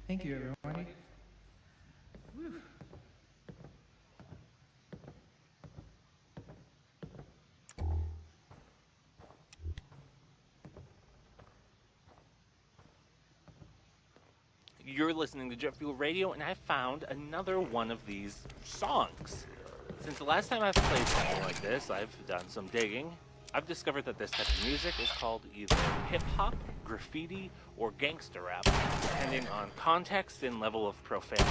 Thank you, everybody. Whew. You're listening to Jet Fuel Radio, and I found another one of these songs. Since the last time I've played something like this, I've done some digging. I've discovered that this type of music is called either hip-hop, graffiti, or gangster rap, depending on context and level of profanity.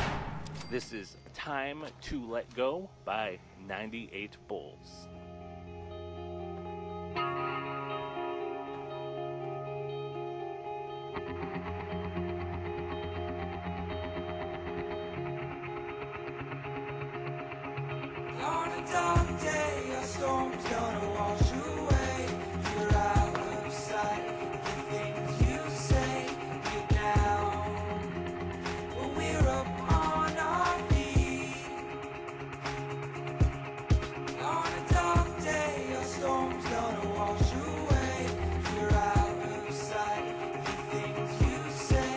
This is Time to Let Go by 98 Bulls. On a dark day, a storm's gonna wash away. You're out of sight. The things you say, you're down. But we're up on our feet. On a dark day, a storm's gonna wash away. You're out of sight. The things you say,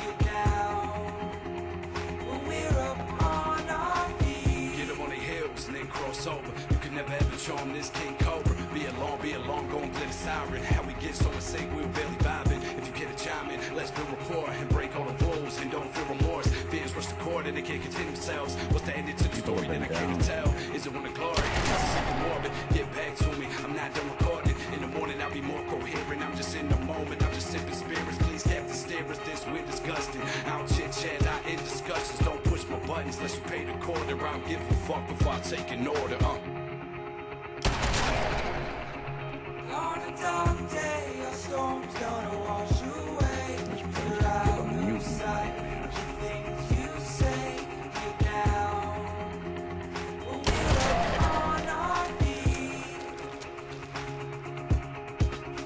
you're down. But we're up on our feet. Get up on the hills and then cross over. You can never ever charm this King Cobra. Be alone, go and play the siren. How we get so insane, we're barely vibing. If you get a chime in, let's build rapport and break all the rules and don't feel remorse. Fears rush the cord and they can't contain themselves. What's the ending to the story that I can't tell? Is it one of glory? Is it something morbid? Get back to me, I'm not done recording. In the morning I'll be more coherent. I'm just in the moment, I'm just sipping spirits. Please Captain Steerers, this wind disgusting. I don't chit chat, I end discussions. Don't push my buttons unless you pay the quarter. I don't give a fuck before I take an order. On a dark day, a storm's gonna wash away. You're out of sight. The things you say, you're down. But we're up on our feet.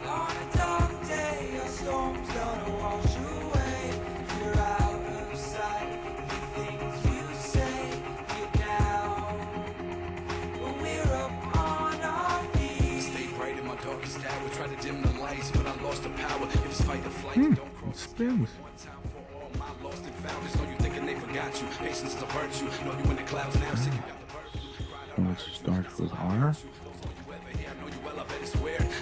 On a dark day, a storm's gonna wash away. You're out of sight. The things you say, you're down. But we're up on our feet. Stay bright in my darkest hour. Try to dim the lights, but I lost the power. If it's fight or flight, don't cross the spins. one time for all my lost and founders. Know you thinking they forgot you. Patience is a virtue. Know you in the clouds now. Sick, you got the virtue. Let's start with R.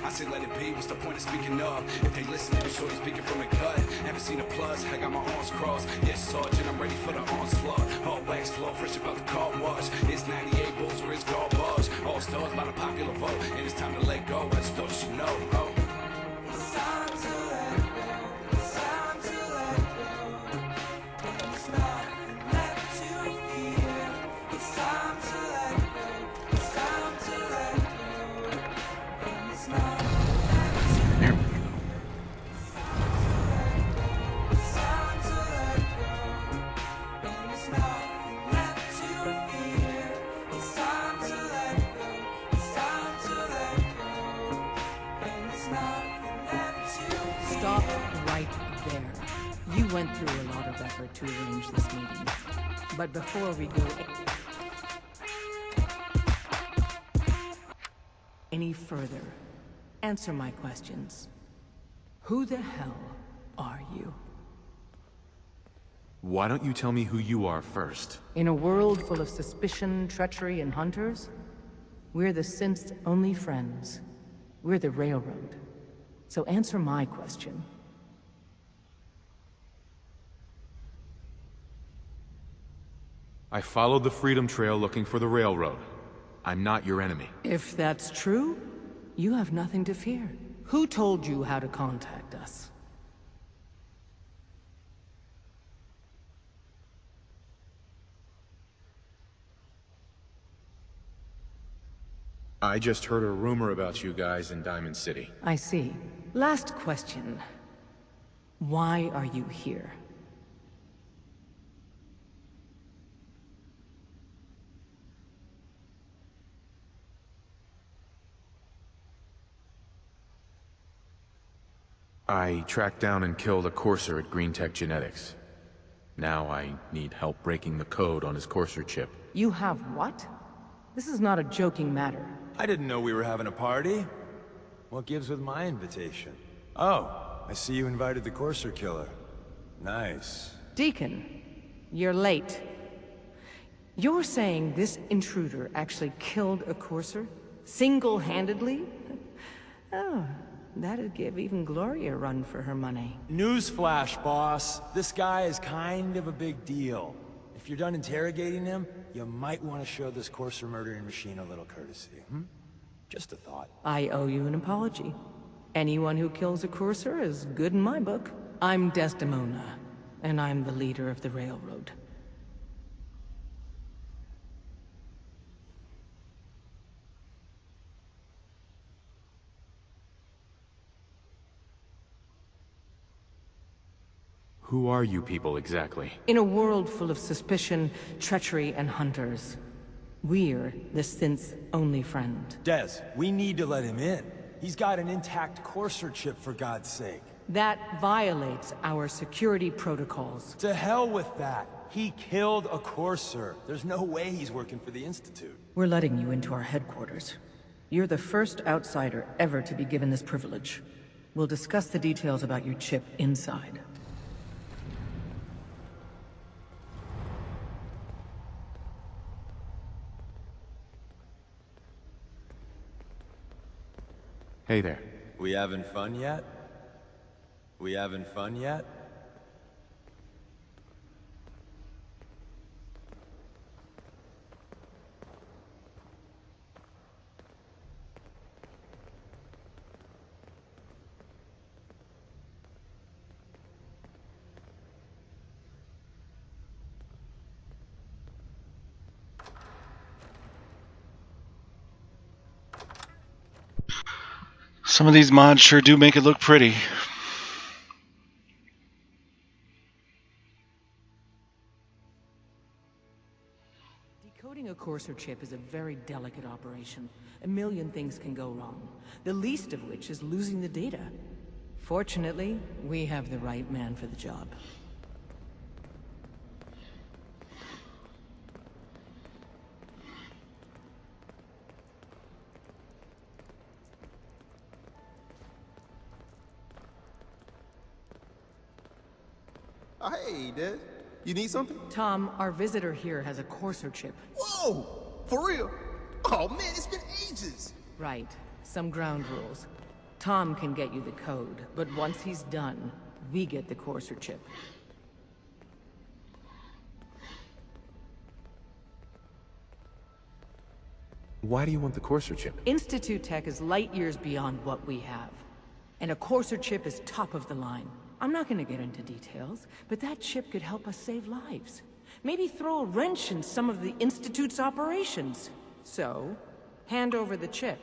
I say let it be, what's the point of speaking up? If they listen, be sure you're speaking from the gut. Haven't seen a plus, I got my arms crossed. Yes, Sergeant, I'm ready for the onslaught. All wax flow, fresh about the car wash. It's 98 Bulls or it's garbage. All stars by the popular vote, and it's time to let go. I just thought you should know. Oh. It's time to let go. It's time to let go. There's nothing left to fear. It's time to let go. It's time to let go. And it's nothing left to fear. It's time to let go. And it's nothing left to fear. It's time to let go. It's time to let go. And it's nothing left to fear. Stop right there. You went through a lot of effort to arrange this meeting. But before we go any further, answer my questions. Who the hell are you? Why don't you tell me who you are first? In a world full of suspicion, treachery, and hunters, we're the synth's only friends. We're the Railroad. So answer my question. I followed the Freedom Trail looking for the Railroad. I'm not your enemy. If that's true, you have nothing to fear. Who told you how to contact us? I just heard a rumor about you guys in Diamond City. I see. Last question. Why are you here? I tracked down and killed a Courser at Green Tech Genetics. Now I need help breaking the code on his Courser chip. You have what? This is not a joking matter. I didn't know we were having a party. What gives with my invitation? Oh, I see you invited the Courser killer. Nice. Deacon, you're late. You're saying this intruder actually killed a Courser? Single-handedly? Oh, that'd give even Gloria a run for her money. Newsflash, boss. This guy is kind of a big deal. If you're done interrogating him, you might want to show this Courser murdering machine a little courtesy, Just a thought. I owe you an apology. Anyone who kills a Courser is good in my book. I'm Desdemona, and I'm the leader of the Railroad. Who are you people exactly? In a world full of suspicion, treachery, and hunters, we're the synth's only friend. Des, we need to let him in. He's got an intact Courser chip, for God's sake. That violates our security protocols. To hell with that. He killed a Courser. There's no way he's working for the Institute. We're letting you into our headquarters. You're the first outsider ever to be given this privilege. We'll discuss the details about your chip inside. Hey there. We having fun yet? We having fun yet? Some of these mods sure do make it look pretty. Decoding a Courser chip is a very delicate operation. A million things can go wrong, the least of which is losing the data. Fortunately, we have the right man for the job. Oh, hey, Des. You need something? Tom, our visitor here has a Courser chip. Whoa! For real? Oh, man, it's been ages. Right. Some ground rules. Tom can get you the code, but once he's done, we get the Courser chip. Why do you want the Courser chip? Institute tech is light years beyond what we have. And a Courser chip is top of the line. I'm not gonna get into details, but that chip could help us save lives. Maybe throw a wrench in some of the Institute's operations. So, hand over the chip.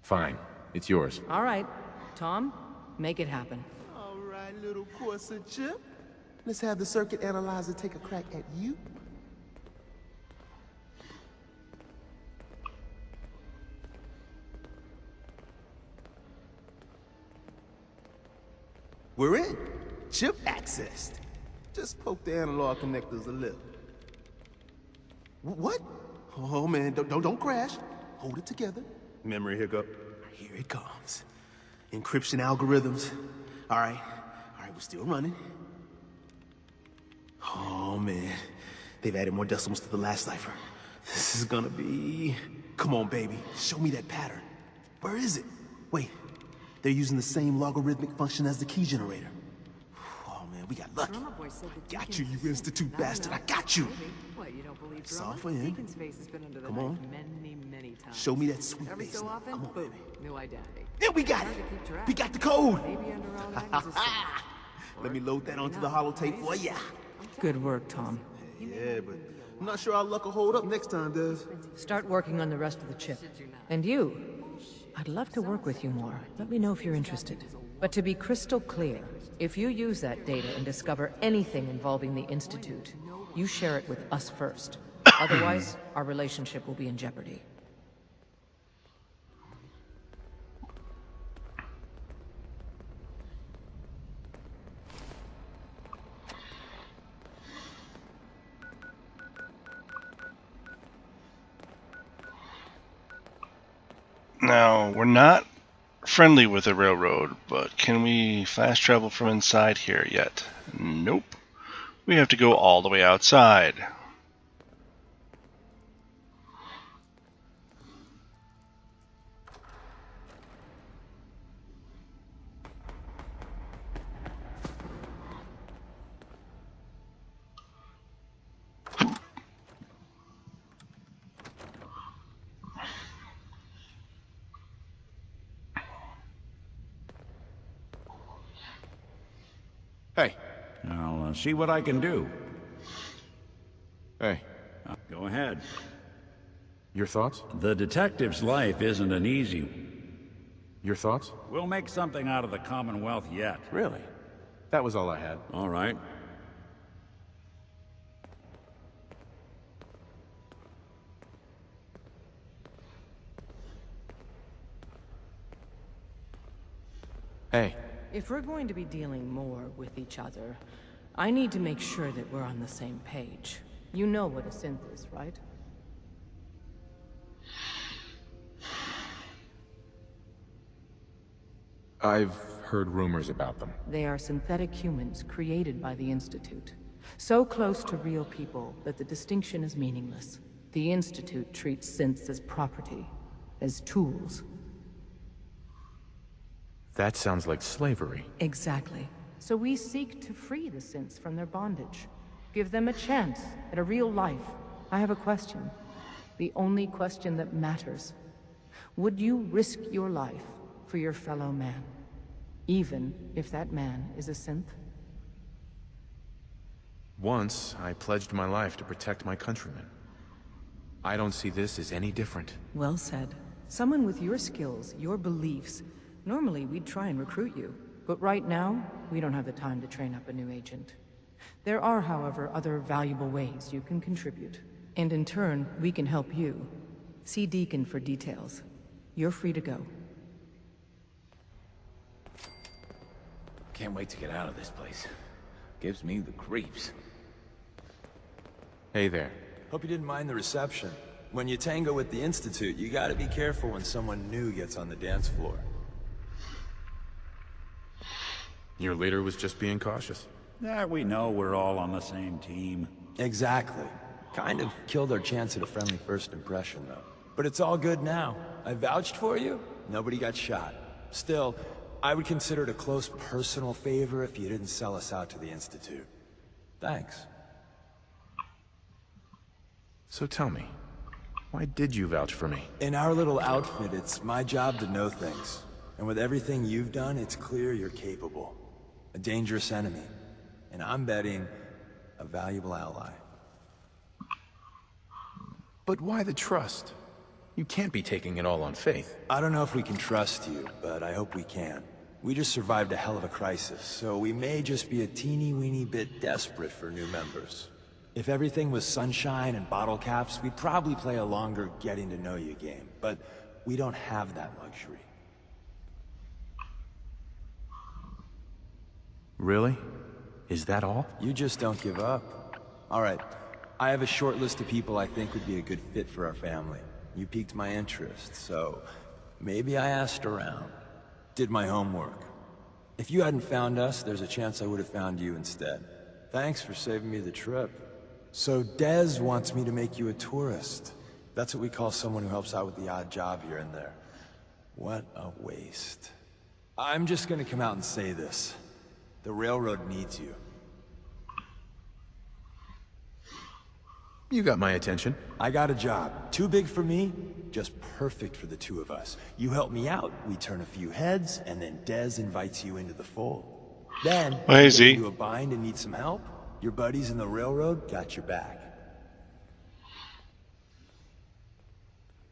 Fine. It's yours. All right. Tom, make it happen. All right, little Courser chip. Let's have the circuit analyzer take a crack at you. We're in. Chip accessed. Just poke the analog connectors a little. What? Oh man, don't crash. Hold it together. Memory hiccup. Here it comes. Encryption algorithms. All right, we're still running. Oh man, they've added more decimals to the last cipher. This is gonna be... Come on, baby, show me that pattern. Where is it? Wait. They're using the same logarithmic function as the key generator. Oh man, we got lucky. Got you, you Institute bastard. I got you. What, you don't believe It's all for him. Deacon's face has been under the Come knife on. many times. Show me that sweet Every face. so often, Come on, boom, baby. new identity. Yeah, we got it. Hard to keep track. We got the code. Maybe under all that is a secret. Let me load that onto the holotape for ya. Good work, Tom. Yeah, but I'm not sure our luck will hold up next time, Des. Start working on the rest of the chip. And you, I'd love to work with you more. Let me know if you're interested. But to be crystal clear, if you use that data and discover anything involving the Institute, you share it with us first. Otherwise, our relationship will be in jeopardy. Now, we're not friendly with the railroad, but can we fast travel from inside here yet? Nope. We have to go all the way outside. Hey. I'll see what I can do. Hey. Go ahead. Your thoughts? The detective's life isn't an easy. Your thoughts? We'll make something out of the Commonwealth yet. Really? That was all I had. All right. Hey. If we're going to be dealing more with each other, I need to make sure that we're on the same page. You know what a synth is, right? I've heard rumors about them. They are synthetic humans created by the Institute. So close to real people that the distinction is meaningless. The Institute treats synths as property, as tools. That sounds like slavery. Exactly. So we seek to free the synths from their bondage. Give them a chance at a real life. I have a question. The only question that matters. Would you risk your life for your fellow man? Even if that man is a synth? Once, I pledged my life to protect my countrymen. I don't see this as any different. Well said. Someone with your skills, your beliefs. Normally, we'd try and recruit you. But right now, we don't have the time to train up a new agent. There are, however, other valuable ways you can contribute. And in turn, we can help you. See Deacon for details. You're free to go. Can't wait to get out of this place. Gives me the creeps. Hey there. Hope you didn't mind the reception. When you tango with the Institute, you gotta be careful when someone new gets on the dance floor. Your leader was just being cautious. We know we're all on the same team. Exactly. Kind of killed our chance at a friendly first impression, though. But it's all good now. I vouched for you. Nobody got shot. Still, I would consider it a close personal favor if you didn't sell us out to the Institute. Thanks. So tell me, why did you vouch for me? In our little outfit, it's my job to know things. And with everything you've done, it's clear you're capable. A dangerous enemy. And I'm betting a valuable ally. But why the trust? You can't be taking it all on faith. I don't know if we can trust you, but I hope we can. We just survived a hell of a crisis, so we may just be a teeny-weeny bit desperate for new members. If everything was sunshine and bottle caps, we'd probably play a longer getting-to-know-you game. But we don't have that luxury. Really? Is that all? You just don't give up. All right, I have a short list of people I think would be a good fit for our family. You piqued my interest, so maybe I asked around. Did my homework. If you hadn't found us, there's a chance I would have found you instead. Thanks for saving me the trip. So Dez wants me to make you a tourist. That's what we call someone who helps out with the odd job here and there. What a waste. I'm just gonna come out and say this. The railroad needs you. You got my attention. I got a job. Too big for me, just perfect for the two of us. You help me out, we turn a few heads, and then Dez invites you into the fold. Then, Oh, hey, you Z. get into a bind and need some help, your buddies in the railroad got your back.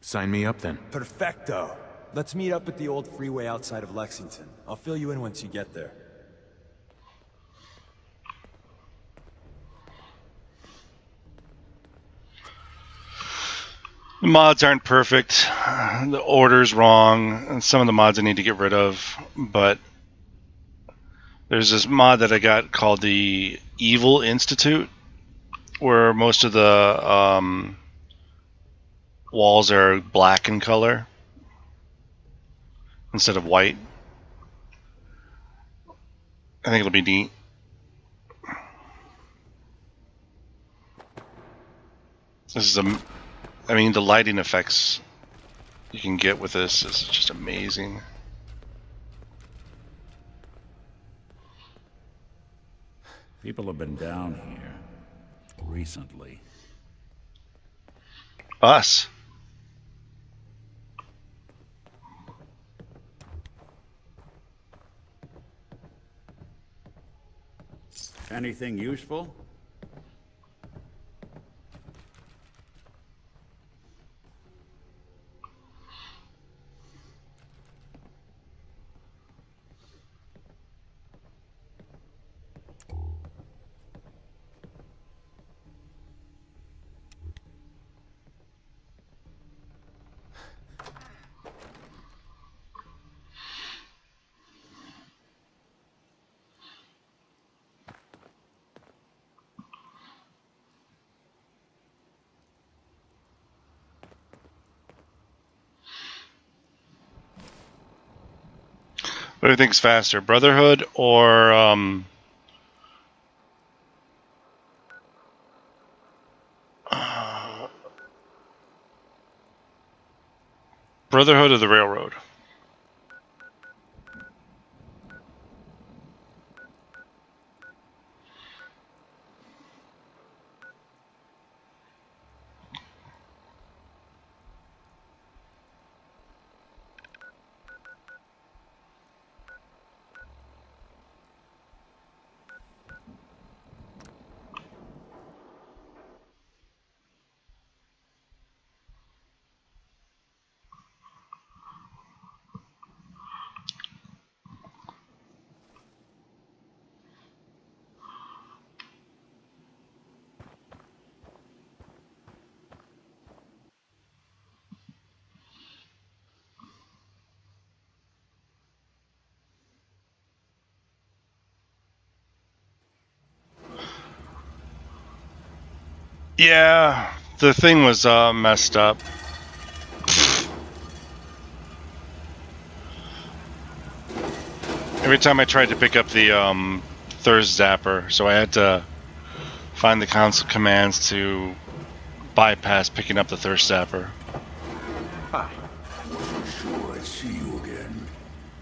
Sign me up then. Perfecto. Let's meet up at the old freeway outside of Lexington. I'll fill you in once you get there. The mods aren't perfect. The order's wrong. And some of the mods I need to get rid of. But there's this mod that I got called the Evil Institute, where most of the walls are black in color. instead of white. I think it'll be neat. This is I mean, the lighting effects you can get with this is just amazing. People have been down here recently. Us. Anything useful? What do you think's faster, Brotherhood or Brotherhood of the Railroad? Yeah, the thing was messed up. Every time I tried to pick up the Thirst Zapper, so I had to find the console commands to bypass picking up the Thirst Zapper. Hi. Wasn't sure I'd see you again.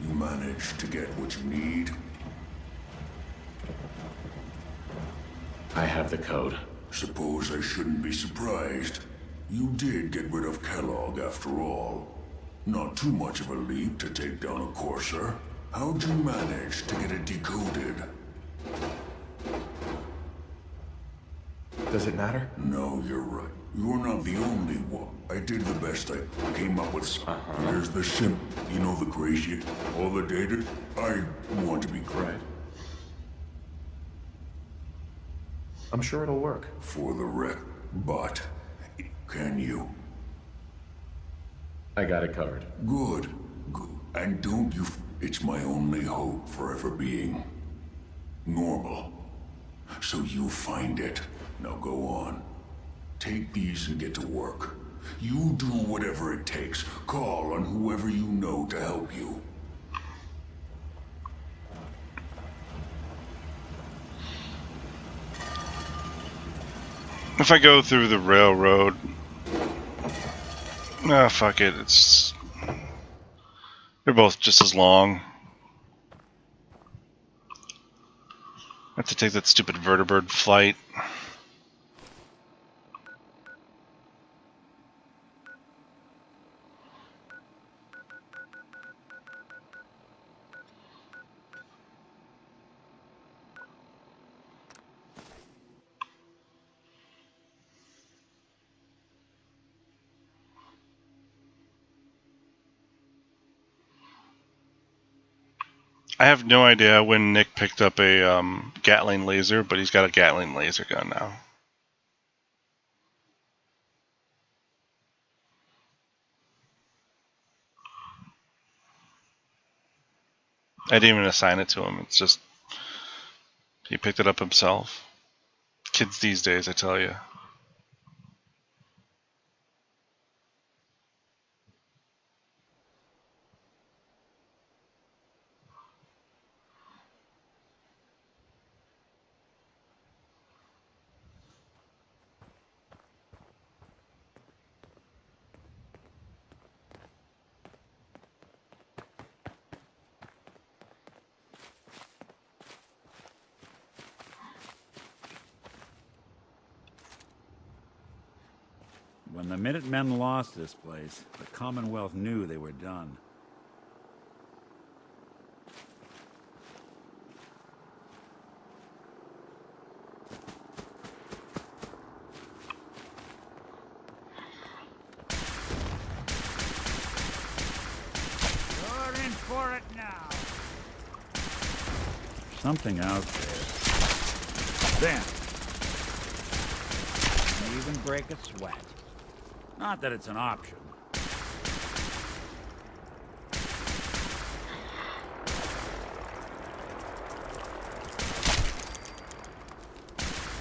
You managed to get what you need? I have the code. Suppose I shouldn't be surprised. You did get rid of Kellogg after all. Not too much of a leap to take down a Courser. How'd you manage to get it decoded? Does it matter? No, you're right. You're not the only one. I did the best I came up with. Here's the sim. You know the crazy. All the data. I want to be correct. I'm sure it'll work. For the wreck. But can you? I got it covered. Good. Good. And don't you... It's my only hope for ever being normal. So you find it. Now go on. Take these and get to work. You do whatever it takes. Call on whoever you know to help you. If I go through the railroad... Ah, fuck it. It's... They're both just as long. I have to take that stupid vertibird flight. I have no idea when Nick picked up a Gatling laser, but he's got a Gatling laser gun now. I didn't even assign it to him. It's just he picked it up himself. Kids these days, I tell you. when the Minutemen lost this place, the Commonwealth knew they were done. You're in for it now. Something out there. Then. Even break a sweat. Not that it's an option.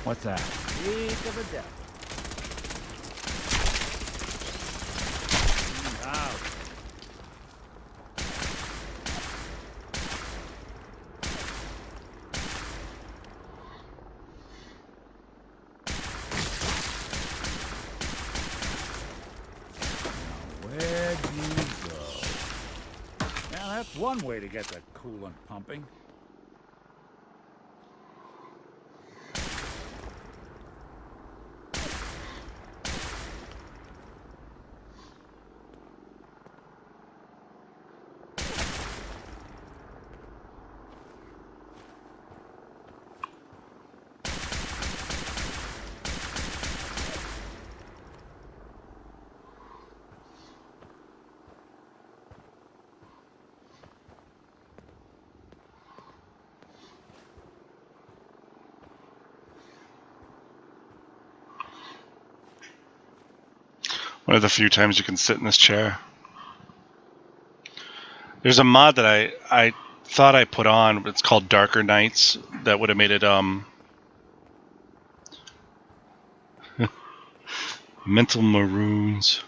What's that? Speak of the devil. Out. Where'd you go? Now that's one way to get the coolant pumping. One of the few times you can sit in this chair. There's a mod that I thought I put on. It's called Darker Nights. That would have made it Mental Maroons.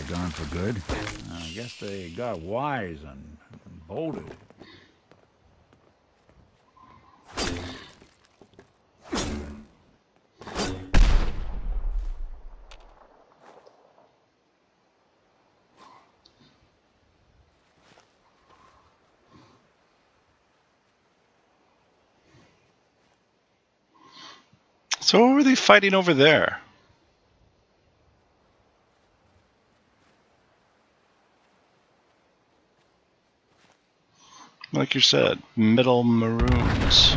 Gone for good. I guess they got wise and bolted. So what were they fighting over there? Like you said, Middle Maroons.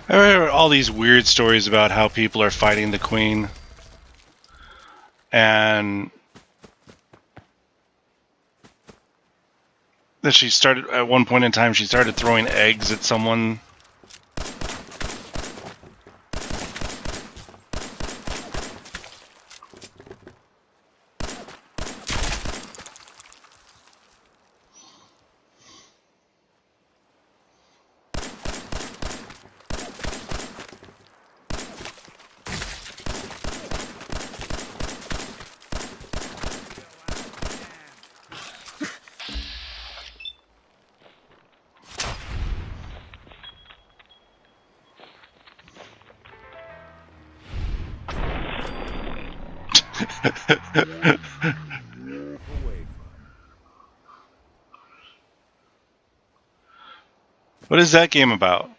I heard all these weird stories about how people are fighting the queen, and that she started at one point in time. She started throwing eggs at someone. What is that game about?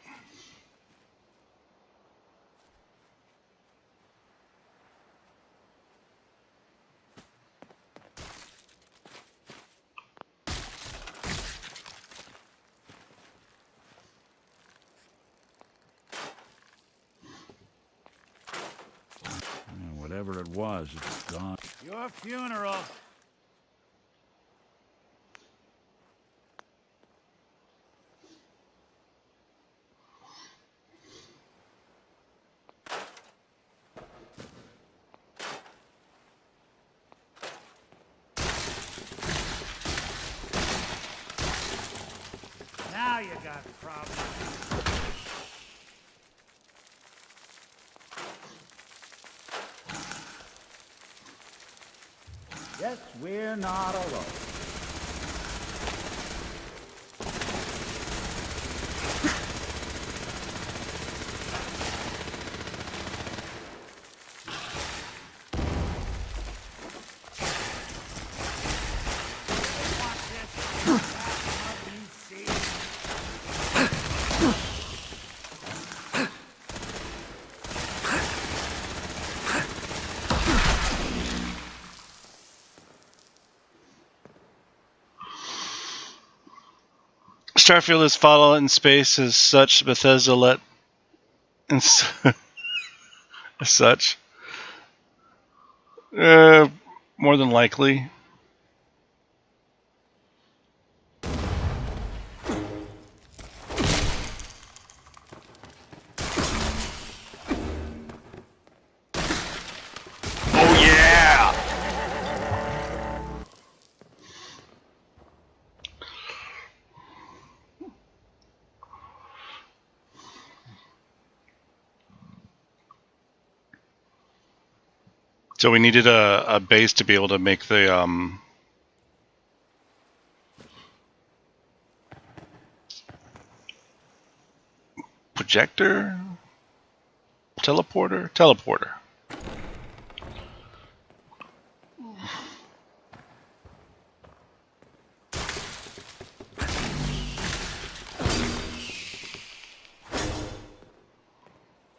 Whatever it was, it's gone. Your funeral. Now you got a problem. Yes, we're not alone. Starfield is Fallout in space. As such, Bethesda let as such. More than likely. Oh yeah! So we needed a base to be able to make the projector? Teleporter.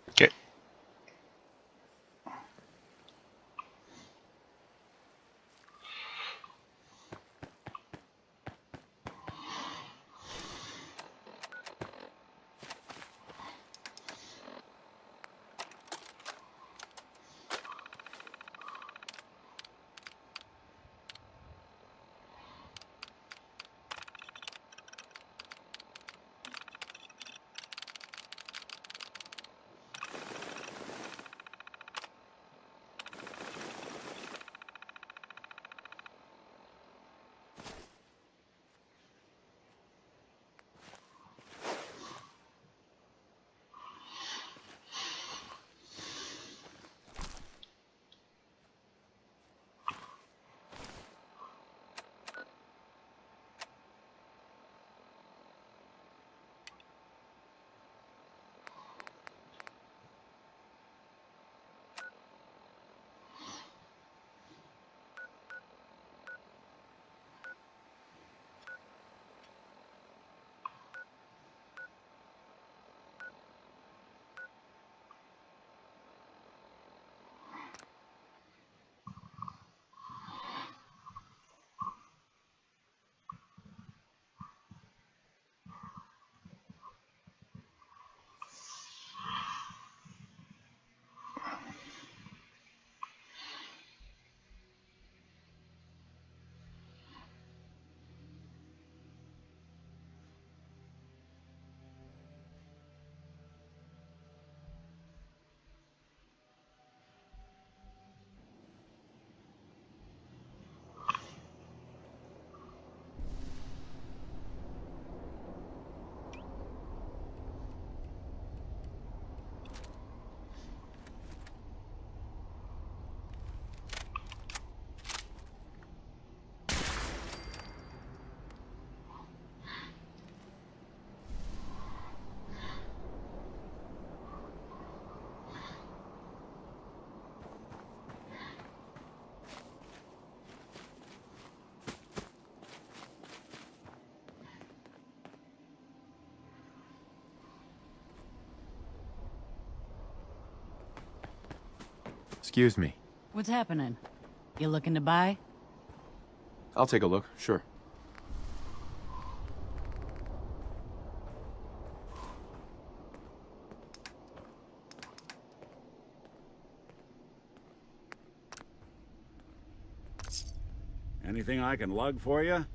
Okay. Excuse me. What's happening? You looking to buy? I'll take a look, sure. Anything I can lug for you?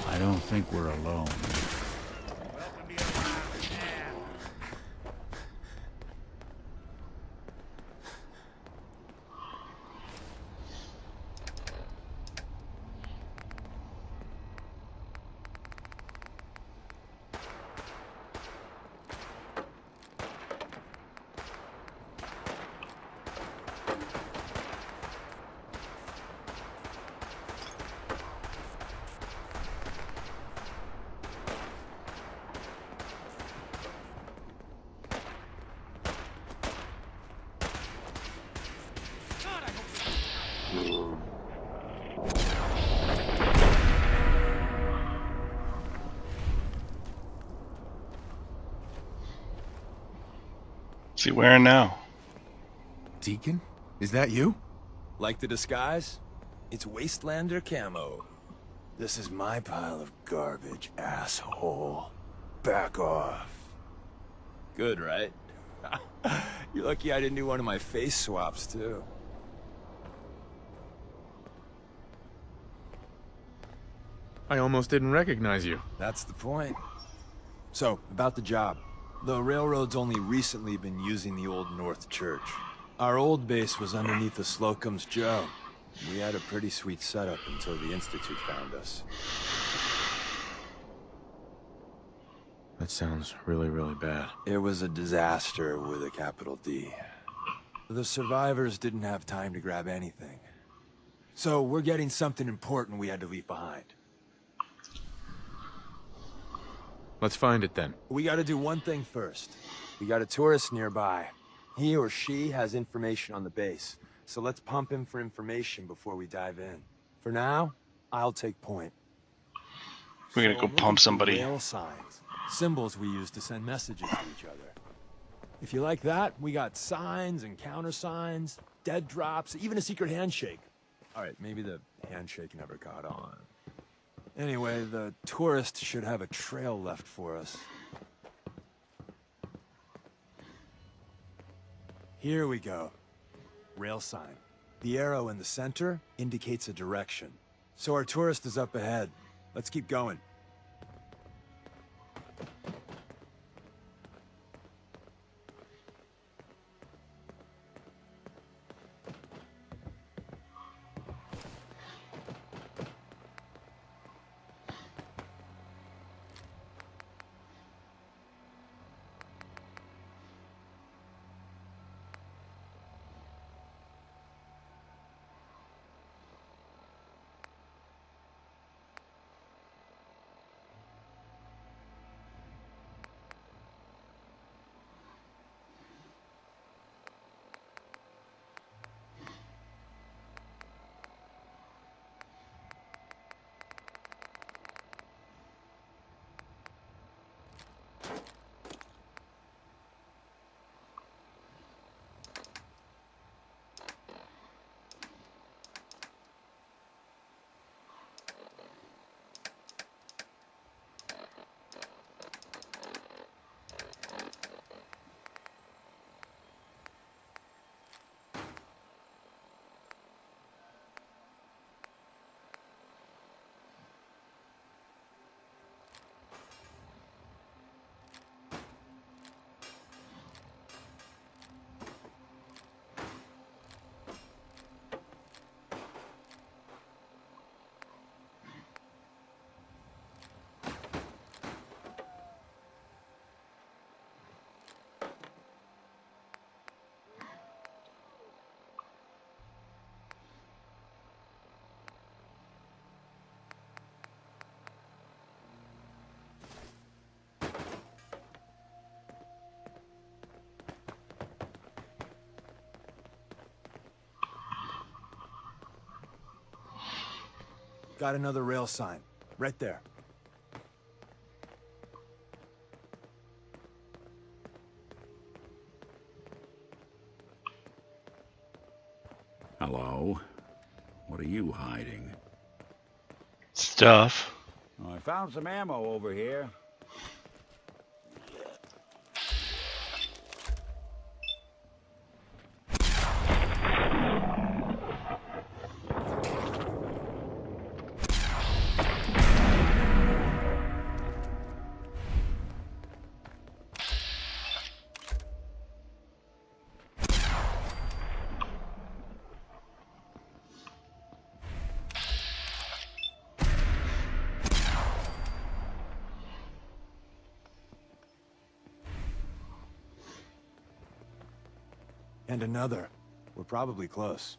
I don't think we're alone. What's he wearing now? Deacon? Is that you? Like the disguise? It's Wastelander camo. This is my pile of garbage, asshole. Back off. Good, right? You're lucky I didn't do one of my face swaps, too. I almost didn't recognize you. That's the point. So, about the job. The railroad's only recently been using the Old North Church. Our old base was underneath the Slocum's Joe. We had a pretty sweet setup until the Institute found us. That sounds really, really bad. It was a disaster with a capital D. The survivors didn't have time to grab anything. So we're getting something important we had to leave behind. Let's find it then. We gotta do one thing first. We got a tourist nearby. He or she has information on the base. So let's pump him for information before we dive in. For now, I'll take point. We're gonna go pump somebody. Rail signs. Symbols we use to send messages to each other. If you like that, we got signs and countersigns, dead drops, even a secret handshake. Alright, maybe the handshake never caught on. Anyway, the tourist should have a trail left for us. Here we go. Rail sign. The arrow in the center indicates a direction. So our tourist is up ahead. Let's keep going. Got another rail sign. Right there. Hello? What are you hiding? Stuff. Oh, I found some ammo over here. And another. We're probably close.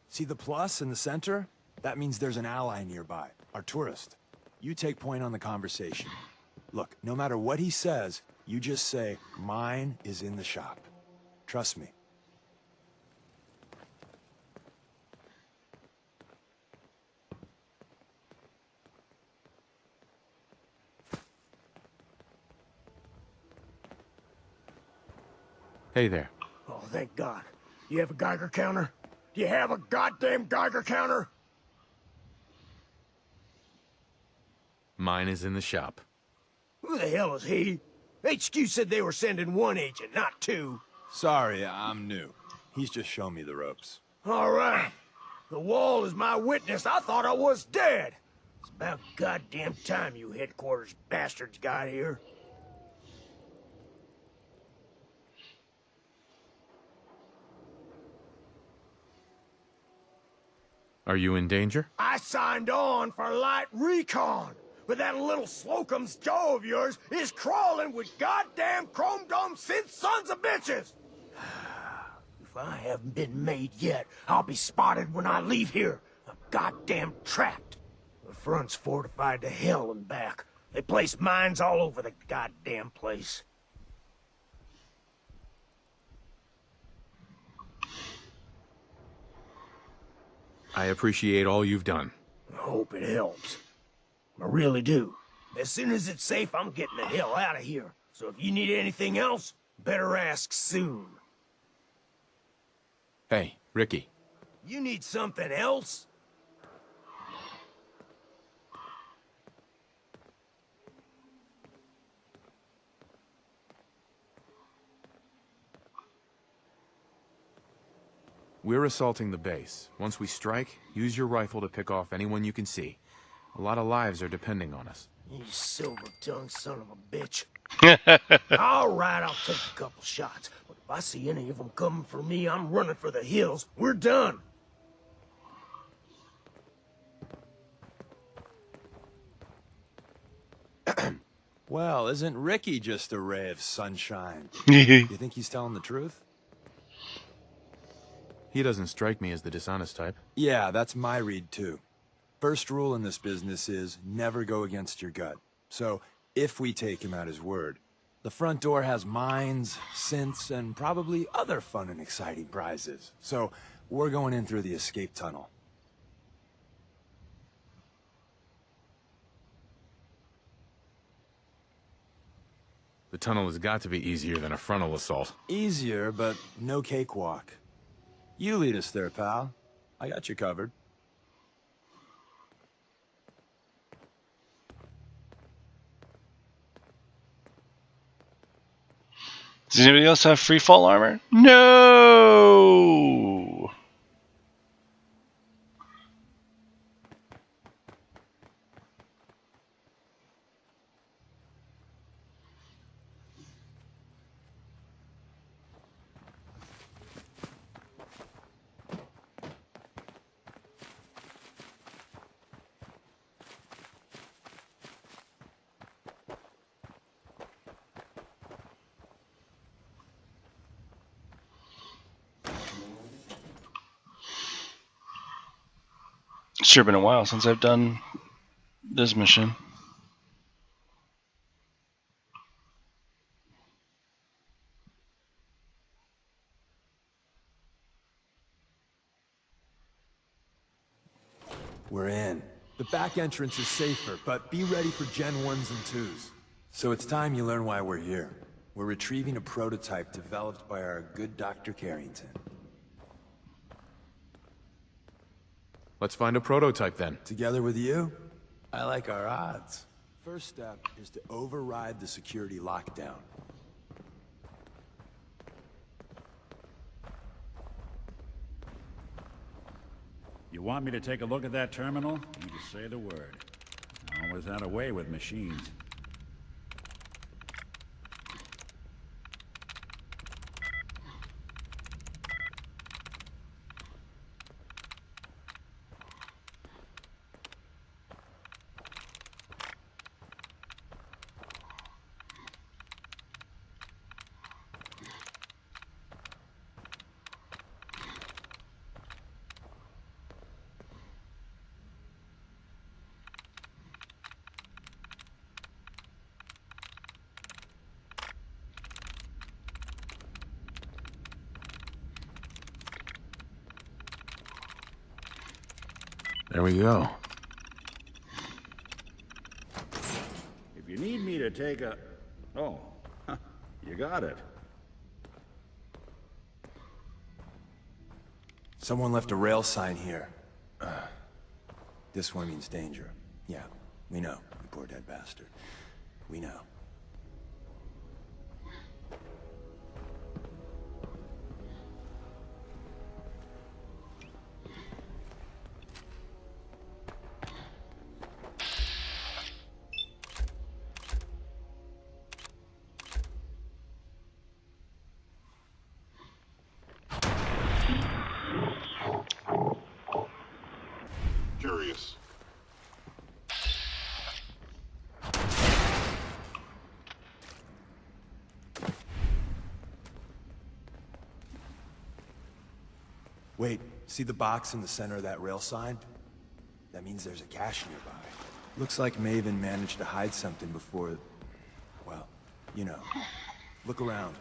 See the plus in the center? That means there's an ally nearby, our tourist. You take point on the conversation. Look, no matter what he says, you just say, mine is in the shop. Trust me. Hey there. Oh, thank God. You have a Geiger counter? Do you have a goddamn Geiger counter? Mine is in the shop. Who the hell is he? HQ said they were sending one agent, not two. Sorry, I'm new. He's just showing me the ropes. All right. The wall is my witness. I thought I was dead. It's about goddamn time you headquarters bastards got here. Are you in danger? I signed on for light recon, but that little Slocum's Joe of yours is crawling with goddamn chrome dome synth sons of bitches! If I haven't been made yet, I'll be spotted when I leave here. I'm goddamn trapped. The front's fortified to hell and back. They place mines all over the goddamn place. I appreciate all you've done. I hope it helps. I really do. As soon as it's safe, I'm getting the hell out of here. So if you need anything else, better ask soon. Hey, Ricky. You need something else? We're assaulting the base. Once we strike, use your rifle to pick off anyone you can see. A lot of lives are depending on us. You silver-tongued son of a bitch. All right, I'll take a couple shots. But if I see any of them coming for me, I'm running for the hills. We're done. Well, isn't Ricky just a ray of sunshine? You think he's telling the truth? He doesn't strike me as the dishonest type. Yeah, that's my read too. First rule in this business is never go against your gut. So, if we take him at his word, the front door has mines, synths, and probably other fun and exciting prizes. So, we're going in through the escape tunnel. The tunnel has got to be easier than a frontal assault. Easier, but no cakewalk. You lead us there, pal. I got you covered. Does anybody else have free fall armor? No! sure been a while since I've done this mission. We're in. The back entrance is safer, but be ready for Gen 1s and 2s. So it's time you learn why we're here. We're retrieving a prototype developed by our good Dr. Carrington. Let's find a prototype then. Together with you, I like our odds. First step is to override the security lockdown. You want me to take a look at that terminal? You just say the word. I always had a way with machines. There we go. If you need me to take a... Oh, you got it. Someone left a rail sign here. This one means danger. Yeah, we know, you poor dead bastard. We know. Curious. Wait, see the box in the center of that rail sign? That means there's a cache nearby. Looks like Maven managed to hide something before... well, you know. Look around.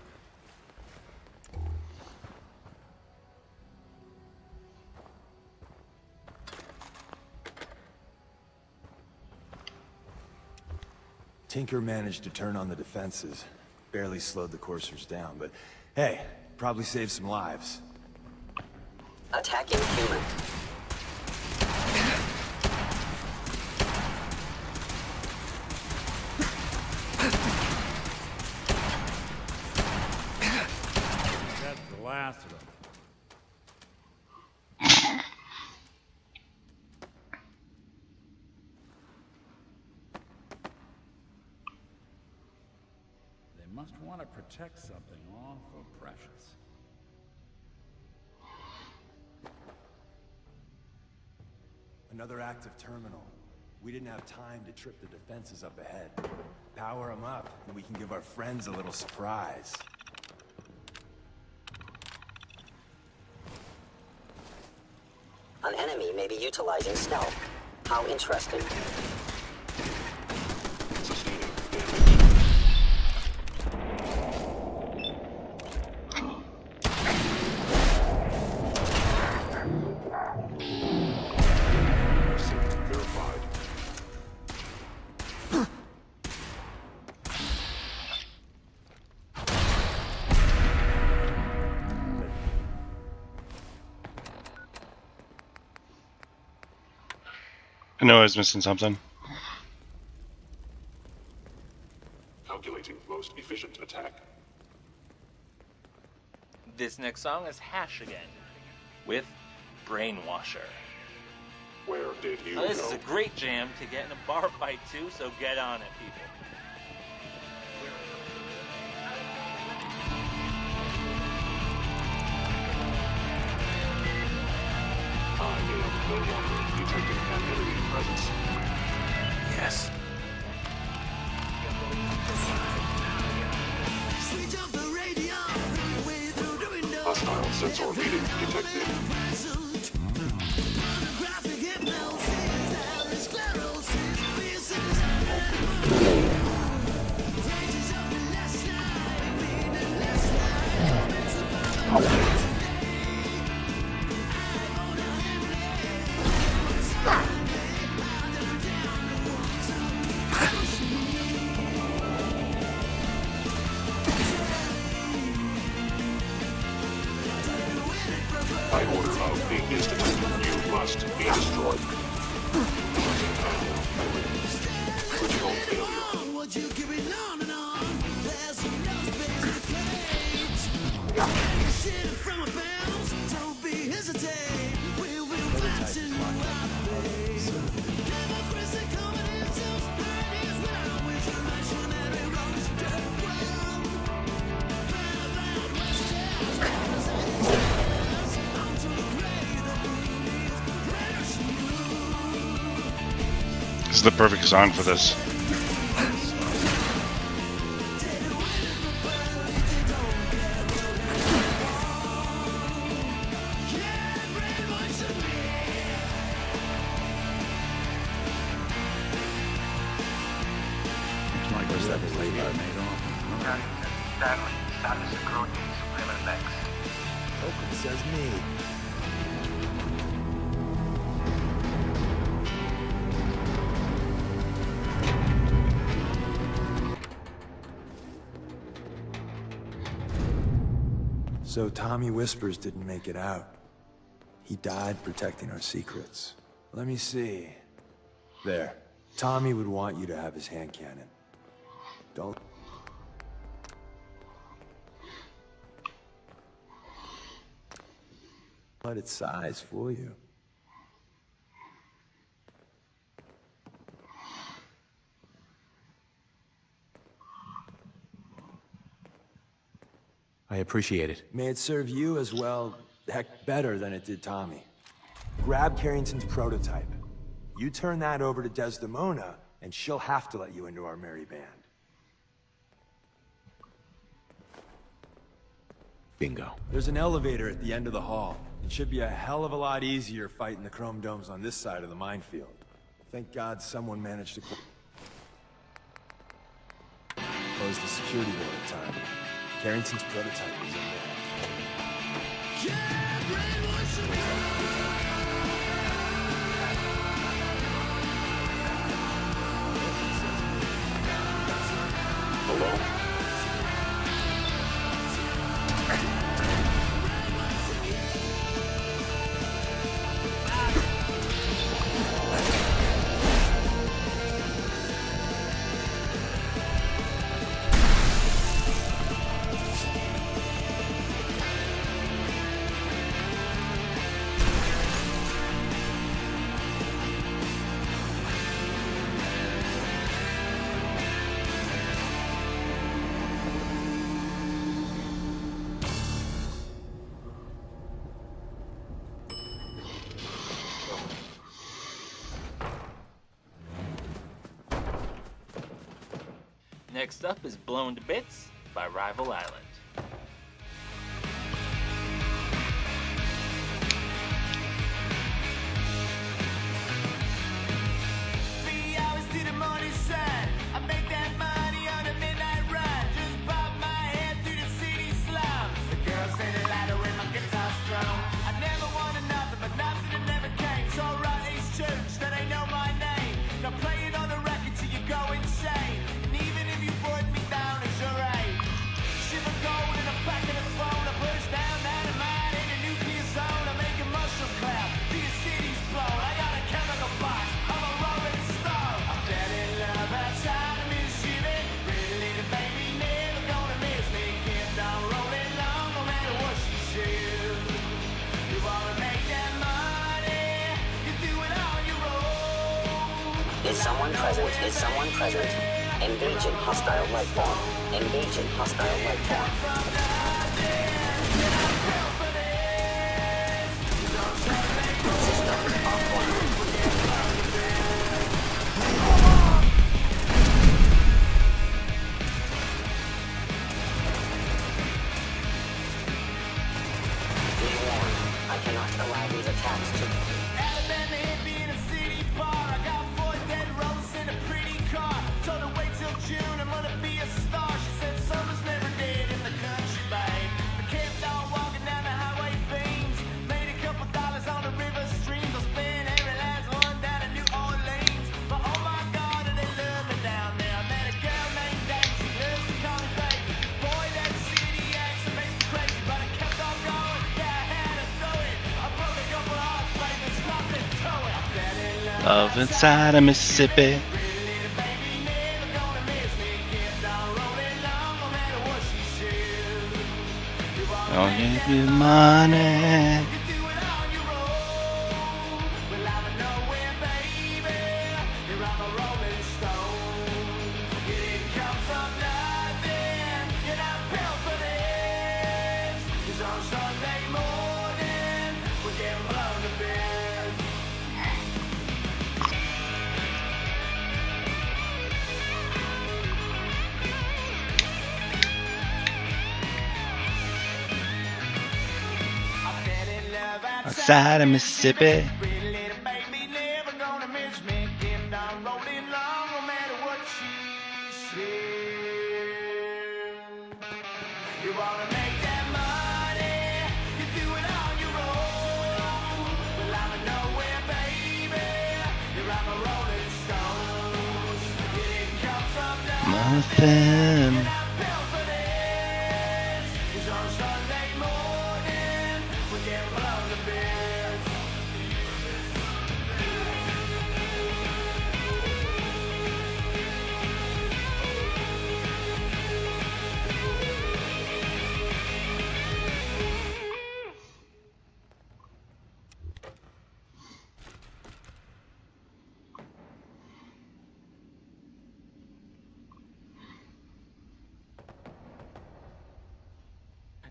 Tinker managed to turn on the defenses. Barely slowed the coursers down, but hey, probably saved some lives. Attacking human. That's the last of them. They must want to protect something awful precious. Another active terminal. We didn't have time to trip the defenses up ahead. Power them up, and we can give our friends a little surprise. An enemy may be utilizing stealth. How interesting. I know I was missing something. Calculating most efficient attack. This next song is Hash again, with Brainwasher. Where did you Now, this go? is a great jam to get in a bar fight too, so get on it, people. I am no longer detecting an enemy presence. Yes. Hostile sensor reading detected. Pornographic hypnosis. the instrument, you must be destroyed. Critical failure. This is the perfect song for this. Oakham says me. So Tommy Whispers didn't make it out. He died protecting our secrets. Let me see. There. Tommy would want you to have his hand cannon. Don't... let its size fool you. I appreciate it. May it serve you as well, heck, better than it did Tommy. Grab Carrington's prototype. You turn that over to Desdemona, and she'll have to let you into our merry band. Bingo. There's an elevator at the end of the hall. It should be a hell of a lot easier fighting the chrome domes on this side of the minefield. Thank God someone managed to close the security door in time. Carrington's prototype is in Hello? Next up is Blown to Bits by Rival Island. Is someone present? Is someone present? Engage in hostile life form. Engage in hostile life form. Be warned, I cannot allow these attacks to... June, I'm gonna be a star. She said summer's never dead in the country. Love inside of Mississippi. I'll give you money. Outside of Mississippi. Nothing.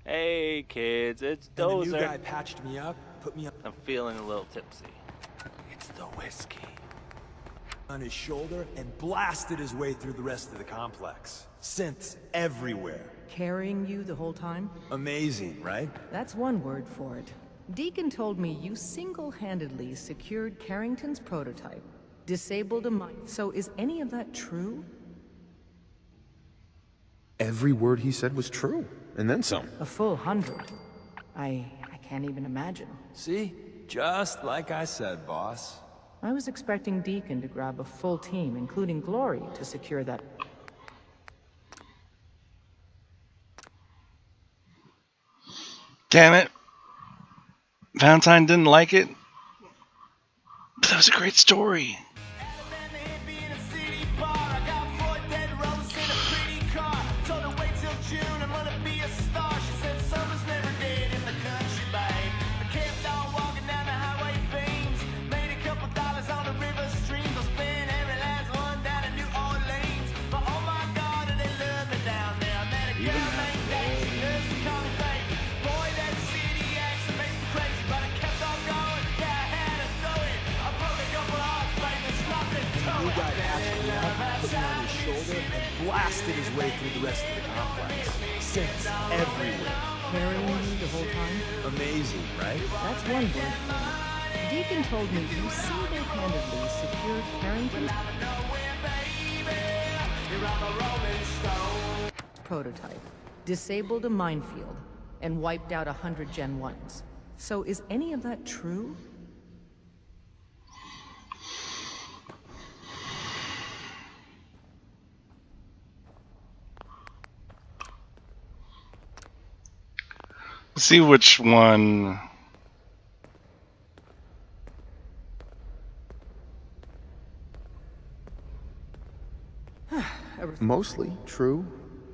Hey kids, it's And the new Dozer. guy patched me up, put me up I'm feeling a little tipsy. It's the whiskey. On his shoulder and blasted his way through the rest of the complex. Synths everywhere. Carrying you the whole time? Amazing, right? That's one word for it. Deacon told me you single-handedly secured Carrington's prototype, disabled a mine. So is any of that true? Every word he said was true, and then some. A full 100. I can't even imagine. See? Just like I said, boss. I was expecting Deacon to grab a full team, including Glory, to secure that. Damn it. Valentine didn't like it. But that was a great story. Blasted his way through the rest of the complex. Synths everywhere. Carrying you the whole time? Amazing, right? That's one word for it. Deacon told me you single-handedly secured Carrington's prototype, disabled a minefield, and wiped out 100 Gen 1s. So is any of that true? Let's see which one. Mostly true,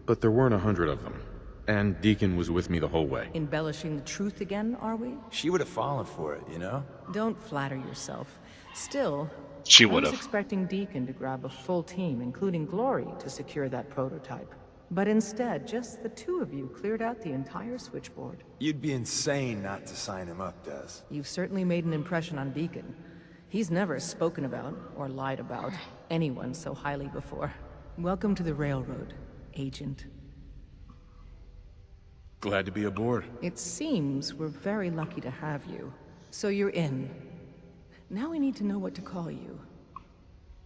but there weren't 100 of them. And Deacon was with me the whole way. Embellishing the truth again, are we? She would have fallen for it, you know? Don't flatter yourself. Still, She I would was have. expecting Deacon to grab a full team, including Glory, to secure that prototype. But instead, just the two of you cleared out the entire switchboard. You'd be insane not to sign him up, Des. You've certainly made an impression on Deacon. He's never spoken about, or lied about, anyone so highly before. Welcome to the Railroad, Agent. Glad to be aboard. It seems we're very lucky to have you. So you're in. Now we need to know what to call you.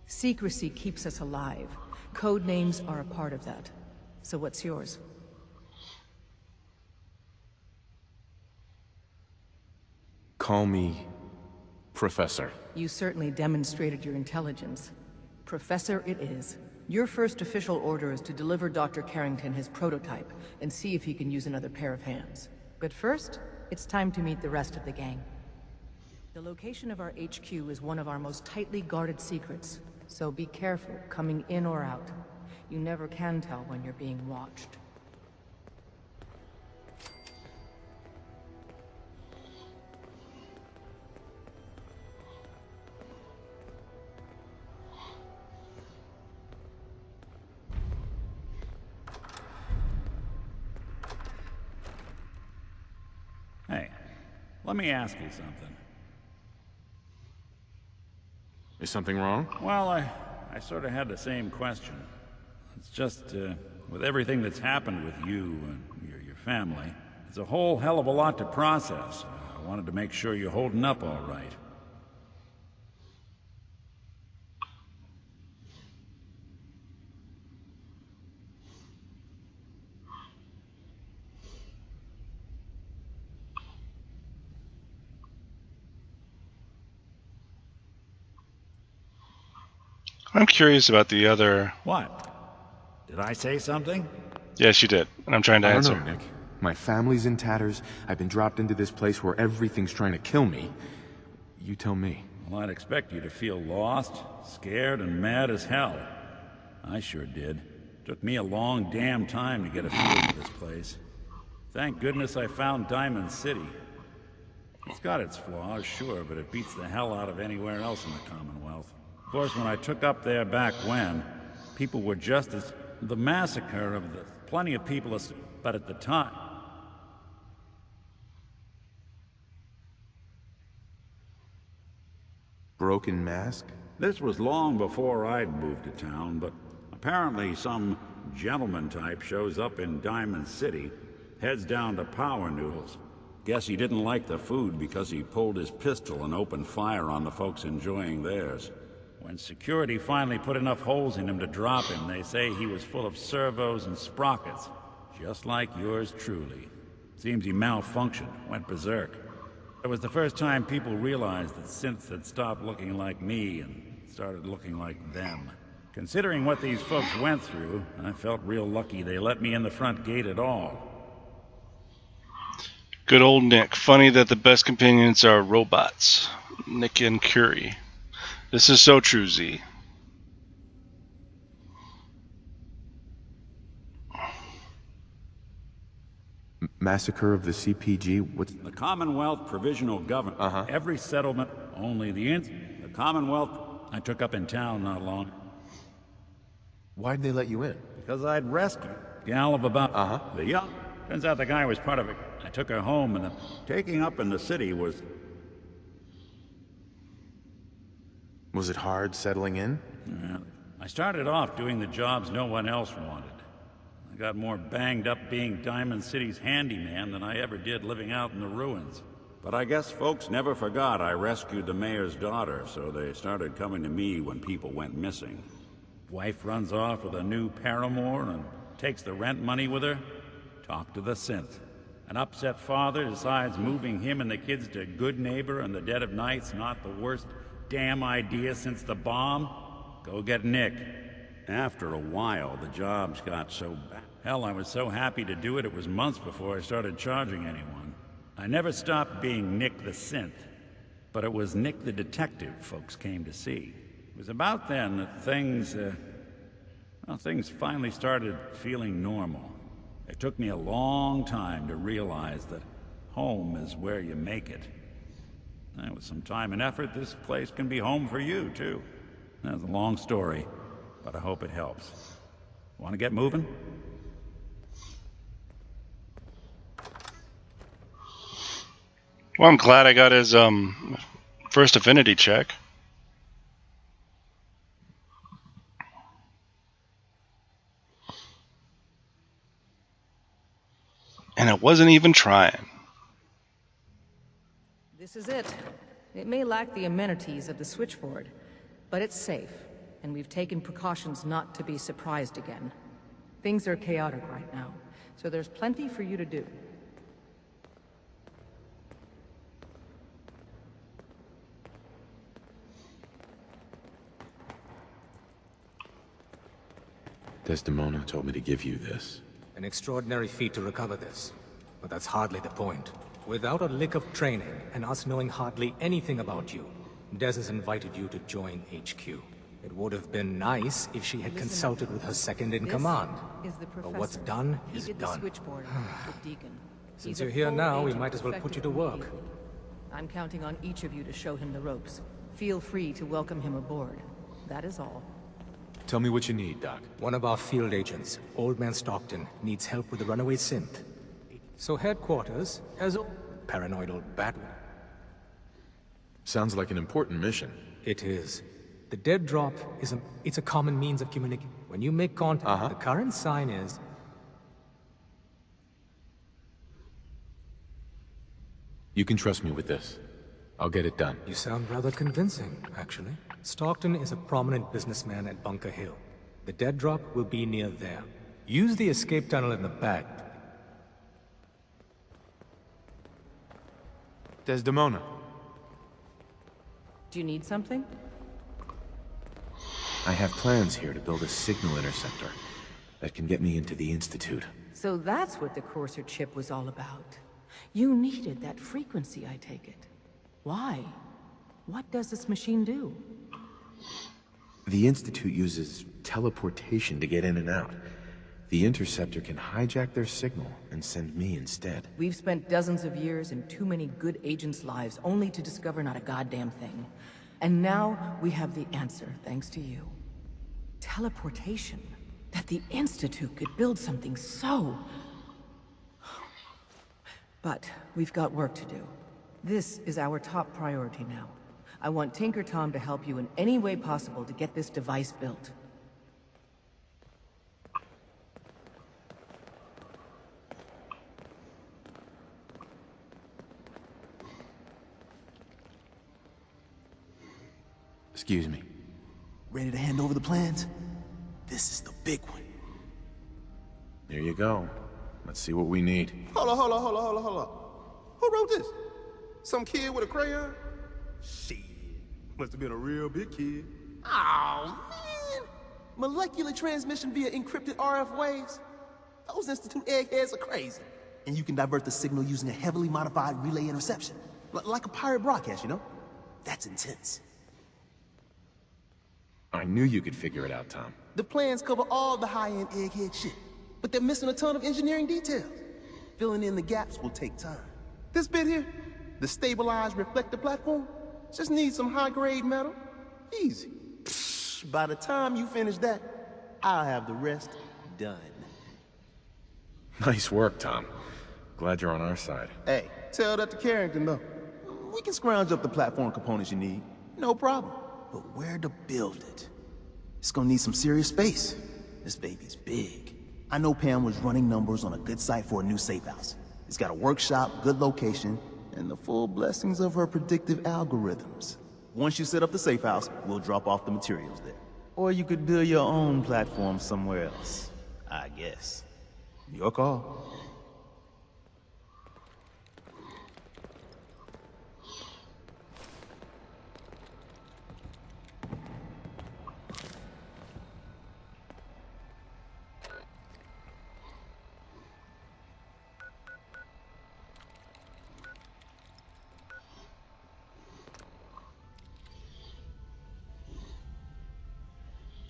Secrecy keeps us alive. Code names are a part of that. So what's yours? Call me Professor. You certainly demonstrated your intelligence. Professor it is. Your first official order is to deliver Dr. Carrington his prototype and see if he can use another pair of hands. But first, it's time to meet the rest of the gang. The location of our HQ is one of our most tightly guarded secrets, so be careful coming in or out. You never can tell when you're being watched. Hey, let me ask you something. Is something wrong? Well, I sort of had the same question. It's just, with everything that's happened with you and your family, it's a whole hell of a lot to process. I wanted to make sure you're holding up all right. I'm curious about the other... What? Did I say something? Yes, you did, and I'm trying to answer. I don't know, Nick. My family's in tatters. I've been dropped into this place where everything's trying to kill me. You tell me. Well, I'd expect you to feel lost, scared, and mad as hell. I sure did. Took me a long damn time to get a feel for this place. Thank goodness I found Diamond City. It's got its flaws, sure, but it beats the hell out of anywhere else in the Commonwealth. Of course, when I took up there back when, people were just as... The massacre of the... Plenty of people, but at the time... Broken Mask? This was long before I'd moved to town, but apparently some gentleman type shows up in Diamond City, heads down to Power Noodles. Guess he didn't like the food because he pulled his pistol and opened fire on the folks enjoying theirs. When security finally put enough holes in him to drop him, they say he was full of servos and sprockets, just like yours truly. Seems he malfunctioned, went berserk. It was the first time people realized that synths had stopped looking like me and started looking like them. Considering what these folks went through, I felt real lucky they let me in the front gate at all. Good old Nick. Funny that the best companions are robots. Nick and Curie. This is so true, Z. Massacre of the CPG? What's... The Commonwealth Provisional Government. Every settlement, only the Commonwealth I took up in town not long. Why'd they let you in? Because I'd rescued a gal of about the young. Turns out the guy was part of it. I took her home, and the taking up in the city was... Was it hard settling in? Yeah. I started off doing the jobs no one else wanted. I got more banged up being Diamond City's handyman than I ever did living out in the ruins. But I guess folks never forgot I rescued the mayor's daughter, so they started coming to me when people went missing. Wife runs off with a new paramour and takes the rent money with her. Talk to the synth. An upset father decides moving him and the kids to Good Neighbor in the dead of night's not the worst damn idea since the bomb. Go get Nick. After a while, the jobs got so bad. Hell, I was so happy to do it, it was months before I started charging anyone. I never stopped being Nick the Synth, but it was Nick the Detective folks came to see. It was about then that things finally started feeling normal. It took me a long time to realize that home is where you make it. And with some time and effort, this place can be home for you, too. That's a long story, but I hope it helps. Want to get moving? Well, I'm glad I got his first affinity check. And it wasn't even trying. This is it. It may lack the amenities of the switchboard, but it's safe, and we've taken precautions not to be surprised again. Things are chaotic right now, so there's plenty for you to do. Desdemona told me to give you this. An extraordinary feat to recover this, but that's hardly the point. Without a lick of training, and us knowing hardly anything about you, Des has invited you to join HQ. It would have been nice if she had consulted with her second-in-command. But what's done is done. Since you're here now, we might as well put you to work. I'm counting on each of you to show him the ropes. Feel free to welcome him aboard. That is all. Tell me what you need, Doc. One of our field agents, Old Man Stockton, needs help with the runaway synth. So headquarters has a paranoidal bat. Sounds like an important mission. It is. The dead drop is it's a common means of communication. When you make contact, the current sign is... You can trust me with this. I'll get it done. You sound rather convincing, actually. Stockton is a prominent businessman at Bunker Hill. The dead drop will be near there. Use the escape tunnel in the back. Desdemona. Do you need something? I have plans here to build a signal interceptor that can get me into the Institute. So that's what the Courser chip was all about. You needed that frequency, I take it. Why? What does this machine do? The Institute uses teleportation to get in and out. The interceptor can hijack their signal and send me instead. We've spent dozens of years and too many good agents' lives only to discover not a goddamn thing. And now we have the answer, thanks to you. Teleportation. That the Institute could build something so... But we've got work to do. This is our top priority now. I want Tinker Tom to help you in any way possible to get this device built. Excuse me. Ready to hand over the plans? This is the big one. There you go. Let's see what we need. Hold on. Who wrote this? Some kid with a crayon? Shit. Must have been a real big kid. Oh, man. Molecular transmission via encrypted RF waves? Those Institute eggheads are crazy. And you can divert the signal using a heavily modified relay interception. Like a pirate broadcast, you know? That's intense. I knew you could figure it out, Tom. The plans cover all the high-end egghead shit, but they're missing a ton of engineering details. Filling in the gaps will take time. This bit here, the stabilized reflector platform, just needs some high-grade metal. Easy. Psh, by the time you finish that, I'll have the rest done. Nice work, Tom. Glad you're on our side. Hey, tell that to Carrington, though. We can scrounge up the platform components you need. No problem. But where to build it? It's gonna need some serious space. This baby's big. I know Pam was running numbers on a good site for a new safe house. It's got a workshop, good location, and the full blessings of her predictive algorithms. Once you set up the safe house, we'll drop off the materials there. Or you could build your own platform somewhere else, I guess. Your call.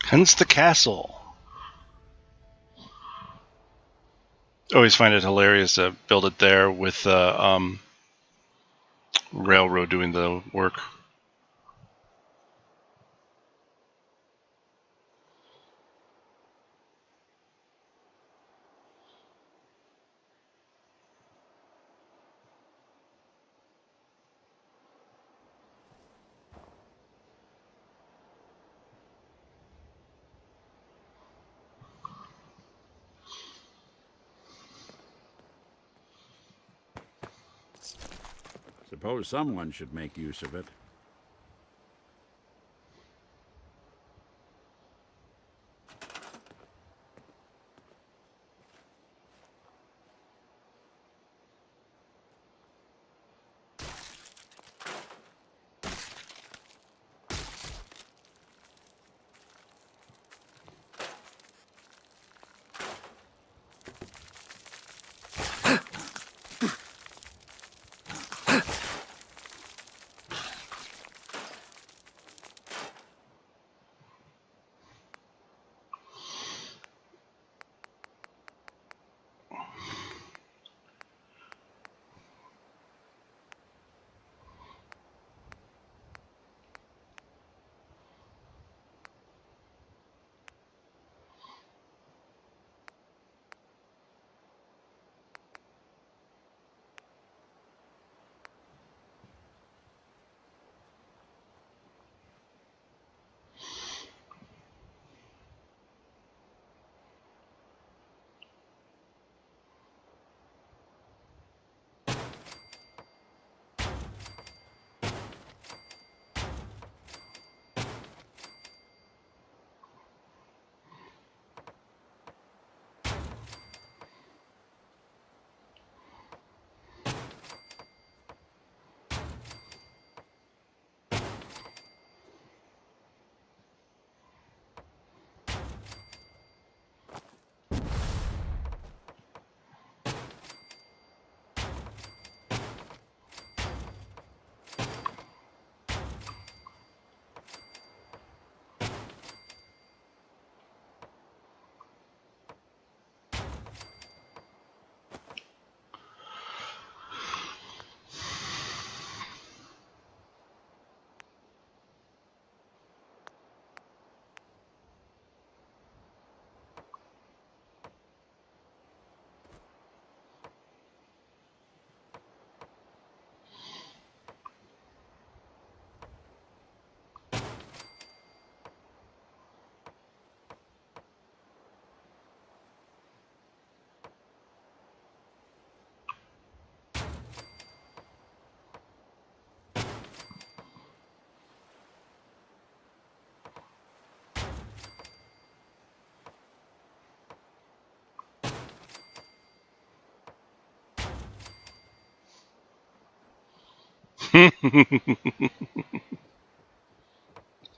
Hence the castle. Always find it hilarious to build it there with the railroad doing the work. Suppose someone should make use of it.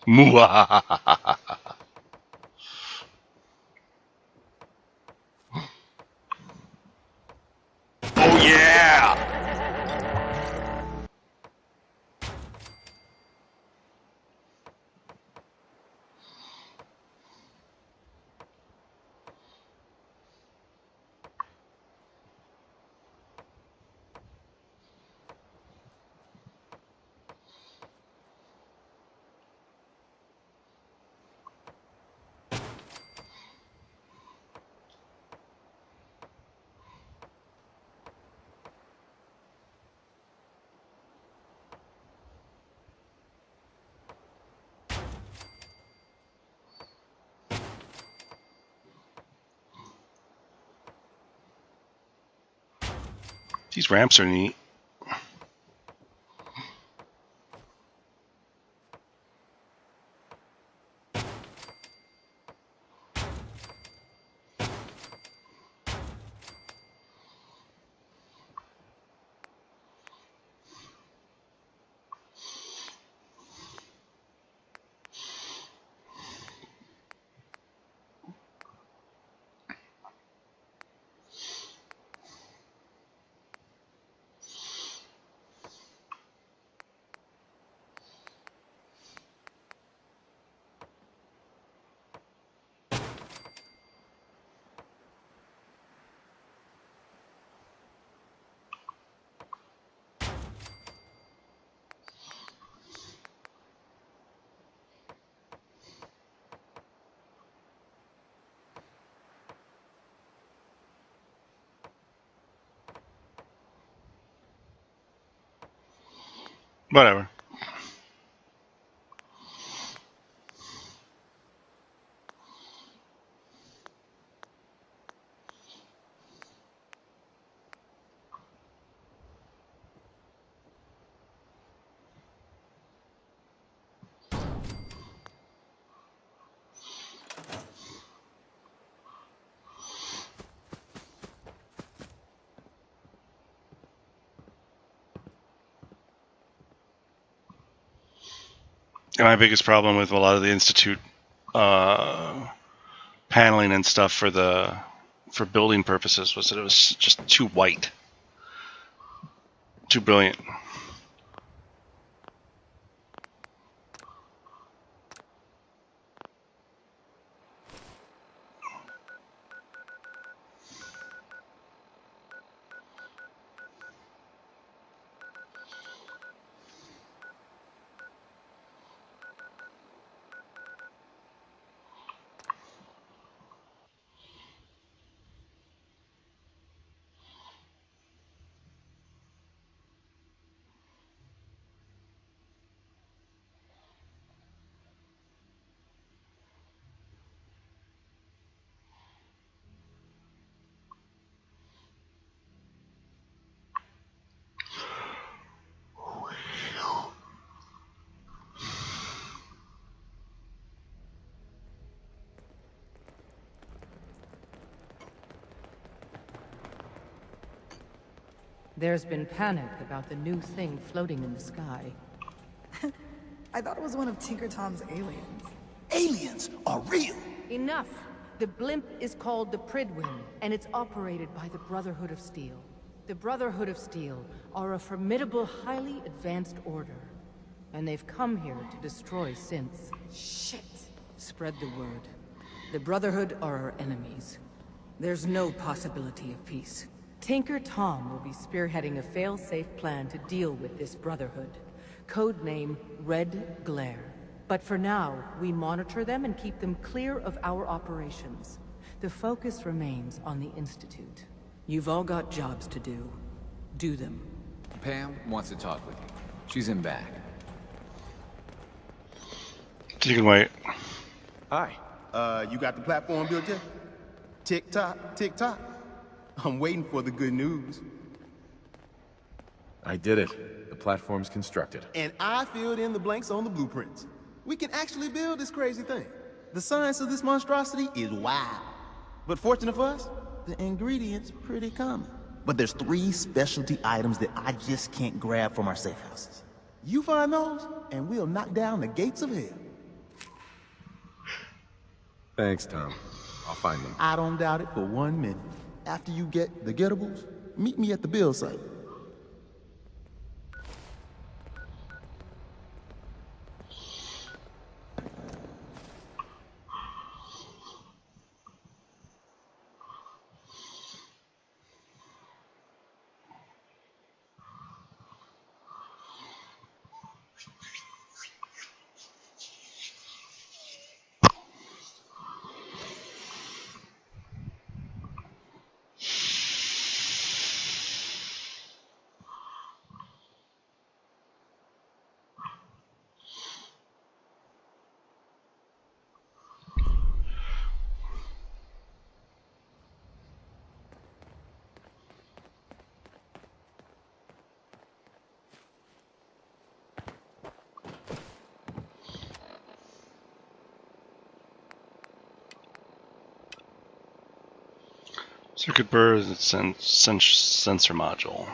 Mwahahaha. Oh yeah! These ramps are neat. Whatever. And my biggest problem with a lot of the Institute paneling and stuff for building purposes was that it was just too white, too brilliant. There's been panic about the new thing floating in the sky. I thought it was one of Tinker Tom's aliens. Aliens are real! Enough! The blimp is called the Pridwin, and it's operated by the Brotherhood of Steel. The Brotherhood of Steel are a formidable, highly advanced order. And they've come here to destroy synths. Shit! Spread the word. The Brotherhood are our enemies. There's no possibility of peace. Tinker Tom will be spearheading a fail-safe plan to deal with this Brotherhood. Codename Red Glare. But for now, we monitor them and keep them clear of our operations. The focus remains on the Institute. You've all got jobs to do. Do them. Pam wants to talk with you. She's in back. You can wait. Hi. You got the platform built yet? Tick tock, tick tock. I'm waiting for the good news. I did it. The platform's constructed. And I filled in the blanks on the blueprints. We can actually build this crazy thing. The science of this monstrosity is wild. But fortunate for us, the ingredients pretty common. But there's 3 specialty items that I just can't grab from our safe houses. You find those, and we'll knock down the gates of hell. Thanks, Tom. I'll find them. I don't doubt it for 1 minute. After you get the getables, meet me at the build site. Circuit board sensor module.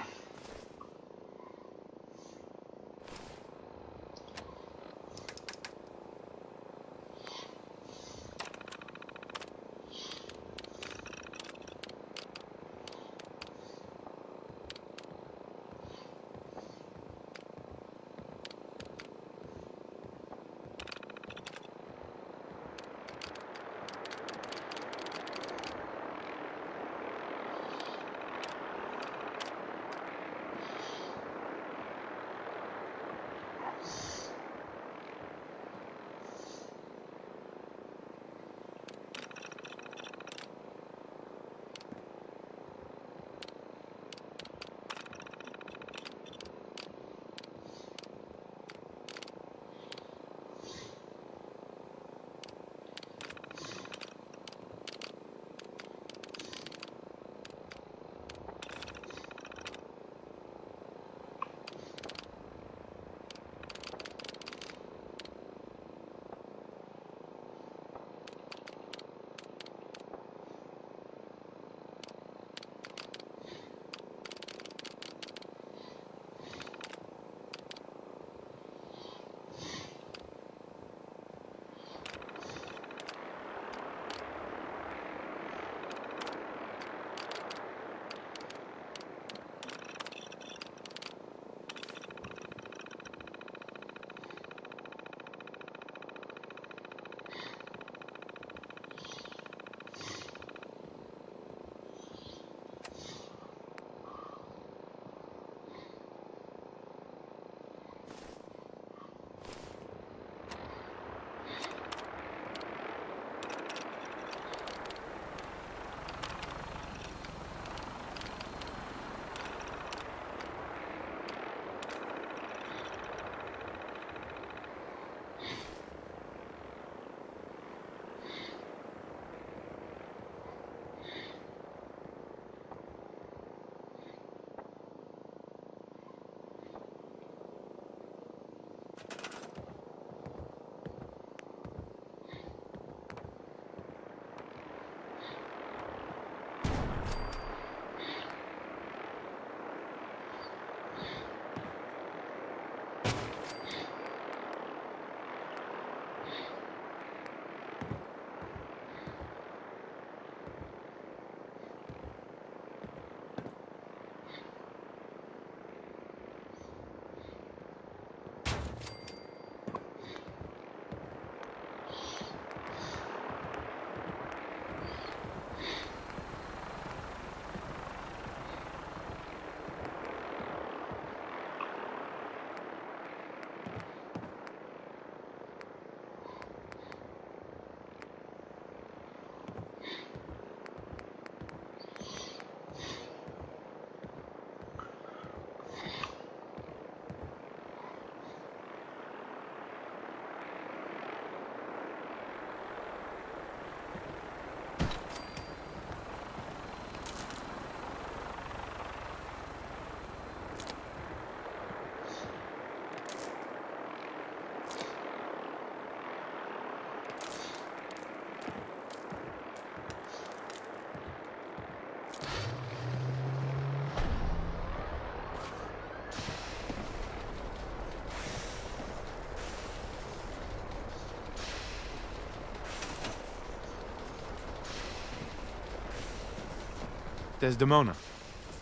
Desdemona.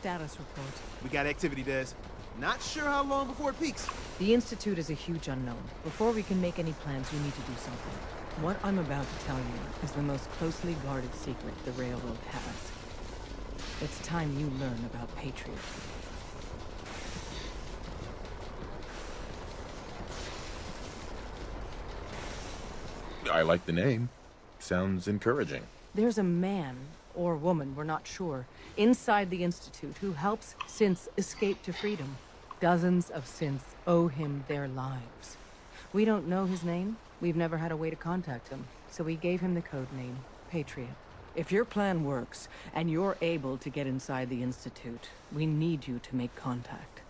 Status report. We got activity, Des. Not sure how long before it peaks. The Institute is a huge unknown. Before we can make any plans, you need to do something. What I'm about to tell you is the most closely guarded secret the Railroad has. It's time you learn about Patriot. I like the name. Sounds encouraging. There's a man, or woman, we're not sure, inside the Institute who helps synths escape to freedom. Dozens of synths owe him their lives. We don't know his name. We've never had a way to contact him, so we gave him the code name, Patriot. If your plan works, and you're able to get inside the Institute, we need you to make contact.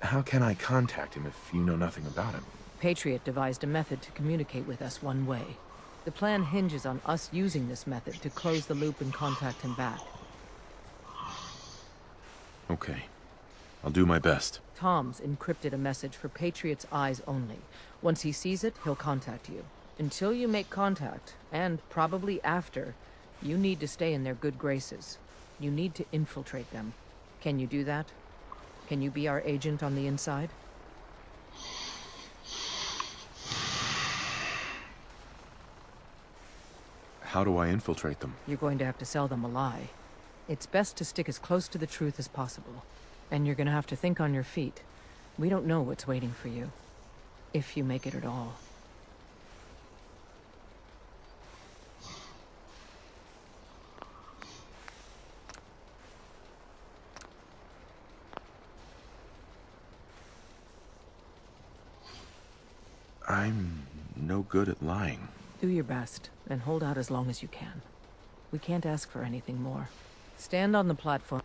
How can I contact him if you know nothing about him? Patriot devised a method to communicate with us one way. The plan hinges on us using this method to close the loop and contact him back. Okay. I'll do my best. Tom's encrypted a message for Patriot's eyes only. Once he sees it, he'll contact you. Until you make contact, and probably after, you need to stay in their good graces. You need to infiltrate them. Can you do that? Can you be our agent on the inside? How do I infiltrate them? You're going to have to sell them a lie. It's best to stick as close to the truth as possible. And you're gonna have to think on your feet. We don't know what's waiting for you. If you make it at all. I'm no good at lying. Do your best, and hold out as long as you can. We can't ask for anything more. Stand on the platform.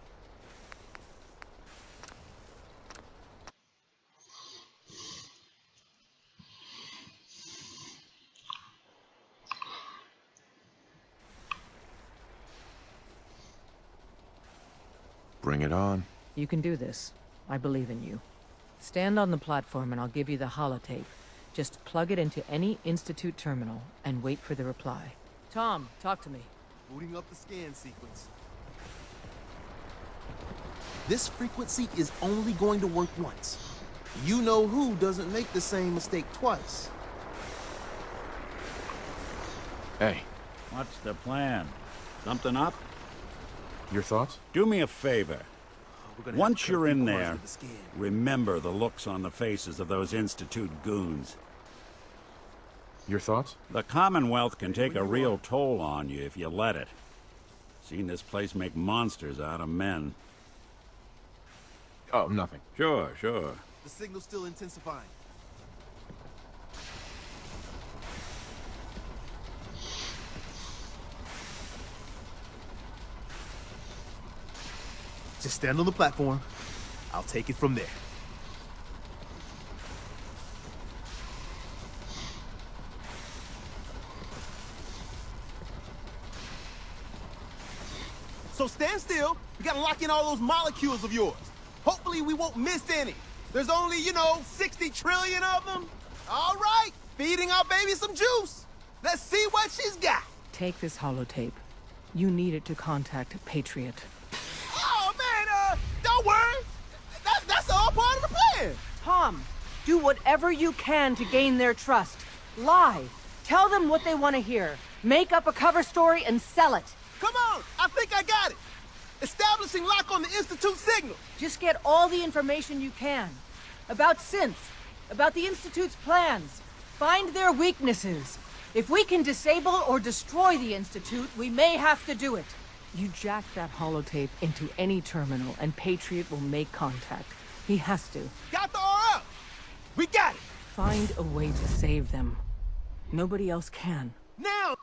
Bring it on. You can do this. I believe in you. Stand on the platform and I'll give you the holotape. Just plug it into any Institute terminal and wait for the reply. Tom, talk to me. Booting up the scan sequence. This frequency is only going to work once. You know who doesn't make the same mistake twice. Hey. What's the plan? Something up? Your thoughts? Do me a favor. Once you're in there, remember the looks on the faces of those Institute goons. Your thoughts? The Commonwealth can take a real toll on you if you let it. Seen this place make monsters out of men. Oh, nothing. Sure, sure. The signal's still intensifying. Just stand on the platform. I'll take it from there. So stand still. We gotta lock in all those molecules of yours. Hopefully we won't miss any. There's only, 60 trillion of them. All right, feeding our baby some juice. Let's see what she's got. Take this holotape. You need it to contact Patriot. Oh, man, don't worry. That's all part of the plan. Tom, do whatever you can to gain their trust. Lie. Tell them what they want to hear. Make up a cover story and sell it. Come on, I think I got it. Establishing lock on the Institute signal. Just get all the information you can. About synths, about the Institute's plans. Find their weaknesses. If we can disable or destroy the Institute, we may have to do it. You jack that holotape into any terminal and Patriot will make contact. He has to. Got the RL. We got it. Find a way to save them. Nobody else can. Now!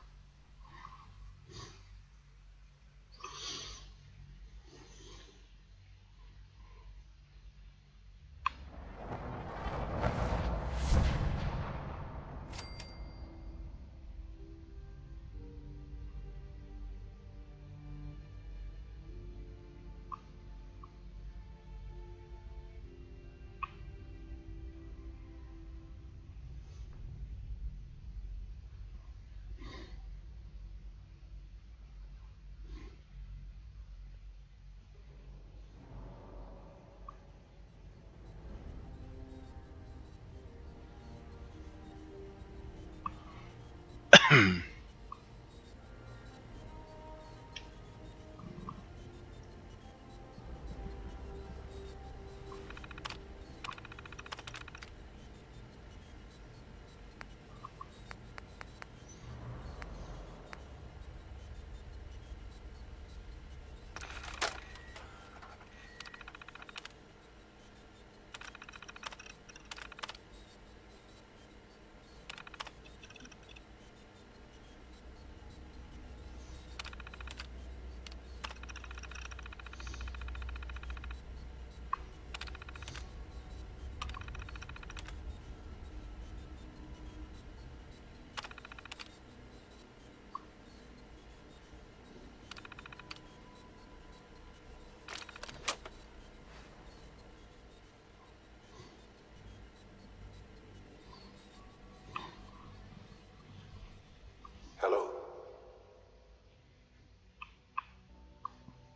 Hello.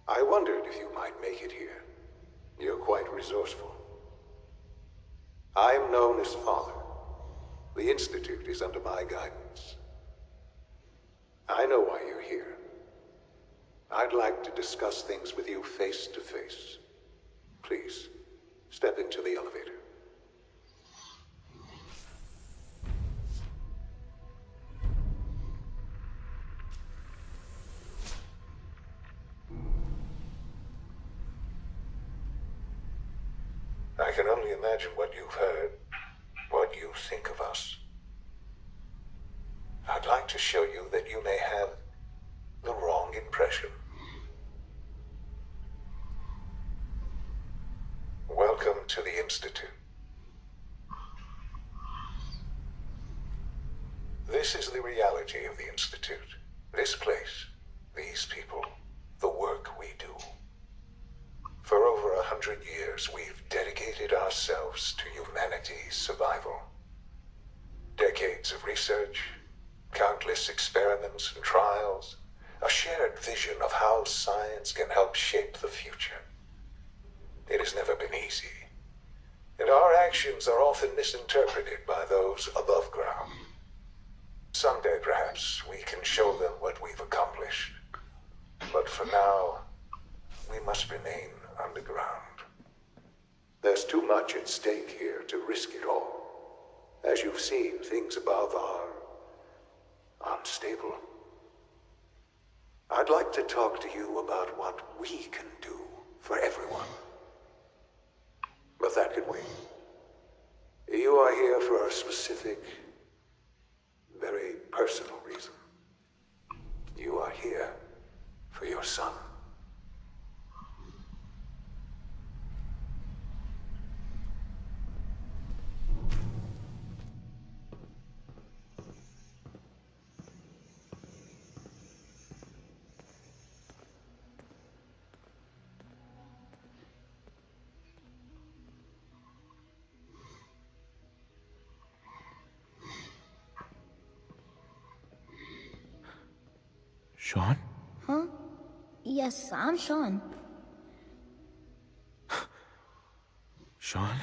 I wondered if you might make it here. You're quite resourceful. I'm known as Father. The Institute is under my guidance. I know why you're here. I'd like to discuss things with you face to face. Please, step into the elevator. I can only imagine what you've heard, what you think of us. I'd like to show you that you may have the wrong impression. Welcome to the Institute. This is the reality of the Institute. This place, these people, the work we do. For over 100 years, we've dedicated ourselves to humanity's survival. Decades of research, countless experiments and trials, a shared vision of how science can help shape the future. It has never been easy, and our actions are often misinterpreted by those above ground. Someday, perhaps, we can show them what we've accomplished. But for now, we must remain underground. There's too much at stake here to risk it all. As you've seen, things above are unstable. I'd like to talk to you about what we can do for everyone. But that can wait. You are here for a specific, very personal reason. You are here for your son. Sean? Huh? Yes, I'm Sean. Sean?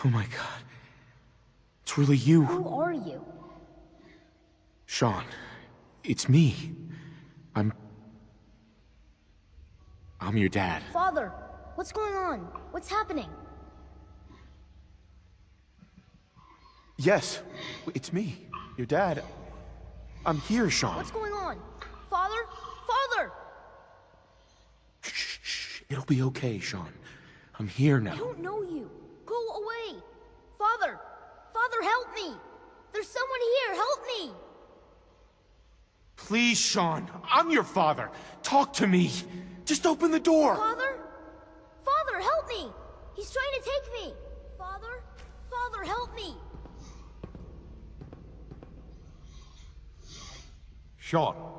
Oh my god. It's really you. Who are you? Sean, it's me. I'm your dad. Father, what's going on? What's happening? Yes, it's me, your dad. I'm here, Sean. What's going on? Father? Father! Shh. It'll be okay, Sean. I'm here now. I don't know you. Go away. Father! Father, help me! There's someone here, help me! Please, Sean. I'm your father. Talk to me. Just open the door. Father? Father, help me! He's trying to take me! Father? Father, help me! Sean.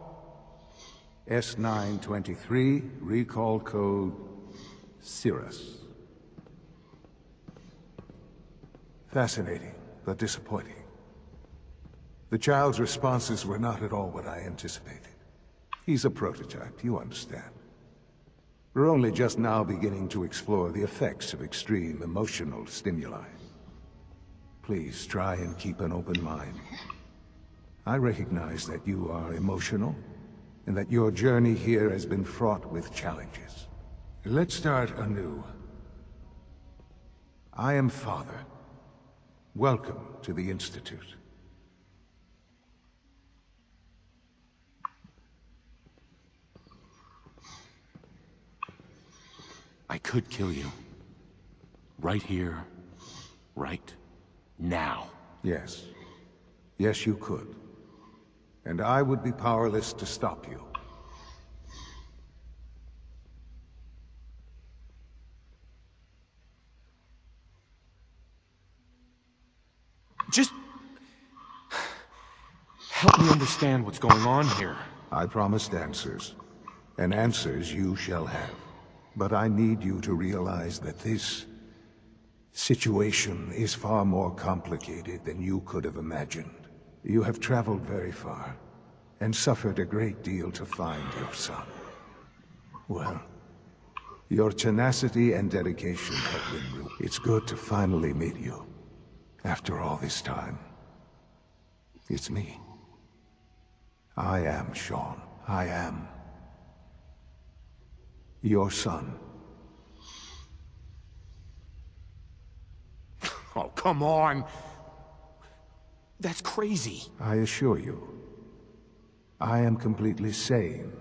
S923, recall code Cirrus. Fascinating, but disappointing. The child's responses were not at all what I anticipated. He's a prototype, you understand. We're only just now beginning to explore the effects of extreme emotional stimuli. Please try and keep an open mind. I recognize that you are emotional, and that your journey here has been fraught with challenges. Let's start anew. I am Father. Welcome to the Institute. I could kill you. Right here. Right now. Yes. Yes, you could. And I would be powerless to stop you. Just help me understand what's going on here. I promised answers, and answers you shall have. But I need you to realize that this situation is far more complicated than you could have imagined. You have traveled very far, and suffered a great deal to find your son. Well, your tenacity and dedication have been rewarded. It's good to finally meet you. After all this time, it's me. I am Shaun. I am your son. Oh, come on! That's crazy. I assure you, I am completely sane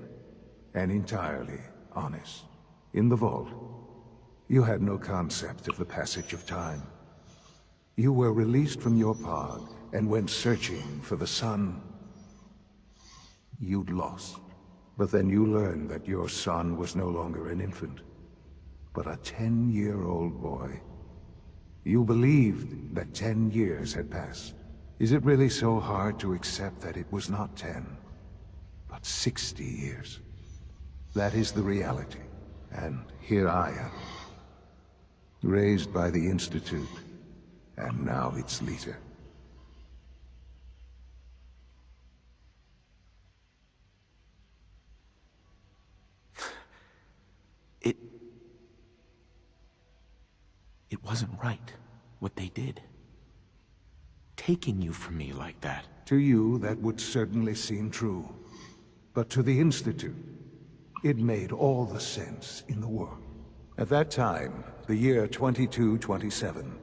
and entirely honest. In the vault, you had no concept of the passage of time. You were released from your pod and went searching for the son you'd lost. But then you learned that your son was no longer an infant, but a 10-year-old boy. You believed that 10 years had passed. Is it really so hard to accept that it was not 10, but 60 years? That is the reality. And here I am, raised by the Institute, and now its leader. It wasn't right, what they did. Taking you from me like that. To you, that would certainly seem true. But to the Institute, it made all the sense in the world. At that time, the year 2227,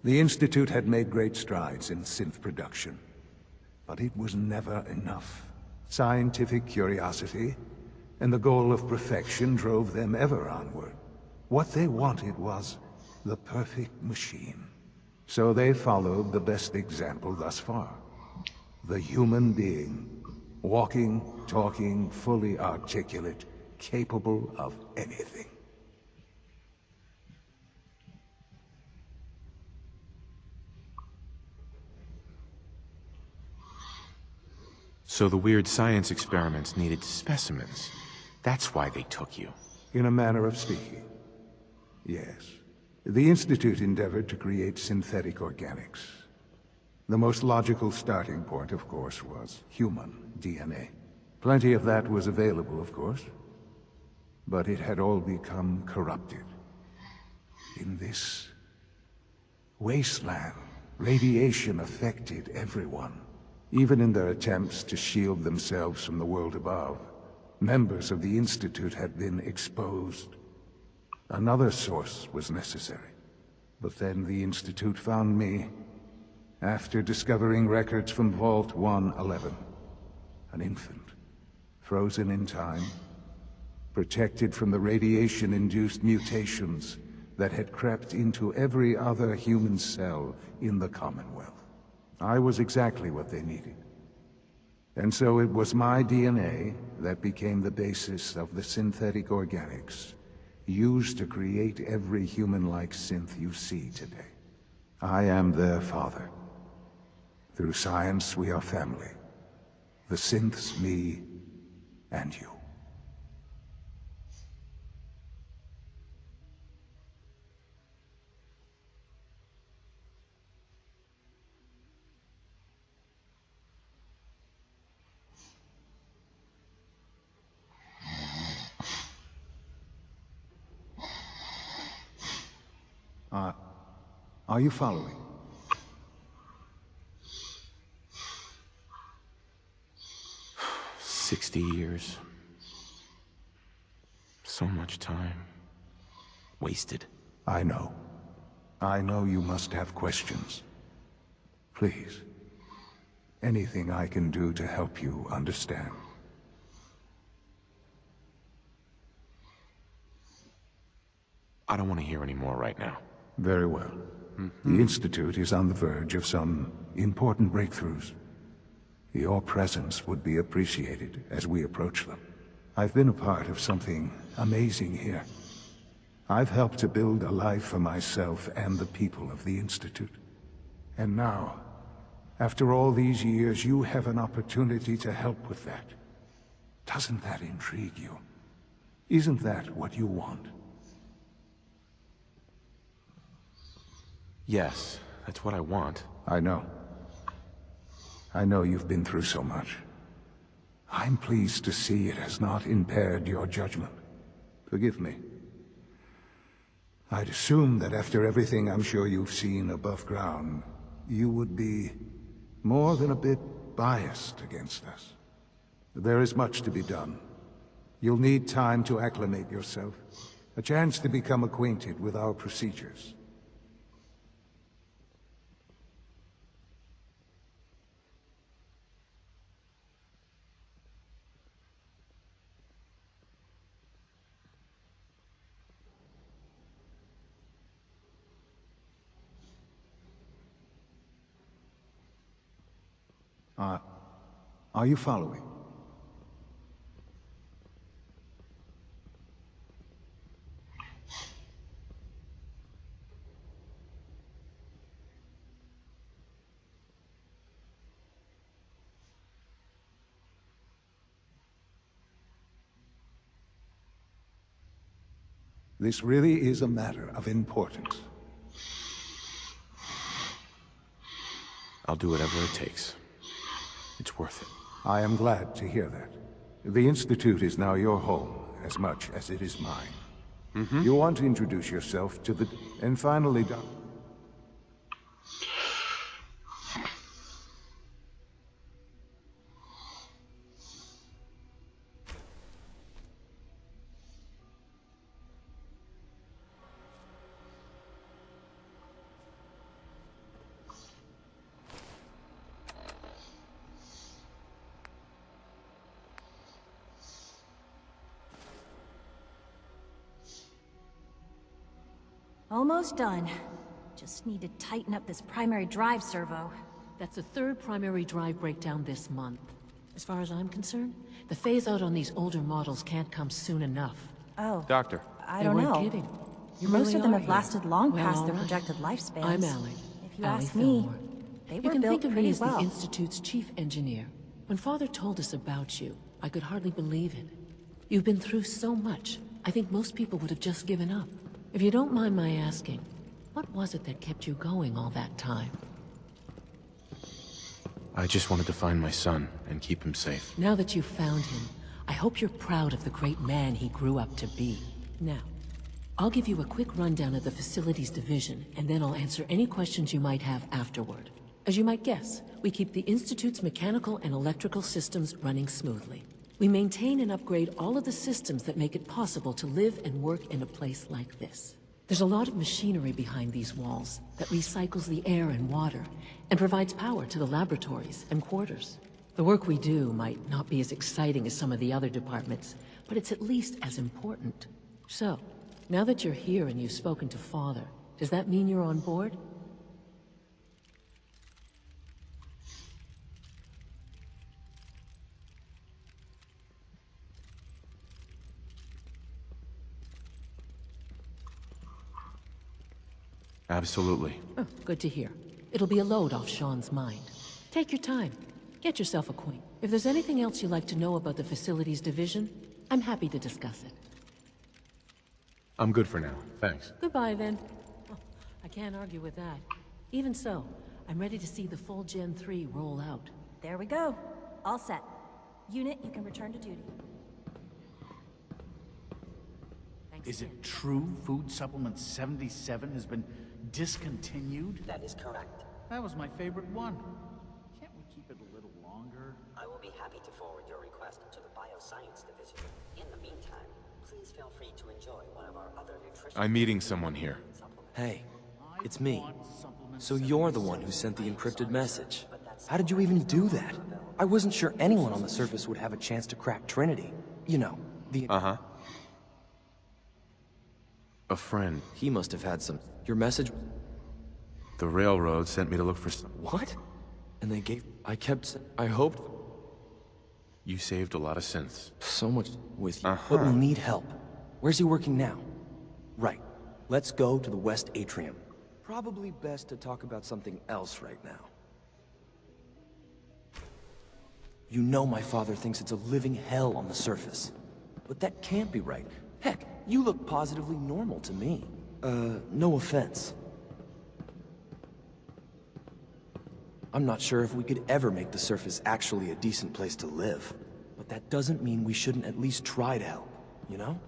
the Institute had made great strides in synth production. But it was never enough. Scientific curiosity and the goal of perfection drove them ever onward. What they wanted was the perfect machine. So they followed the best example thus far. The human being. Walking, talking, fully articulate, capable of anything. So the weird science experiments needed specimens. That's why they took you. In a manner of speaking, yes. The Institute endeavored to create synthetic organics. The most logical starting point, of course, was human DNA. Plenty of that was available, of course, but it had all become corrupted. In this wasteland, radiation affected everyone. Even in their attempts to shield themselves from the world above, members of the Institute had been exposed. Another source was necessary. But then the Institute found me, after discovering records from Vault 111. An infant, frozen in time, protected from the radiation-induced mutations that had crept into every other human cell in the Commonwealth. I was exactly what they needed. And so it was my DNA that became the basis of the synthetic organics used to create every human-like synth you see today. I am their father. Through science, we are family. The synths, me, and you. Are you following? 60 years. So much time. Wasted. I know. I know you must have questions. Please. Anything I can do to help you understand. I don't want to hear any more right now. Very well. The Institute is on the verge of some important breakthroughs. Your presence would be appreciated as we approach them. I've been a part of something amazing here. I've helped to build a life for myself and the people of the Institute. And now, after all these years, you have an opportunity to help with that. Doesn't that intrigue you? Isn't that what you want? Yes, that's what I want. I know. I know you've been through so much. I'm pleased to see it has not impaired your judgment. Forgive me. I'd assume that after everything I'm sure you've seen above ground, you would be more than a bit biased against us. There is much to be done. You'll need time to acclimate yourself, a chance to become acquainted with our procedures. Are you following? This really is a matter of importance. I'll do whatever it takes. It's worth it. I am glad to hear that. The Institute is now your home, as much as it is mine. You want to introduce yourself to the... And finally, Almost done. Just need to tighten up this primary drive servo. That's the third primary drive breakdown this month. As far as I'm concerned, the phase-out on these older models can't come soon enough. Oh. Doctor. I don't know. Kidding. You Most really of them are have here. lasted long Well, past all their right. projected lifespans. I'm Allie. If you Allie ask me, Fillmore. they You were can built think of pretty me as well. the Institute's chief engineer. When Father told us about you, I could hardly believe it. You've been through so much, I think most people would have just given up. If you don't mind my asking, what was it that kept you going all that time? I just wanted to find my son and keep him safe. Now that you've found him, I hope you're proud of the great man he grew up to be. Now, I'll give you a quick rundown of the Facilities Division, and then I'll answer any questions you might have afterward. As you might guess, we keep the Institute's mechanical and electrical systems running smoothly. We maintain and upgrade all of the systems that make it possible to live and work in a place like this. There's a lot of machinery behind these walls that recycles the air and water and provides power to the laboratories and quarters. The work we do might not be as exciting as some of the other departments, but it's at least as important. So, now that you're here and you've spoken to Father, does that mean you're on board? Absolutely. Oh, good to hear. It'll be a load off Sean's mind. Take your time. Get yourself acquainted. If there's anything else you'd like to know about the Facilities Division, I'm happy to discuss it. I'm good for now. Thanks. Goodbye, then. Oh, I can't argue with that. Even so, I'm ready to see the full Gen 3 roll out. There we go. All set. Unit, you can return to duty. Is it true Food Supplement 77 has been discontinued? That is correct. That was my favorite one. Can't we keep it a little longer? I will be be happy to forward your request to the Bioscience Division. In the meantime, please feel free to enjoy one of our other nutrition... I'm meeting someone here. Hey, it's me. So you're the one who sent the encrypted message. How did you even do that? I wasn't sure anyone on the surface would have a chance to crack Trinity. You know, the... Uh-huh. A friend. He must have had some... Your message... The railroad sent me to look for some... What? And they gave... I kept... I hoped... You saved a lot of synths. So much with you. But we'll need help. Where's he working now? Right. Let's go to the West Atrium. Probably best to talk about something else right now. You know my father thinks it's a living hell on the surface. But that can't be right. Heck, you look positively normal to me. No offense. I'm not sure if we could ever make the surface actually a decent place to live. But that doesn't mean we shouldn't at least try to help, you know?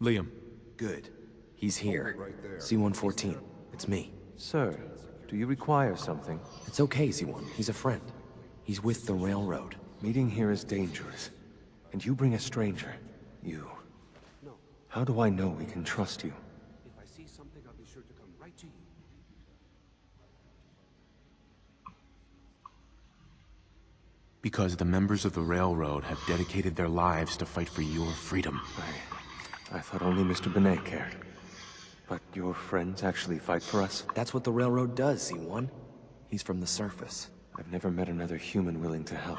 Liam. Good. He's here. C-114. It's me. Sir, do you require something? It's okay, Z-1. He's a friend. He's with the railroad. Meeting here is dangerous. And you bring a stranger. You. How do I know we can trust you? If I see something, I'll be sure to come right to you. Because the members of the railroad have dedicated their lives to fight for your freedom. I thought only Mr. Benet cared. But your friends actually fight for us? That's what the railroad does, Z-1. He's from the surface. I've never met another human willing to help.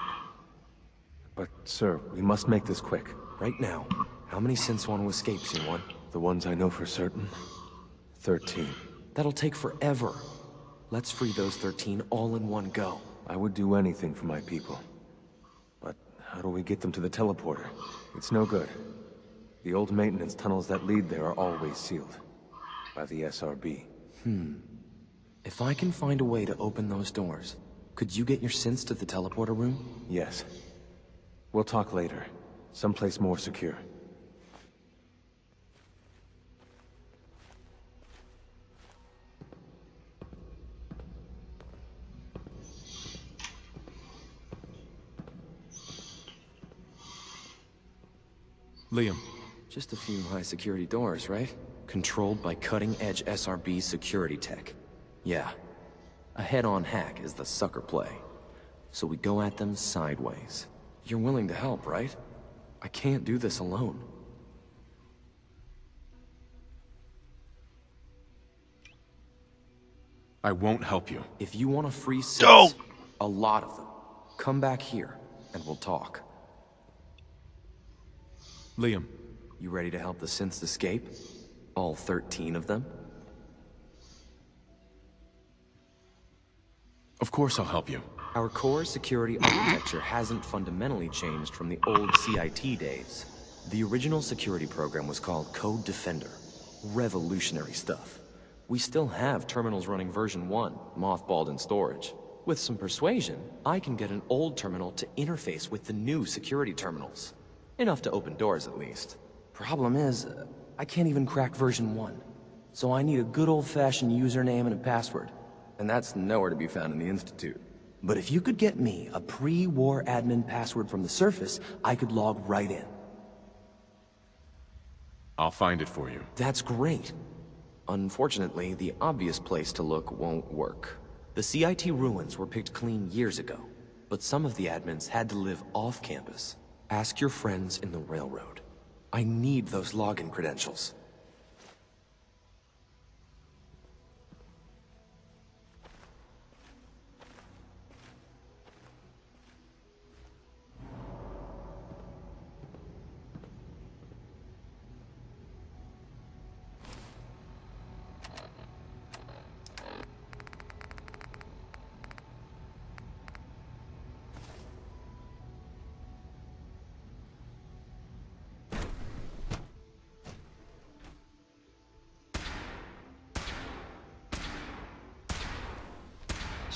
But, sir, we must make this quick. Right now, how many synths want to escape, Z-1? The ones I know for certain? 13. That'll take forever. Let's free those 13 all in one go. I would do anything for my people. But how do we get them to the teleporter? It's no good. The old maintenance tunnels that lead there are always sealed. By the SRB. If I can find a way to open those doors, could you get your synths to the teleporter room? Yes. We'll talk later. Someplace more secure. Liam. Just a few high-security doors, right? Controlled by cutting-edge SRB security tech. Yeah. A head-on hack is the sucker play. So we go at them sideways. You're willing to help, right? I can't do this alone. I won't help you. If you want to free synths, a lot of them, come back here, and we'll talk. Liam. You ready to help the synths escape? All 13 of them? Of course I'll help you. Our core security architecture hasn't fundamentally changed from the old CIT days. The original security program was called Code Defender. Revolutionary stuff. We still have terminals running version 1, mothballed in storage. With some persuasion, I can get an old terminal to interface with the new security terminals. Enough to open doors, at least. Problem is, I can't even crack version 1. So I need a good old-fashioned username and a password. And that's nowhere to be found in the Institute. But if you could get me a pre-war admin password from the surface, I could log right in. I'll find it for you. That's great. Unfortunately, the obvious place to look won't work. The CIT ruins were picked clean years ago, but some of the admins had to live off campus. Ask your friends in the railroad. I need those login credentials.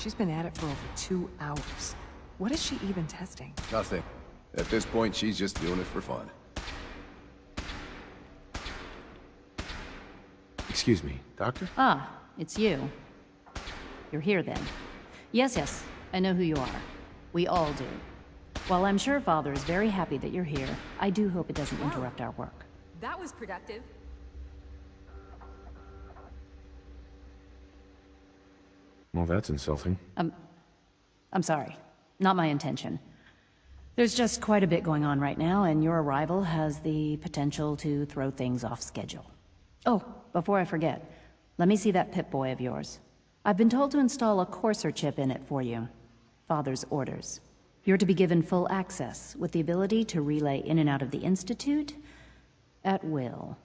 She's been at it for over 2 hours. What is she even testing? Nothing. At this point, she's just doing it for fun. Excuse me, Doctor? Ah, it's you. You're here then. Yes, I know who you are. We all do. While I'm sure Father is very happy that you're here, I do hope it doesn't interrupt our work. That was productive. Well, that's insulting. I'm sorry. Not my intention. There's just quite a bit going on right now, and your arrival has the potential to throw things off schedule. Oh, before I forget, let me see that Pip-Boy of yours. I've been told to install a Courser chip in it for you. Father's orders. You're to be given full access, with the ability to relay in and out of the Institute at will.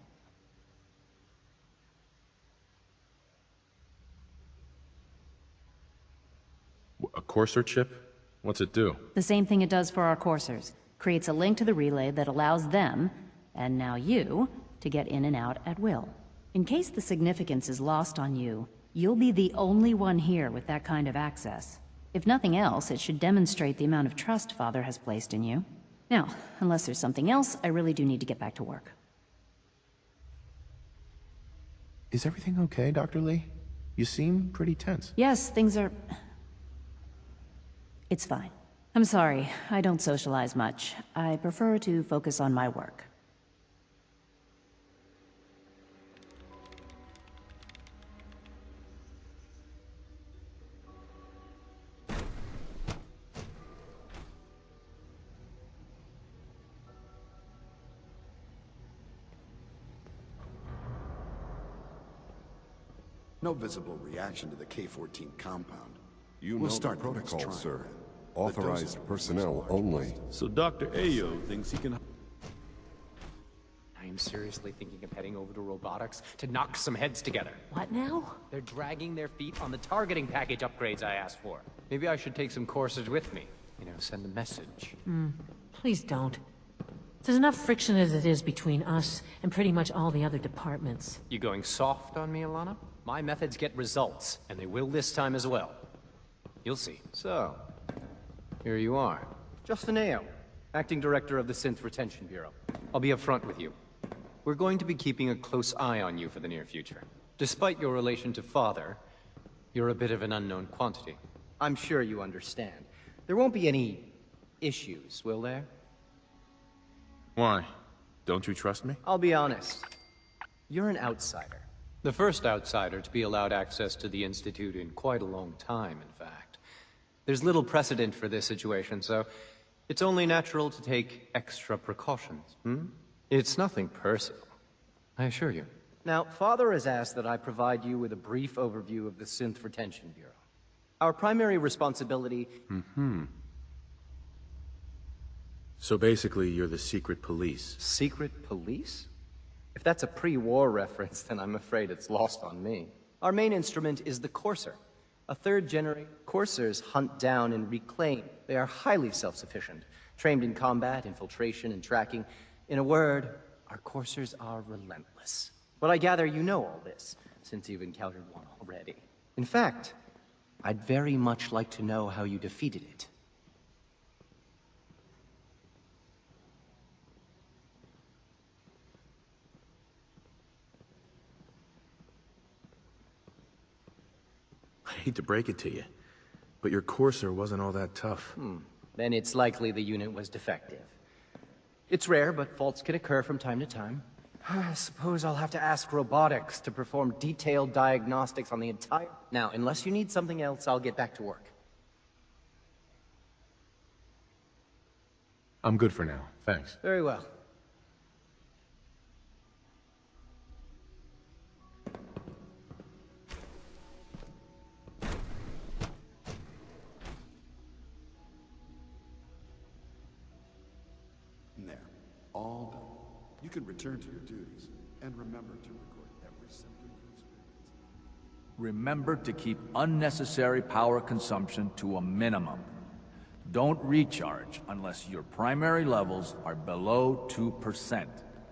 A Courser chip? What's it do? The same thing it does for our coursers. Creates a link to the relay that allows them, and now you, to get in and out at will. In case the significance is lost on you, you'll be the only one here with that kind of access. If nothing else, it should demonstrate the amount of trust Father has placed in you. Now, unless there's something else, I really do need to get back to work. Is everything okay, Dr. Lee? You seem pretty tense. Yes, things are... It's fine. I'm sorry, I don't socialize much. I prefer to focus on my work. No visible reaction to the K-14 compound. We'll start protocol, sir. Authorized personnel only. So Dr. Ayo thinks he can... I am seriously thinking of heading over to robotics to knock some heads together. What now? They're dragging their feet on the targeting package upgrades I asked for. Maybe I should take some courses with me. You know, send a message. Please don't. There's enough friction as it is between us and pretty much all the other departments. You going soft on me, Alana? My methods get results, and they will this time as well. You'll see. So, here you are. Justin Ayo, Acting Director of the Synth Retention Bureau. I'll be upfront with you. We're going to be keeping a close eye on you for the near future. Despite your relation to Father, you're a bit of an unknown quantity. I'm sure you understand. There won't be any issues, will there? Why? Don't you trust me? I'll be honest. You're an outsider. The first outsider to be allowed access to the Institute in quite a long time, in fact. There's little precedent for this situation, so it's only natural to take extra precautions, It's nothing personal, I assure you. Now, Father has asked that I provide you with a brief overview of the Synth Retention Bureau. Our primary responsibility... So basically, you're the secret police. Secret police? If that's a pre-war reference, then I'm afraid it's lost on me. Our main instrument is the Courser. A third-generation Coursers hunt down and reclaim. They are highly self-sufficient, trained in combat, infiltration, and tracking. In a word, our Coursers are relentless. But I gather you know all this, since you've encountered one already. In fact, I'd very much like to know how you defeated it. I hate to break it to you, but your Courser wasn't all that tough. Then it's likely the unit was defective. It's rare, but faults can occur from time to time. I suppose I'll have to ask robotics to perform detailed diagnostics on the entire... Now, unless you need something else, I'll get back to work. I'm good for now, thanks. Very well. There. All done. You can return to your duties, and remember to record every symptom you experience. Remember to keep unnecessary power consumption to a minimum. Don't recharge unless your primary levels are below 2%.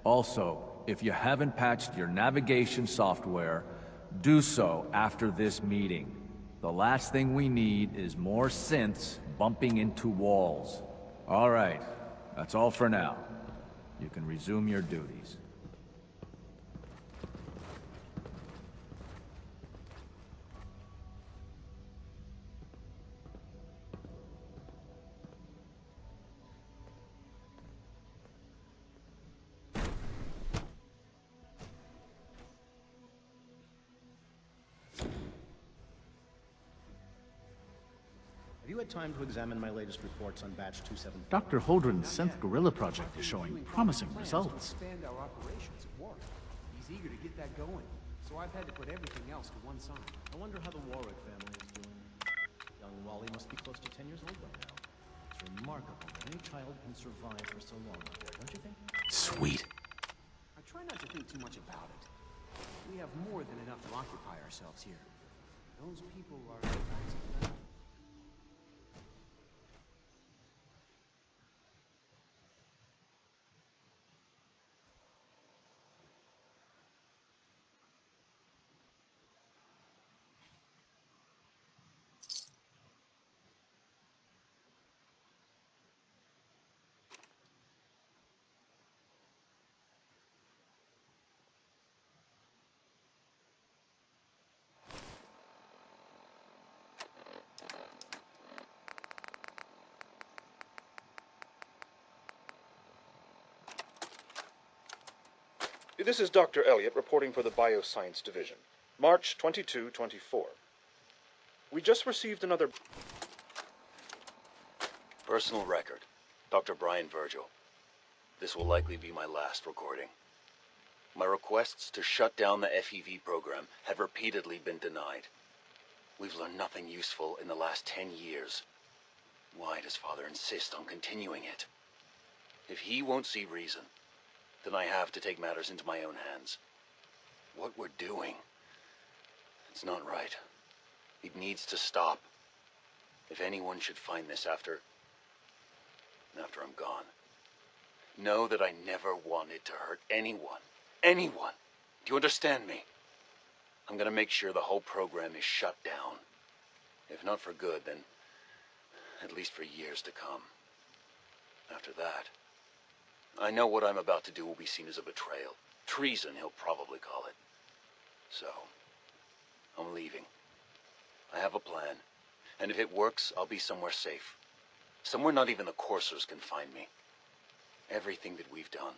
Also, if you haven't patched your navigation software, do so after this meeting. The last thing we need is more synths bumping into walls. All right, that's all for now. You can resume your duties. Have you had time to examine my latest reports on Batch 274? Dr. Holdren's Synth Gorilla project is showing promising results. Expand our operations at Warwick. He's eager to get that going, so I've had to put everything else to one side. I wonder how the Warwick family is doing. Young Wally must be close to 10 years old by now. It's remarkable that any child can survive for so long out there, don't you think? Sweet. I try not to think too much about it. We have more than enough to occupy ourselves here. Those people are the kinds of men. This is Dr. Elliot reporting for the Bioscience Division. March 22-24. We just received another... Personal record. Dr. Brian Virgil. This will likely be my last recording. My requests to shut down the FEV program have repeatedly been denied. We've learned nothing useful in the last 10 years. Why does Father insist on continuing it? If he won't see reason, then I have to take matters into my own hands. What we're doing, it's not right. It needs to stop. If anyone should find this after I'm gone, know that I never wanted to hurt anyone. Anyone. Do you understand me? I'm gonna make sure the whole program is shut down. If not for good, then at least for years to come. After that, I know what I'm about to do will be seen as a betrayal. Treason, he'll probably call it. So, I'm leaving. I have a plan, and if it works, I'll be somewhere safe. Somewhere not even the Coursers can find me. Everything that we've done,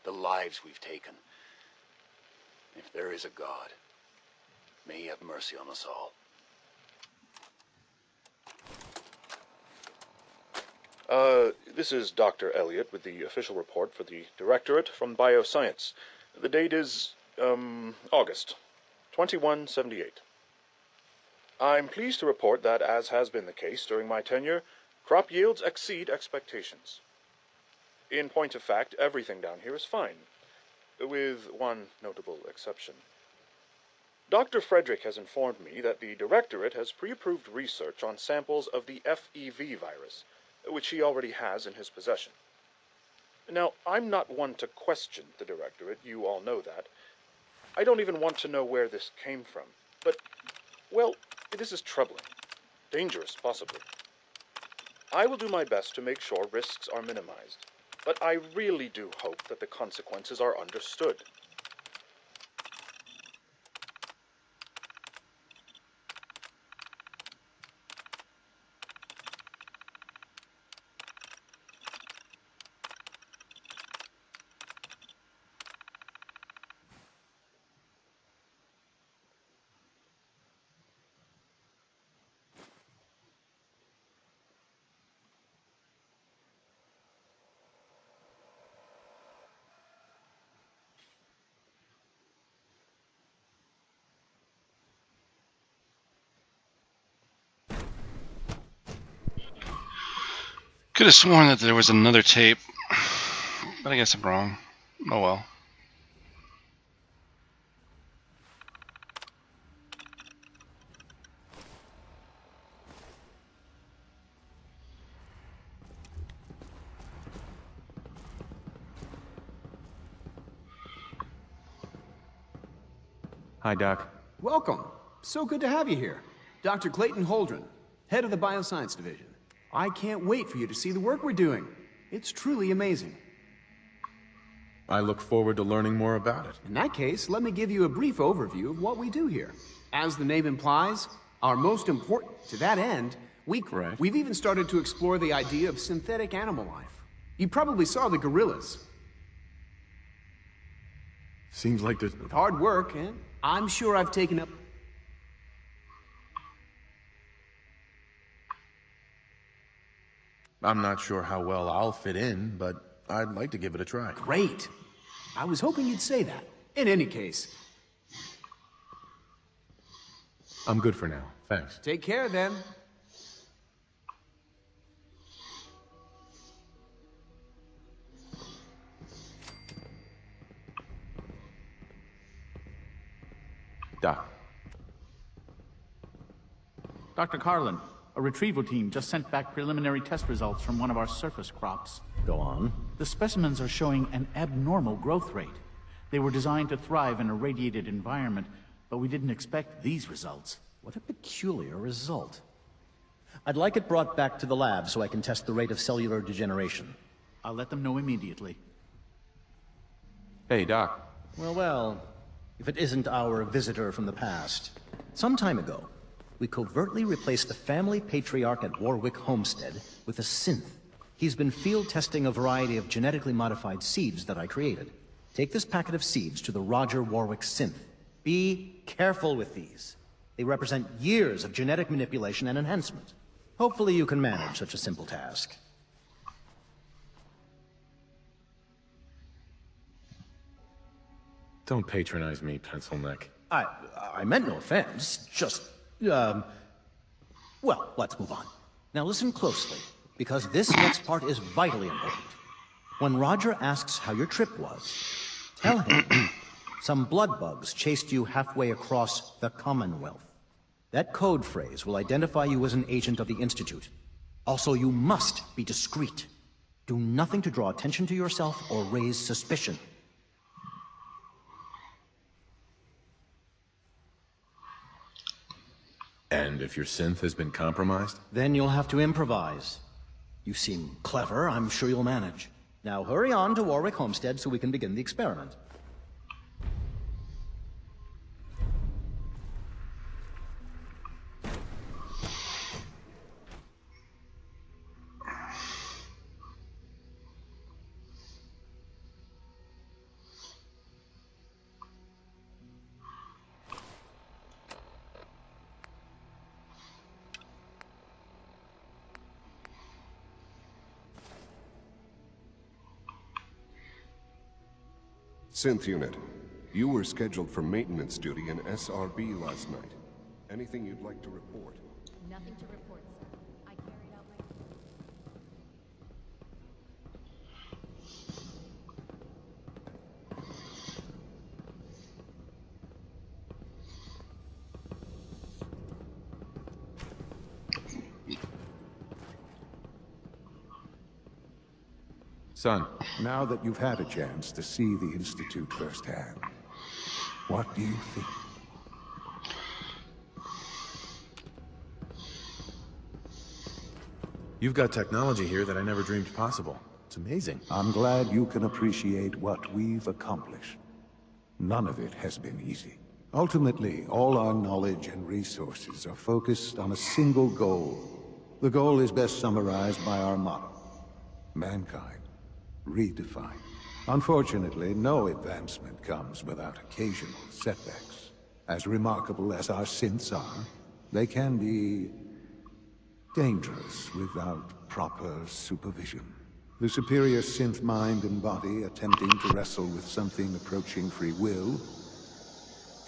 the lives we've taken. If there is a God, may he have mercy on us all. This is Dr. Elliot with the official report for the Directorate from Bioscience. The date is, August 2178. I'm pleased to report that, as has been the case during my tenure, crop yields exceed expectations. In point of fact, everything down here is fine, with one notable exception. Dr. Frederick has informed me that the Directorate has pre-approved research on samples of the FEV virus, which he already has in his possession. Now, I'm not one to question the Directorate, you all know that. I don't even want to know where this came from. But, well, this is troubling. Dangerous, possibly. I will do my best to make sure risks are minimized, but I really do hope that the consequences are understood. Could have sworn that there was another tape, but I guess I'm wrong. Oh well. Hi, Doc. Welcome. So good to have you here. Dr. Clayton Holdren, head of the Bioscience Division. I can't wait for you to see the work we're doing. It's truly amazing. I look forward to learning more about it. In that case, let me give you a brief overview of what we do here. As the name implies, our most important... To that end, we've even started to explore the idea of synthetic animal life. You probably saw the gorillas. Seems like there's... With hard work, and I'm sure I've taken up... I'm not sure how well I'll fit in, but I'd like to give it a try. Great. I was hoping you'd say that. In any case... I'm good for now. Thanks. Take care, then. Doc. Dr. Carlin, a retrieval team just sent back preliminary test results from one of our surface crops. Go on. The specimens are showing an abnormal growth rate. They were designed to thrive in a radiated environment, but we didn't expect these results. What a peculiar result. I'd like it brought back to the lab so I can test the rate of cellular degeneration. I'll let them know immediately. Hey, Doc. Well, if it isn't our visitor from the past. Some time ago, we covertly replaced the family patriarch at Warwick Homestead with a synth. He's been field testing a variety of genetically modified seeds that I created. Take this packet of seeds to the Roger Warwick synth. Be careful with these. They represent years of genetic manipulation and enhancement. Hopefully you can manage such a simple task. Don't patronize me, Pencil Neck. I meant no offense, just, well, let's move on. Now listen closely, because this next part is vitally important. When Roger asks how your trip was, tell him some blood bugs chased you halfway across the Commonwealth. That code phrase will identify you as an agent of the Institute. Also, you must be discreet. Do nothing to draw attention to yourself or raise suspicion. And if your synth has been compromised? Then you'll have to improvise. You seem clever, I'm sure you'll manage. Now hurry on to Warwick Homestead so we can begin the experiment. Synth Unit, you were scheduled for maintenance duty in SRB last night. Anything you'd like to report? Nothing to report, sir. I carried out my... Son. Now that you've had a chance to see the Institute firsthand, what do you think? You've got technology here that I never dreamed possible. It's amazing. I'm glad you can appreciate what we've accomplished. None of it has been easy. Ultimately, all our knowledge and resources are focused on a single goal. The goal is best summarized by our motto: mankind redefined. Unfortunately, no advancement comes without occasional setbacks. As remarkable as our synths are, they can be dangerous without proper supervision. The superior synth mind and body attempting to wrestle with something approaching free will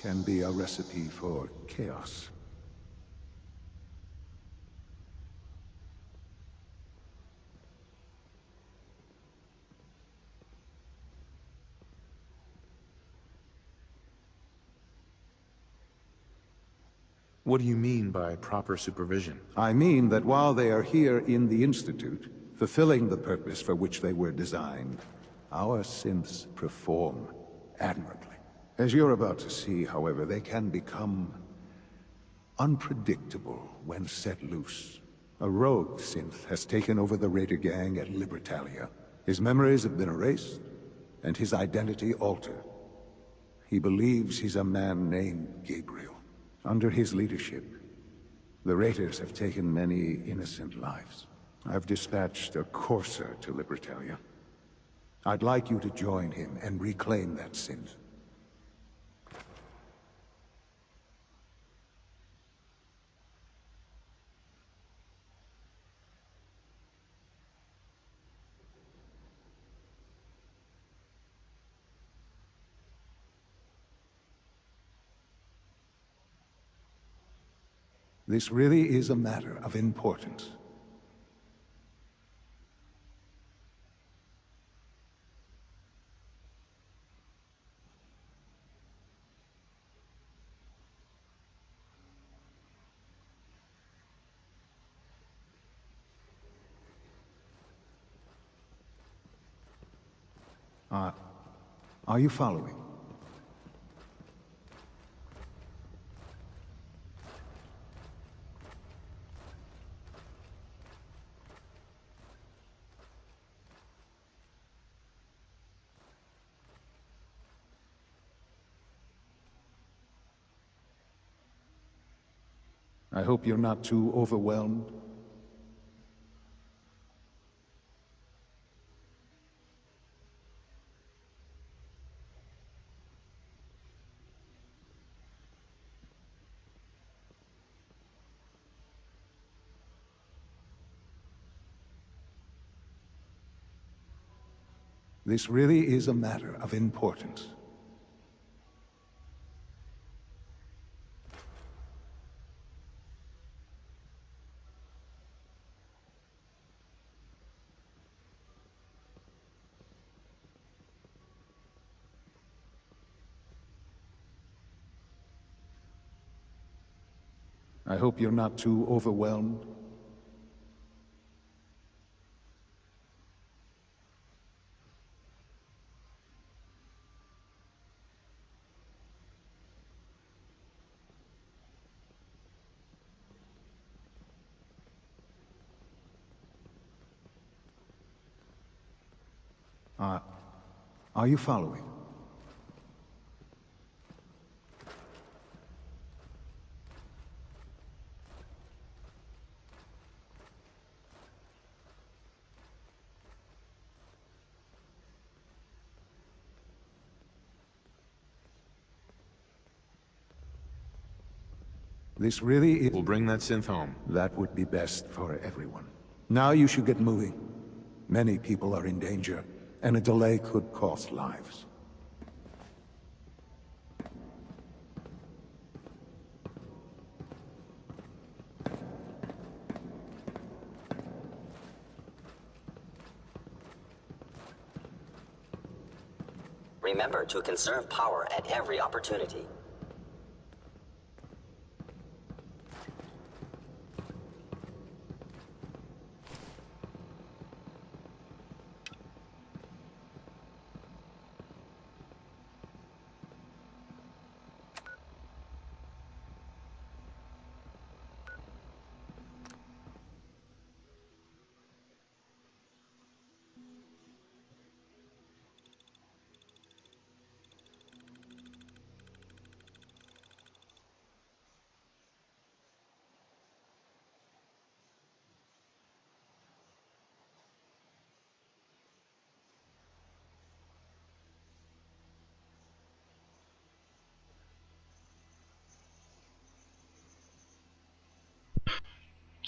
can be a recipe for chaos. What do you mean by proper supervision? I mean that while they are here in the Institute, fulfilling the purpose for which they were designed, our synths perform admirably. As you're about to see, however, they can become unpredictable when set loose. A rogue synth has taken over the Raider gang at Libertalia. His memories have been erased, and his identity altered. He believes he's a man named Gabriel. Under his leadership, the Raiders have taken many innocent lives. I've dispatched a courser to Libertalia. I'd like you to join him and reclaim that synth. This really is a matter of importance. Are you following? I hope you're not too overwhelmed. This really is a matter of importance. I hope you're not too overwhelmed. Are you following? This really is... We'll bring that synth home. That would be best for everyone. Now you should get moving. Many people are in danger, and a delay could cost lives. Remember to conserve power at every opportunity.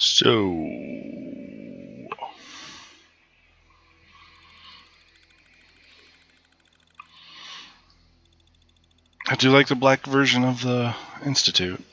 So, I do like the black version of the Institute.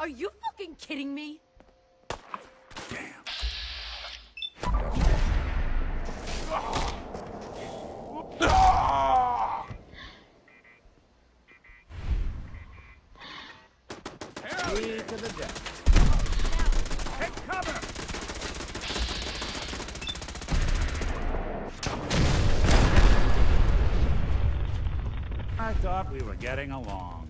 Are you fucking kidding me? Knee to the deck. Take cover! I thought we were getting along.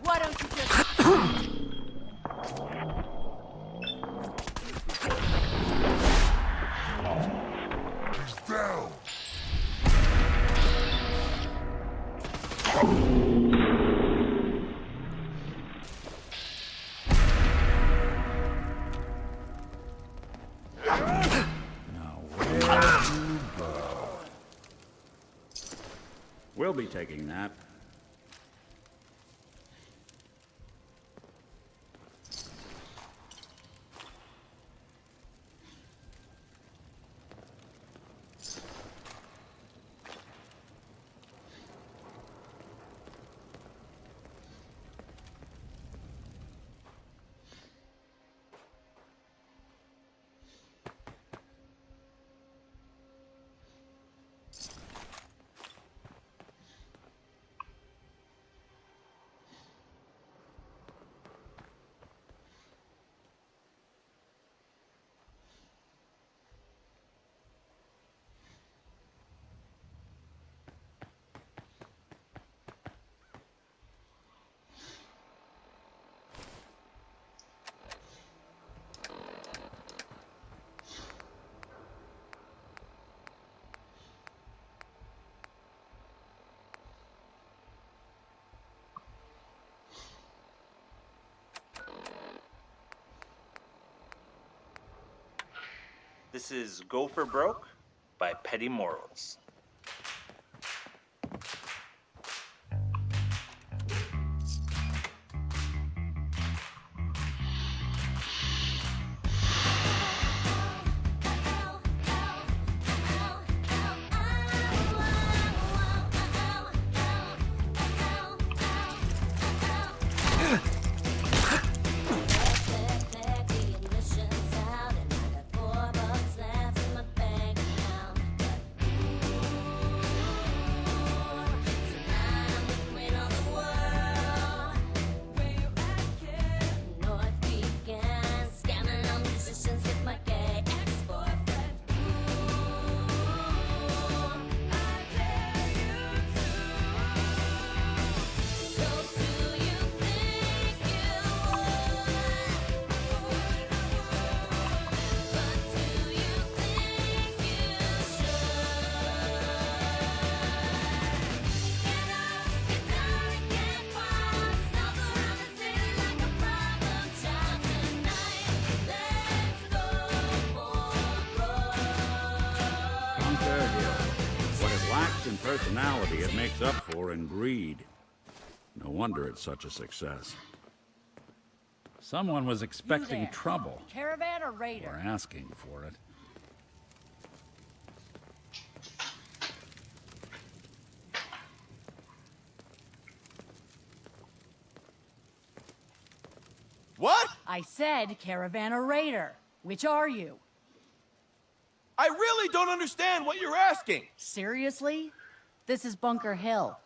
Why don't you just... We'll be taking that. This is Go for Broke by Petty Morals. Personality it makes up for in greed. No wonder it's such a success. Someone was expecting trouble. Caravan or raider? Or asking for it. What? I said caravan or raider. Which are you? I really don't understand what you're asking. Seriously? This is Bunker Hill.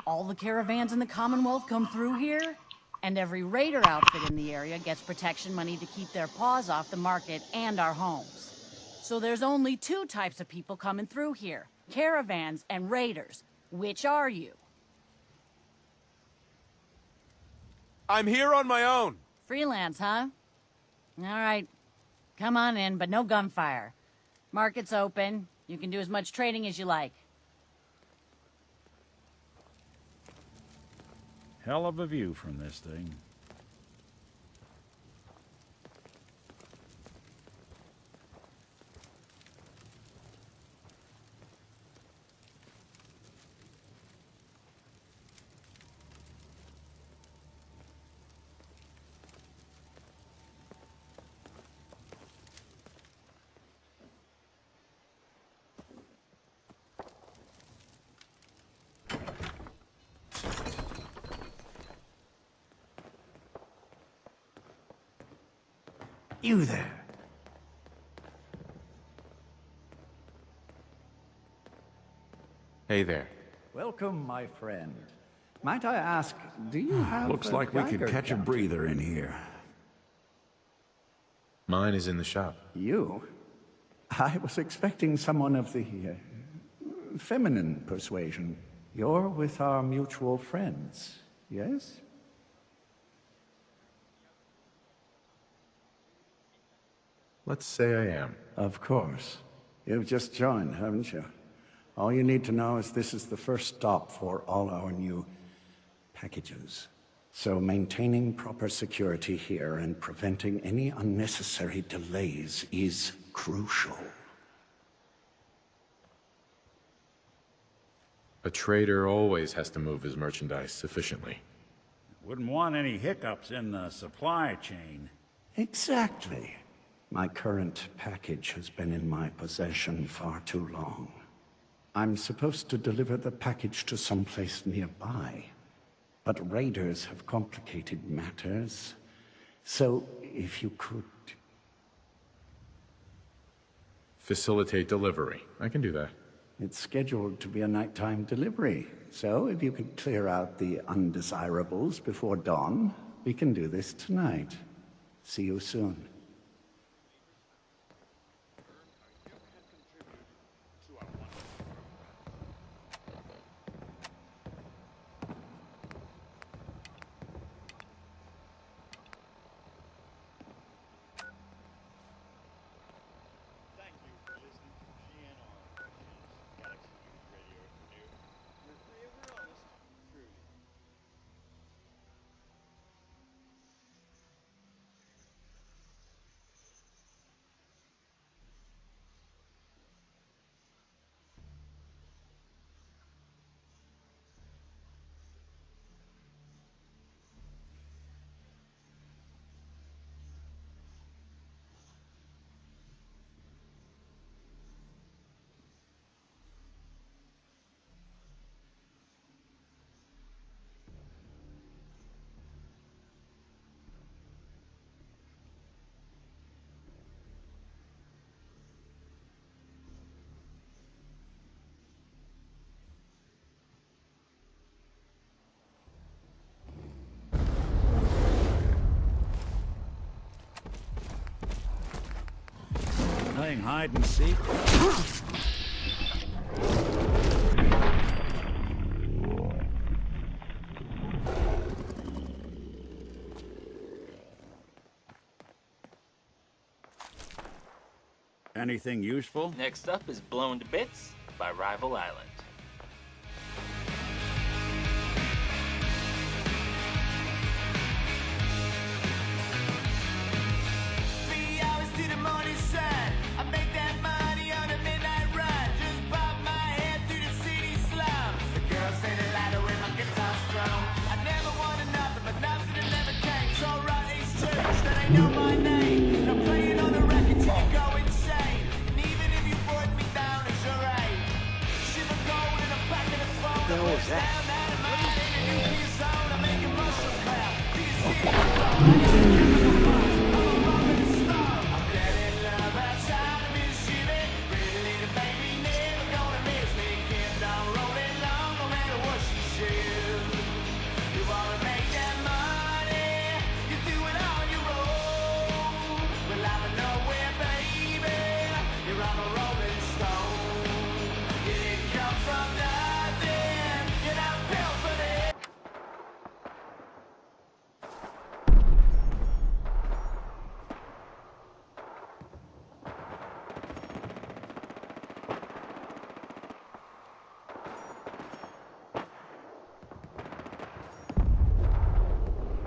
All the caravans in the Commonwealth come through here, and every raider outfit in the area gets protection money to keep their paws off the market and our homes. So there's only two types of people coming through here, caravans and raiders. Which are you? I'm here on my own. Freelance, huh? All right. Come on in, but no gunfire. Market's open. You can do as much trading as you like. Hell of a view from this thing. You there. Hey there. Welcome, my friend. Might I ask, do you have Looks a like we could Geiger catch a counter? breather in here. Mine is in the shop. You? I was expecting someone of the feminine persuasion. You're with our mutual friends, yes? Let's say I am. Of course. You've just joined, haven't you? All you need to know is this is the first stop for all our new packages. So maintaining proper security here and preventing any unnecessary delays is crucial. A trader always has to move his merchandise efficiently. Wouldn't want any hiccups in the supply chain. Exactly. My current package has been in my possession far too long. I'm supposed to deliver the package to someplace nearby, but raiders have complicated matters. So, if you could... Facilitate delivery. I can do that. It's scheduled to be a nighttime delivery, so if you could clear out the undesirables before dawn, we can do this tonight. See you soon. Playing hide and seek? Anything useful? Next up is Blown to Bits by Rival Island.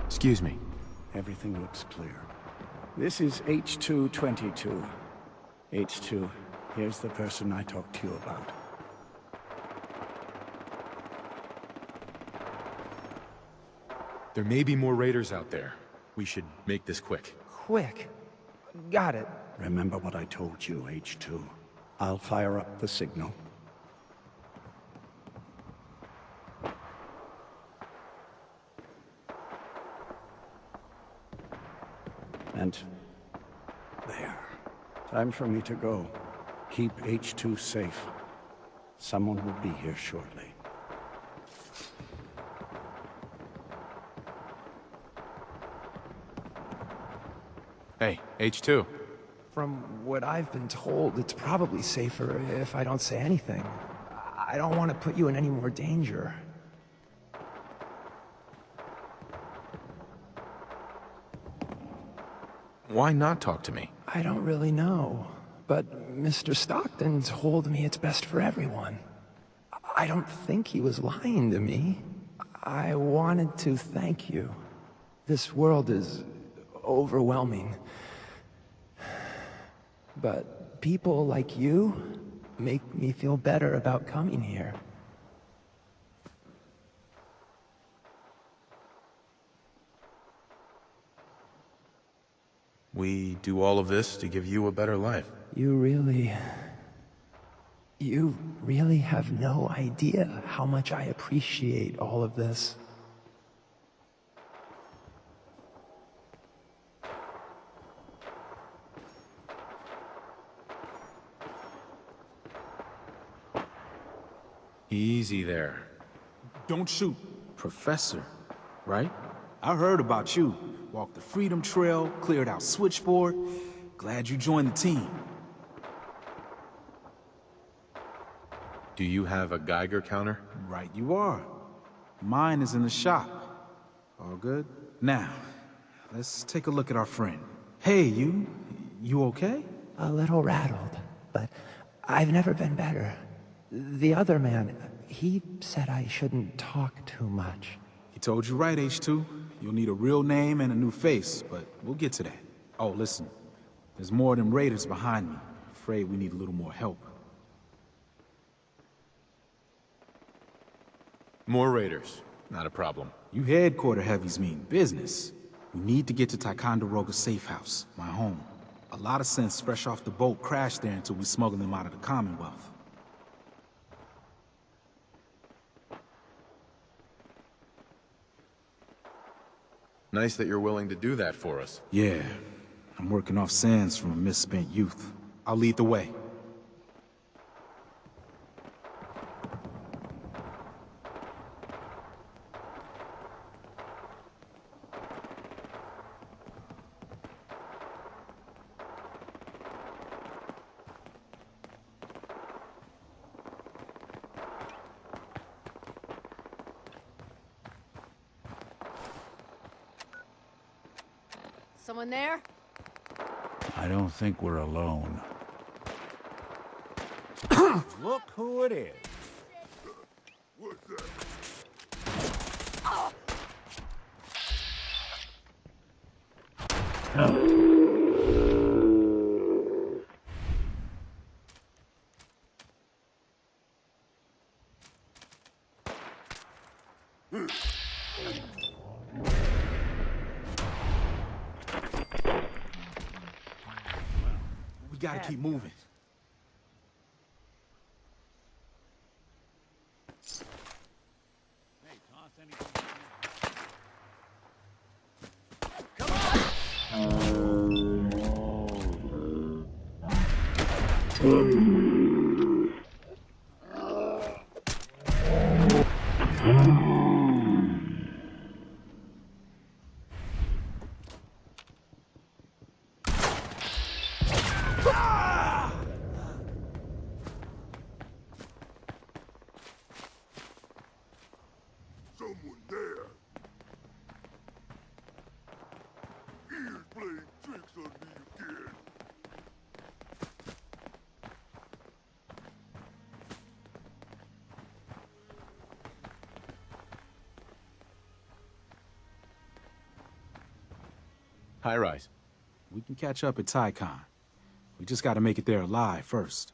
Excuse me. Everything looks clear. This is H222. H2, here's the person I talked to you about. There may be more raiders out there. We should make this quick. Quick. Got it. Remember what I told you, H2. I'll fire up the signal. And Time for me to go. Keep H2 safe. Someone will be here shortly. Hey, H2. From what I've been told, it's probably safer if I don't say anything. I don't want to put you in any more danger. Why not talk to me? I don't really know, but Mr. Stockton told me it's best for everyone. I don't think he was lying to me. I wanted to thank you. This world is overwhelming. But people like you make me feel better about coming here. We do all of this to give you a better life. You really have no idea how much I appreciate all of this. Easy there. Don't shoot. Professor, right? I heard about you. Walked the Freedom Trail, cleared out Switchboard. Glad you joined the team. Do you have a Geiger counter? Right you are. Mine is in the shop. All good? Now, let's take a look at our friend. Hey, you okay? A little rattled, but I've never been better. The other man, he said I shouldn't talk too much. He told you right, H2. You'll need a real name and a new face, but we'll get to that. Oh, listen. There's more of them raiders behind me. Afraid we need a little more help. More raiders. Not a problem. You headquarter heavies mean business. We need to get to Ticonderoga's safe house, my home. A lot of sense fresh off the boat crashed there until we smuggled them out of the Commonwealth. Nice that you're willing to do that for us. Yeah, I'm working off sands from a misspent youth. I'll lead the way. Someone there? I don't think we're alone. Look who it is. We gotta keep moving. Someone there. He is playing tricks on me again. High rise. We can catch up at Tycon. We just gotta make it there alive first.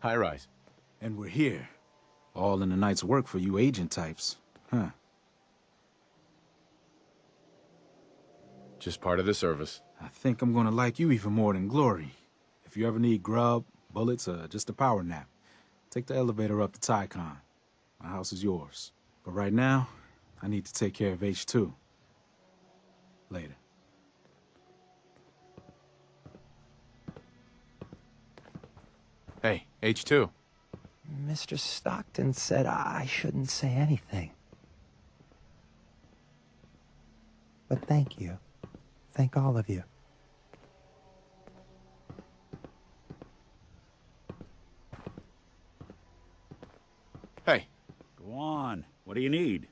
High rise. And we're here. All in the night's work for you agent types. Huh. Just part of the service. I think I'm gonna like you even more than Glory. If you ever need grub, bullets, or just a power nap, take the elevator up to Tycon. My house is yours. But right now, I need to take care of H2. Later. Hey, H2. Mr. Stockton said I shouldn't say anything. But thank you. Thank all of you. Hey. Go on. What do you need?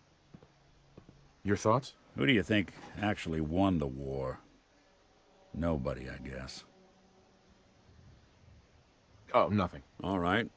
Your thoughts? Who do you think actually won the war? Nobody, I guess. Oh, nothing. All right.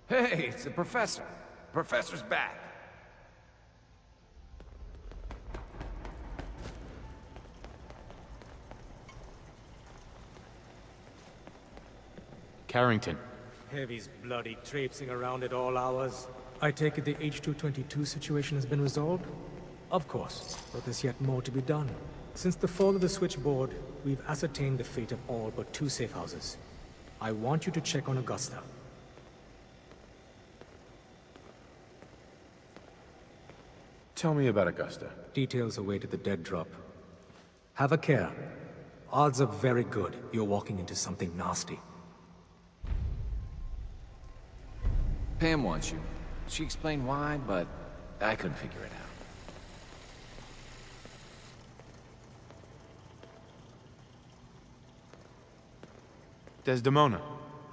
Hey, it's the professor. Professor's back. Carrington. Heavy's bloody traipsing around at all hours. I take it the H-222 situation has been resolved? Of course, but there's yet more to be done. Since the fall of the switchboard, we've ascertained the fate of all but 2 safe houses. I want you to check on Augusta. Tell me about Augusta. Details await at the dead drop. Have a care. Odds are very good you're walking into something nasty. Pam wants you. She explained why, but I couldn't figure it out. Desdemona.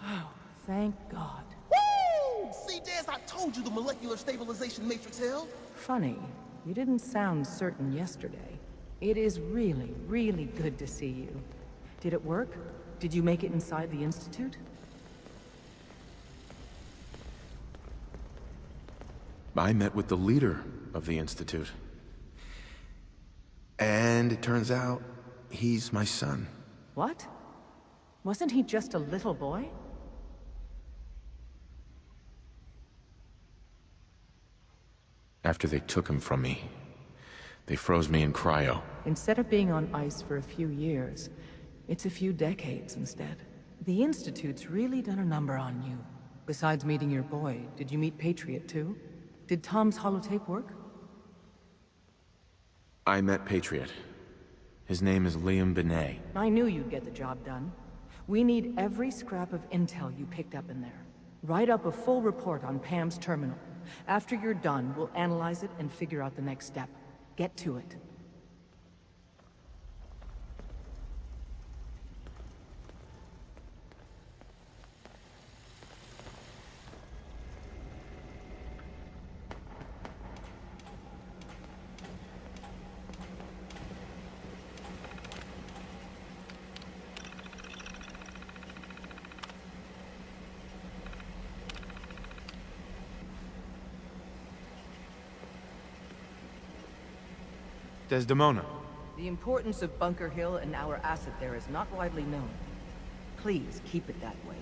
Oh, thank God. Woo! See, Des, I told you the molecular stabilization matrix held. Funny, you didn't sound certain yesterday. It is really, really good to see you. Did it work? Did you make it inside the Institute? I met with the leader of the Institute. And it turns out, he's my son. What? Wasn't he just a little boy? After they took him from me, they froze me in cryo. Instead of being on ice for a few years, it's a few decades instead. The Institute's really done a number on you. Besides meeting your boy, did you meet Patriot too? Did Tom's holotape work? I met Patriot. His name is Liam Benet. I knew you'd get the job done. We need every scrap of intel you picked up in there. Write up a full report on Pam's terminal. After you're done, we'll analyze it and figure out the next step. Get to it. Desdemona. The importance of Bunker Hill and our asset there is not widely known. Please keep it that way.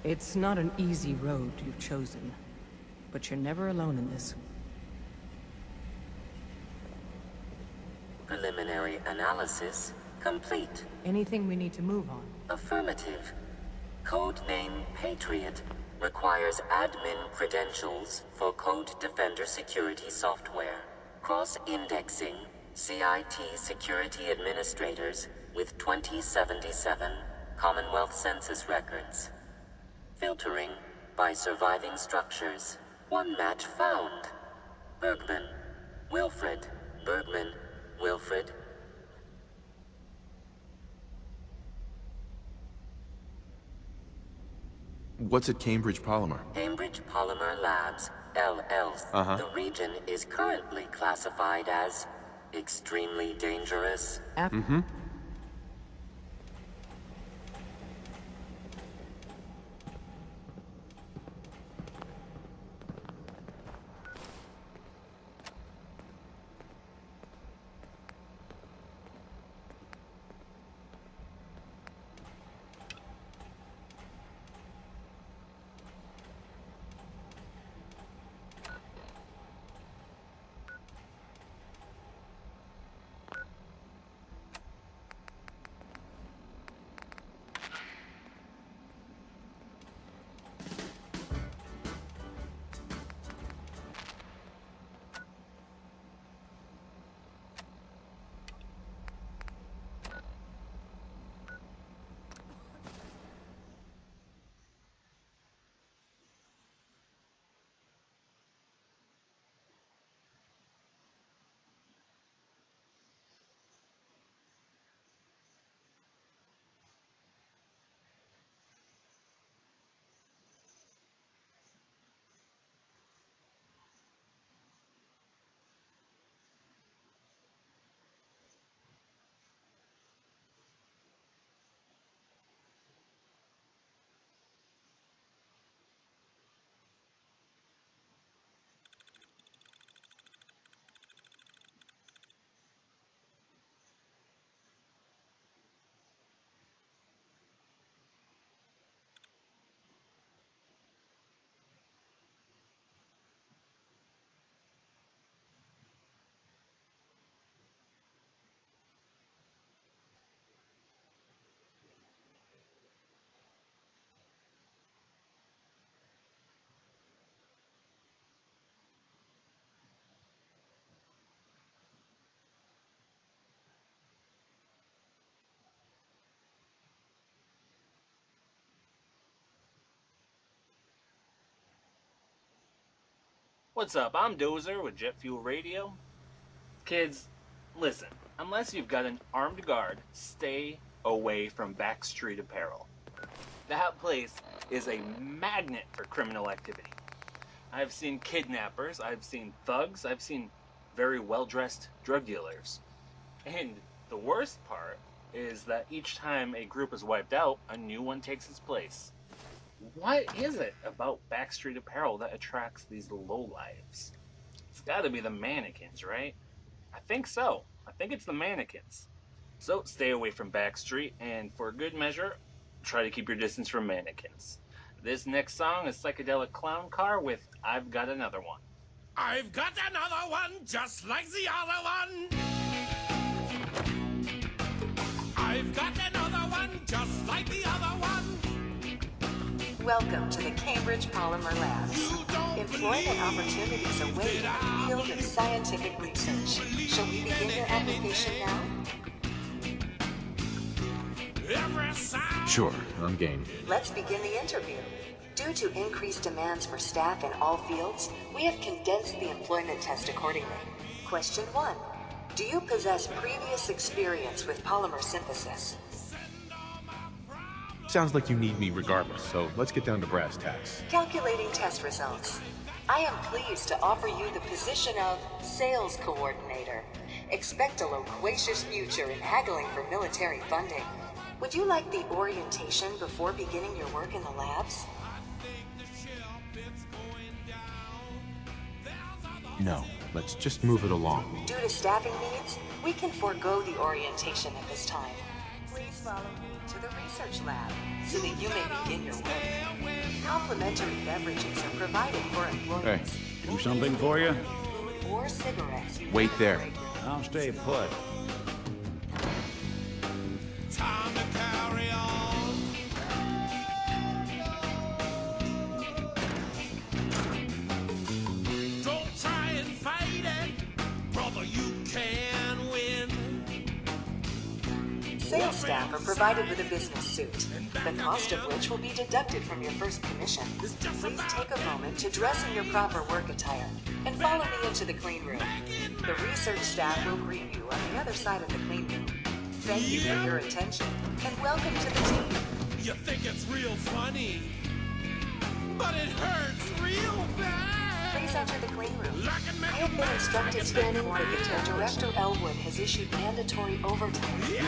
It's not an easy road you've chosen, but you're never alone in this. Preliminary analysis complete. Anything we need to move on? Affirmative. Codename Patriot requires admin credentials for Code Defender security software. Cross-indexing CIT security administrators with 2077 Commonwealth Census records. Filtering by surviving structures. One match found. Bergman. Wilfred. Bergman. Wilfred. What's at Cambridge Polymer? Cambridge Polymer Labs, LLC. Uh-huh. The region is currently classified as extremely dangerous. Mm-hmm. What's up? I'm Dozer with Jet Fuel Radio. Kids, listen, unless you've got an armed guard, stay away from Backstreet Apparel. That place is a magnet for criminal activity. I've seen kidnappers, I've seen thugs, I've seen very well-dressed drug dealers. And the worst part is that each time a group is wiped out, a new one takes its place. What is it about Backstreet Apparel that attracts these lowlives? It's gotta be the mannequins, right? I think so. I think it's the mannequins. So stay away from Backstreet, and for good measure, try to keep your distance from mannequins. This next song is Psychedelic Clown Car with I've Got Another One. I've got another one just like the other one. I've got another one just like the other one. Welcome to the Cambridge Polymer Labs. Employment opportunities await in the field of scientific research. Shall we begin your application now? Sure, I'm game. Let's begin the interview. Due to increased demands for staff in all fields, we have condensed the employment test accordingly. Question 1. Do you possess previous experience with polymer synthesis? Sounds like you need me regardless, so let's get down to brass tacks. Calculating test results. I am pleased to offer you the position of Sales Coordinator. Expect a loquacious future in haggling for military funding. Would you like the orientation before beginning your work in the labs? No, let's just move it along. Due to staffing needs, we can forego the orientation at this time. Please follow me to the research lab so that you may begin your work. Complimentary beverages are provided for employees. Hey, do something for you? Food or cigarettes. Wait there. I'll stay put. Time to carry on. Don't try and fight it, brother, you can win. staff are provided with a business suit, the cost of which will be deducted from your first commission. Please take a moment to dress in your proper work attire and follow me into the clean room. The research staff will greet you on the other side of the clean room. Thank you for your attention and welcome to the team. You think it's real funny, but it hurts real bad. Please enter the clean room. I have been instructed to inform you that Director Elwood has issued mandatory overtime due to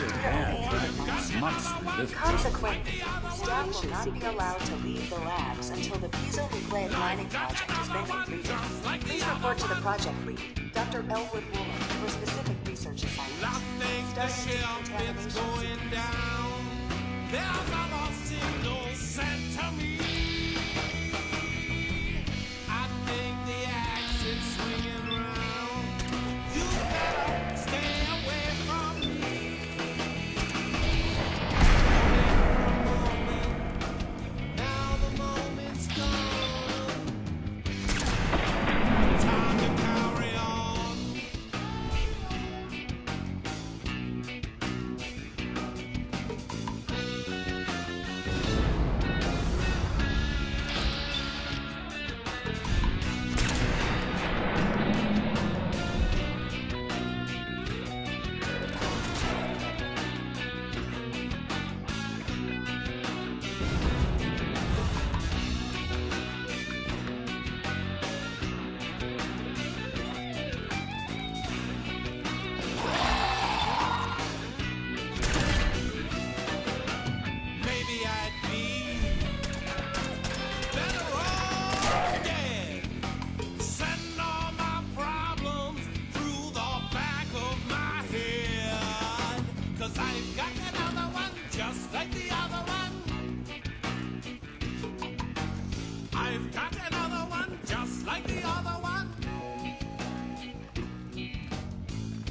Consequently, staff will not be allowed to leave the labs until the piezonucleic mining project has been completed. Please report to the project lead, Dr. Elwood Woolen, for specific research assignments. Starting decontamination. There's a lost signal sent to me. I think the axe is swinging round. You better stay away from me. Now the moment's gone. Time to carry on. Maybe I'd be better off dead. Send all my problems through the back of my head. 'Cause I've got another one just like the other one. I've got another one just like the other one.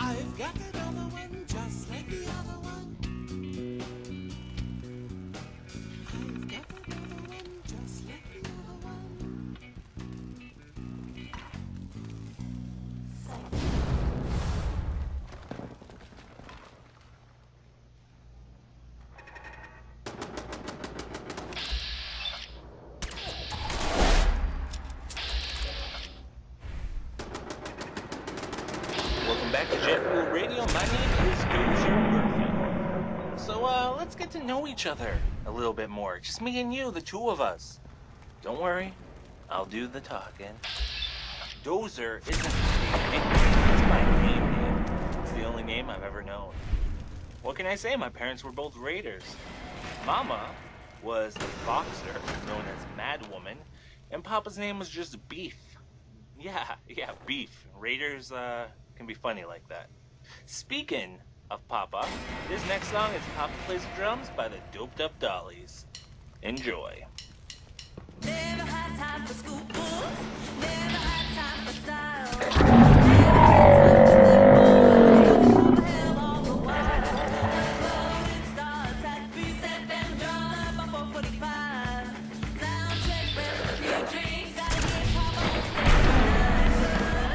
I've got another one just like the other one. Welcome back to Jet Fuel Radio. My name is Dozer Murphy. So, let's get to know each other a little bit more. Just me and you, the two of us. Don't worry, I'll do the talking. Dozer isn't a nickname, it's my name. It's the only name I've ever known. What can I say? My parents were both raiders. Mama was a boxer known as Mad Woman, and Papa's name was just Beef. Yeah, Beef. Raiders, can be funny like that. Speaking of Papa, this next song is Papa Plays the Drums by the Doped Up Dollies. Enjoy. Never had time for school books, never had time for style. Never had time to hell all the while. Loaded starts at 3-7 drawn up on 445. Down check with a few drinks, gotta get Papa on stage.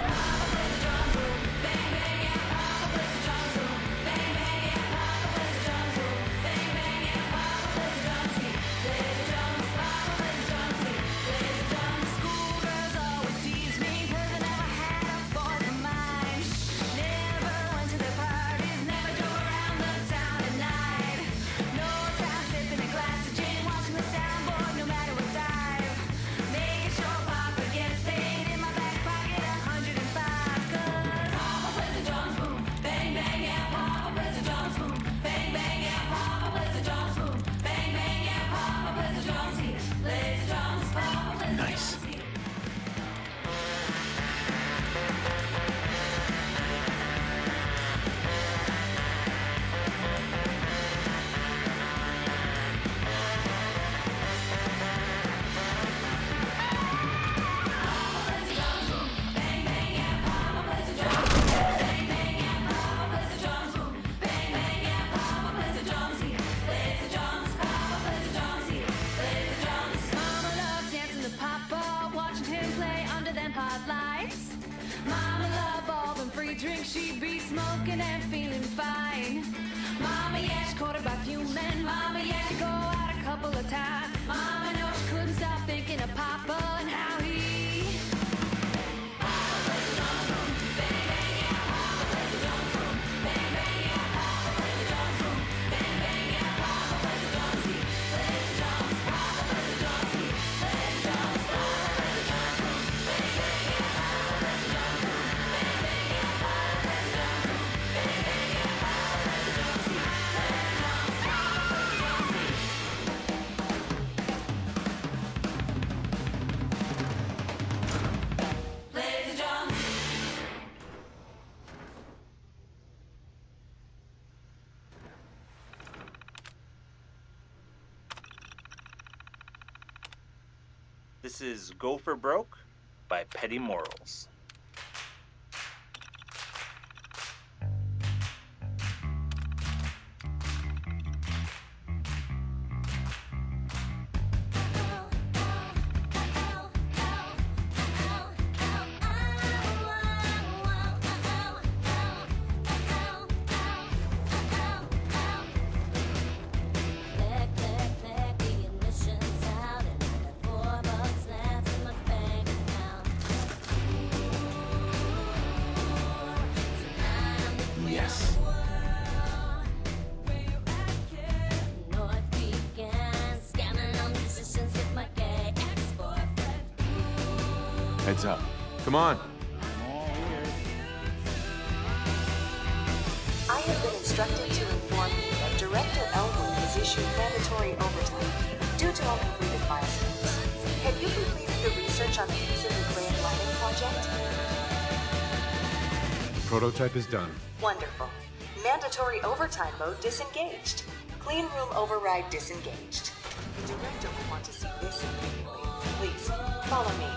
Papa plays the drums room, bang bang yeah. Papa plays the drums room, bang bang yeah. Papa plays the drums room, bang bang yeah. Papa plays the drums, he plays the drums. Papa plays the drums, he plays the drums. Schoolgirls always tease me 'cause I never had a boy of mine. Never went to the parties, never drove around the town at night. No time sipping a glass of gin, watching the soundboard no matter what dive. Making sure Papa gets paid, in my back pocket 105. 'Cause Papa plays the drums, boom, bang bang yeah. Papa plays the drums, boom, bang bang yeah. Papa plays the drums, boom, bang bang yeah. Papa plays the drums, he plays the drums. Papa plays the drums, he. Mama loves dancing to Papa, watching him play under them hot lights. Mama love all them free drinks, she be smoking and feeling fine. Mama, yeah, courted by few men. Mama, yeah, to go out a couple of times. Mama knows she couldn't stop thinking of Papa and how he. This is Go for Broke by Petty Morals. Yes. Heads up. Come on. I have been instructed to inform you that Director Elwood has issued mandatory overtime due to uncompleted milestones. Have you completed the research on the Fusion Nuclear Mining project? Prototype is done. Wonderful. Mandatory overtime mode disengaged. Clean room override disengaged. The director will want to see this immediately. Please, follow me.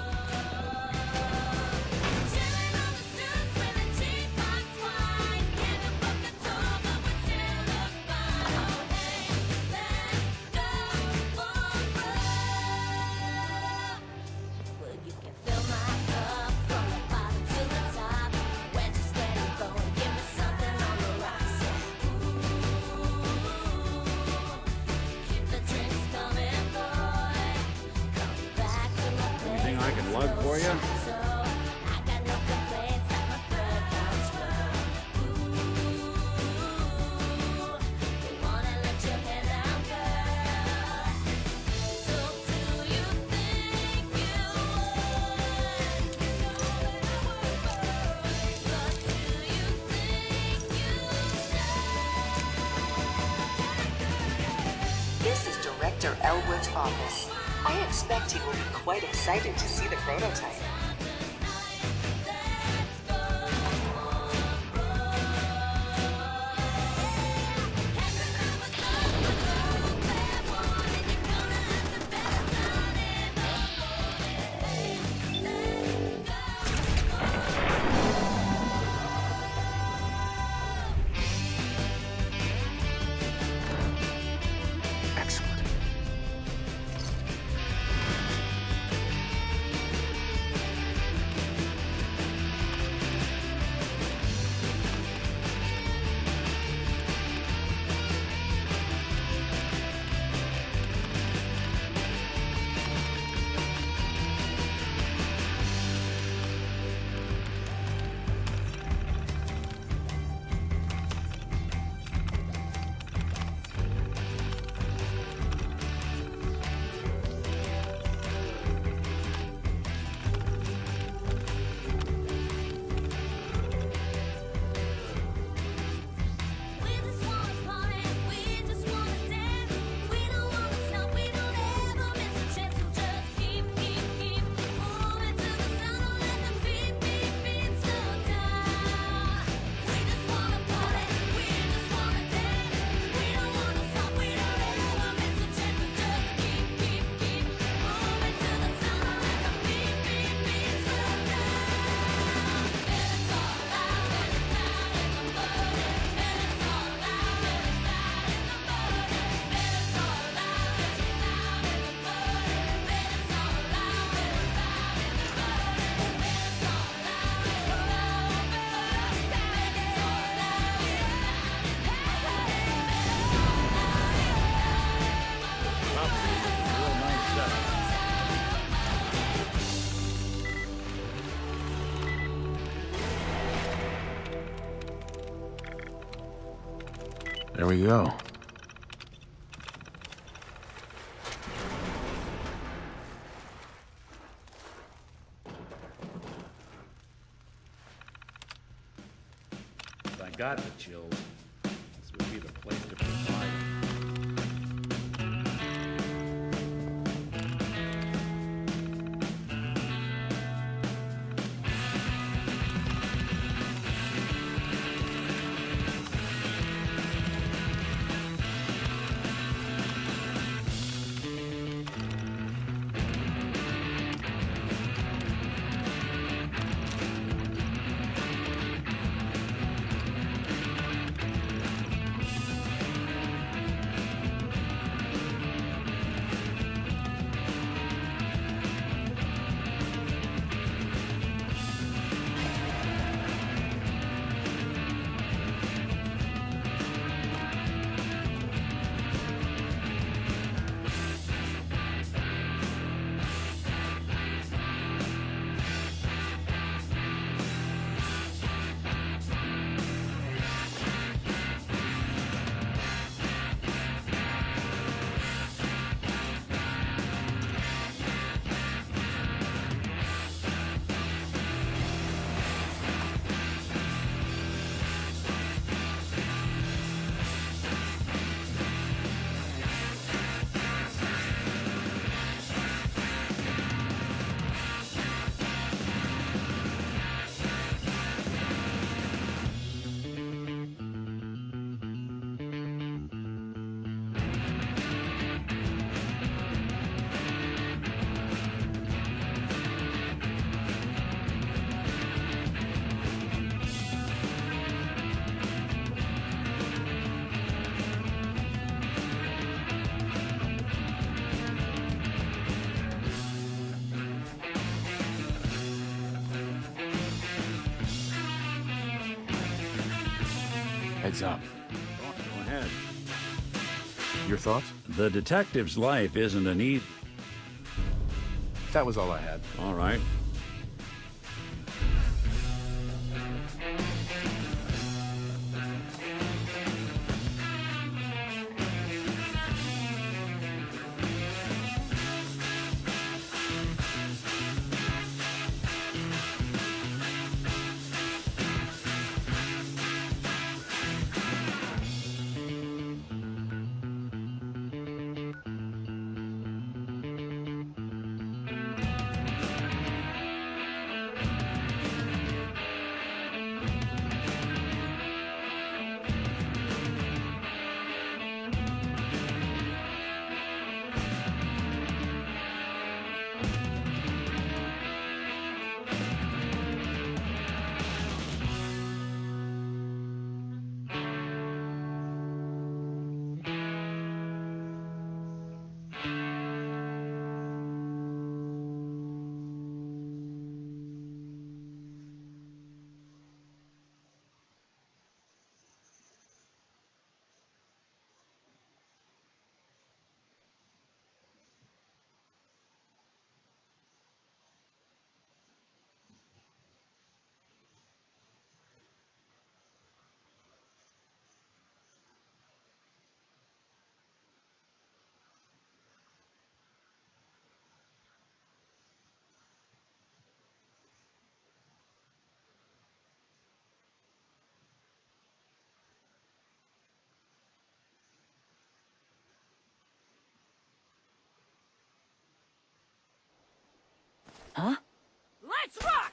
Anything I can lug for you? This is Director Elwood's office. I expect he will be quite excited to see the prototype. Excellent. There we go. If I got the chills, this would be the place to provide. Heads up. Go ahead. Your thoughts? The detective's life isn't an easy... That was all I had. All right. Huh? Let's rock!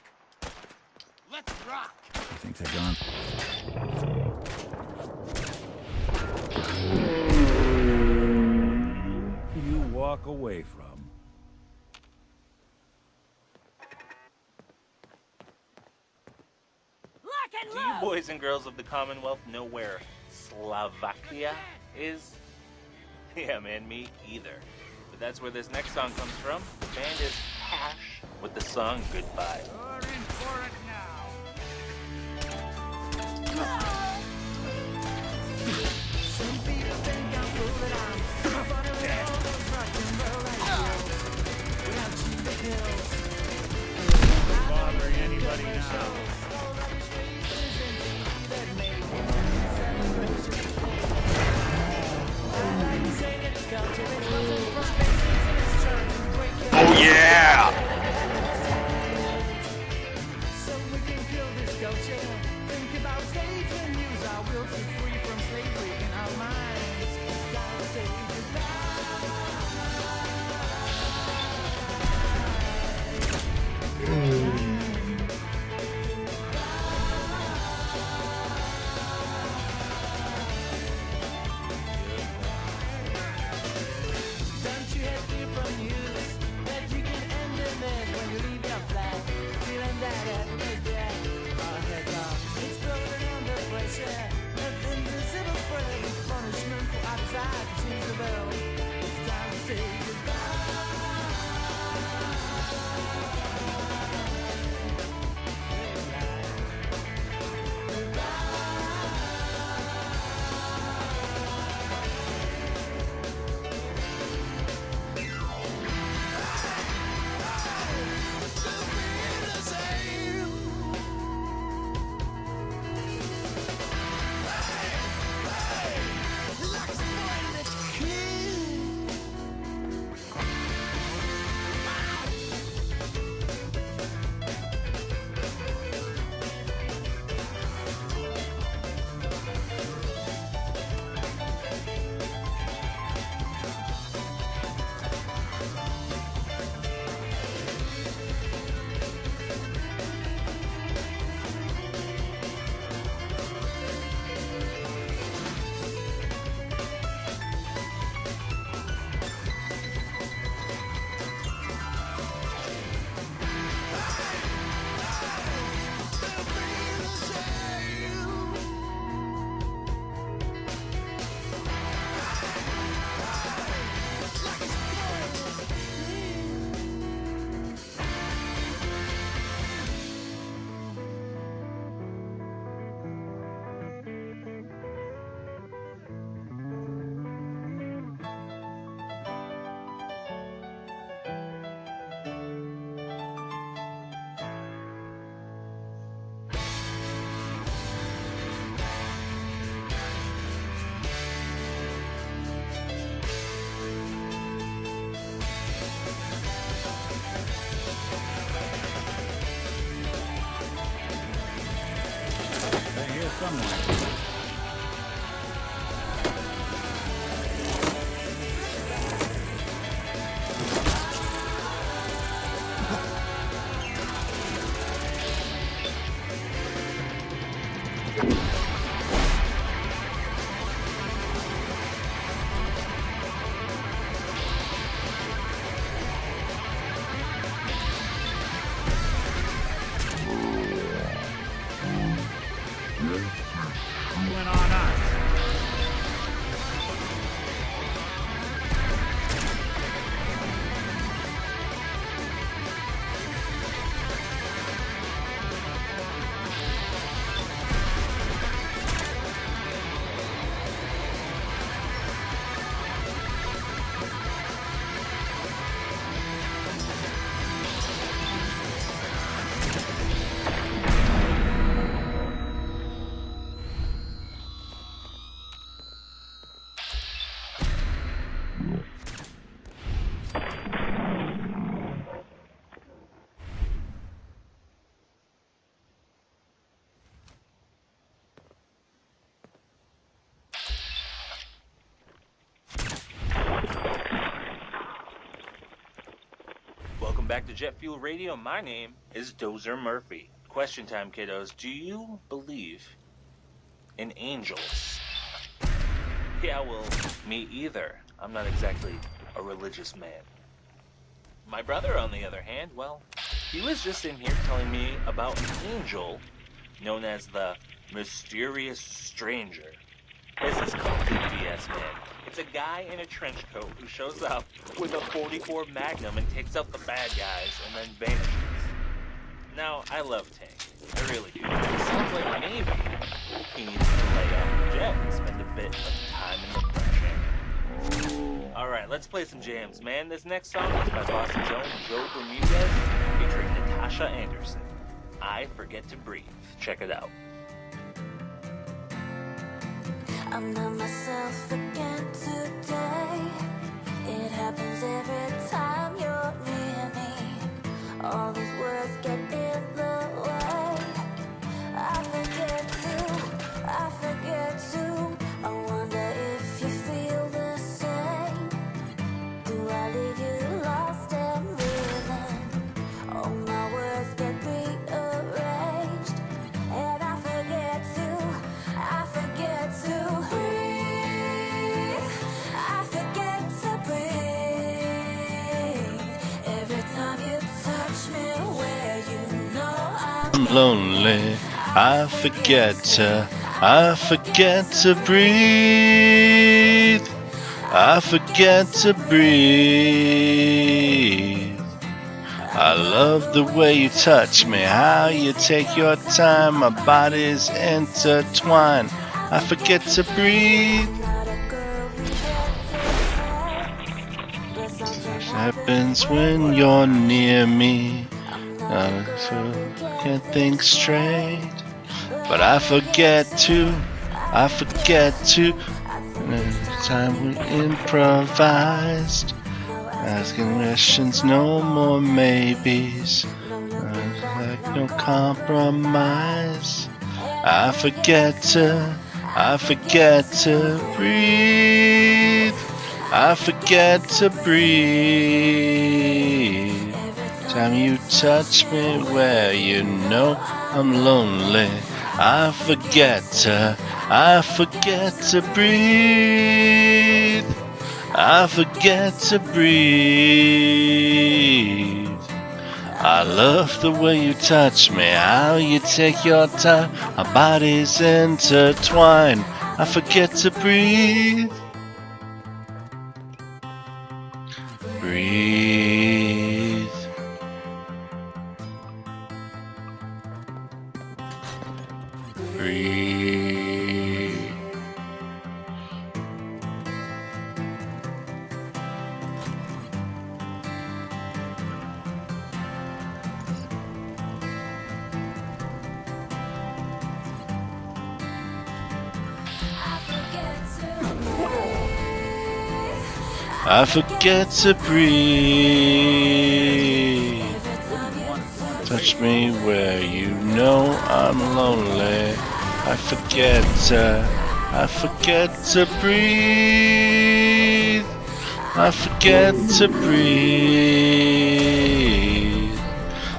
Let's rock! I think they're gone. You walk away from. Do you boys and girls of the Commonwealth know where Slovakia is? Yeah, man, me either. But that's where this next song comes from. The band is Hash with the song Goodbye. You're in for it now. Some people think I'm full, but I'm funny with all those rock and roll I feel. Without you, the hills. Bothering anybody now. feel so free from slavery in our minds. It's time to say Don't you have fear from news that you can end the man when you leave your flat? Feeling that happiness that our heads are exploding under pressure. Nothing visible for the punishment for our desire to change the world. It's time to say Welcome back to Jet Fuel Radio. My name is Dozer Murphy. Question time, kiddos. Do you believe in angels? Yeah, well, me either. I'm not exactly a religious man. My brother, on the other hand, well, he was just in here telling me about an angel known as the Mysterious Stranger. This is complete BS, man. It's a guy in a trench coat who shows up with a .44 Magnum and takes out the bad guys and then vanishes. Now, I love Tank. I really do. It sounds like maybe he needs to lay off Jet and spend a bit of time in the French. Alright, let's play some jams, man. This next song is by Boston's own Joe Bermudez featuring Natasha Anderson. I Forget to Breathe. Check it out. I'm not myself again today. It happens every time you're near me. All these words get in the way. I forget I'm lonely. I forget to breathe. I forget to breathe. I love the way you touch me, how you take your time, my body's intertwined. I forget to breathe. What happens when you're near me? I can't think straight, but I forget to. And every time we improvised, asking questions, no more maybes, like no compromise. I forget to breathe. I forget to breathe. Time you touch me where you know I'm lonely. I forget to breathe. I forget to breathe. I love the way you touch me, how you take your time, our bodies intertwine. I forget to breathe. Breathe. Breathe. I forget to breathe. Touch me where you know I'm lonely. I forget to breathe. I forget to breathe.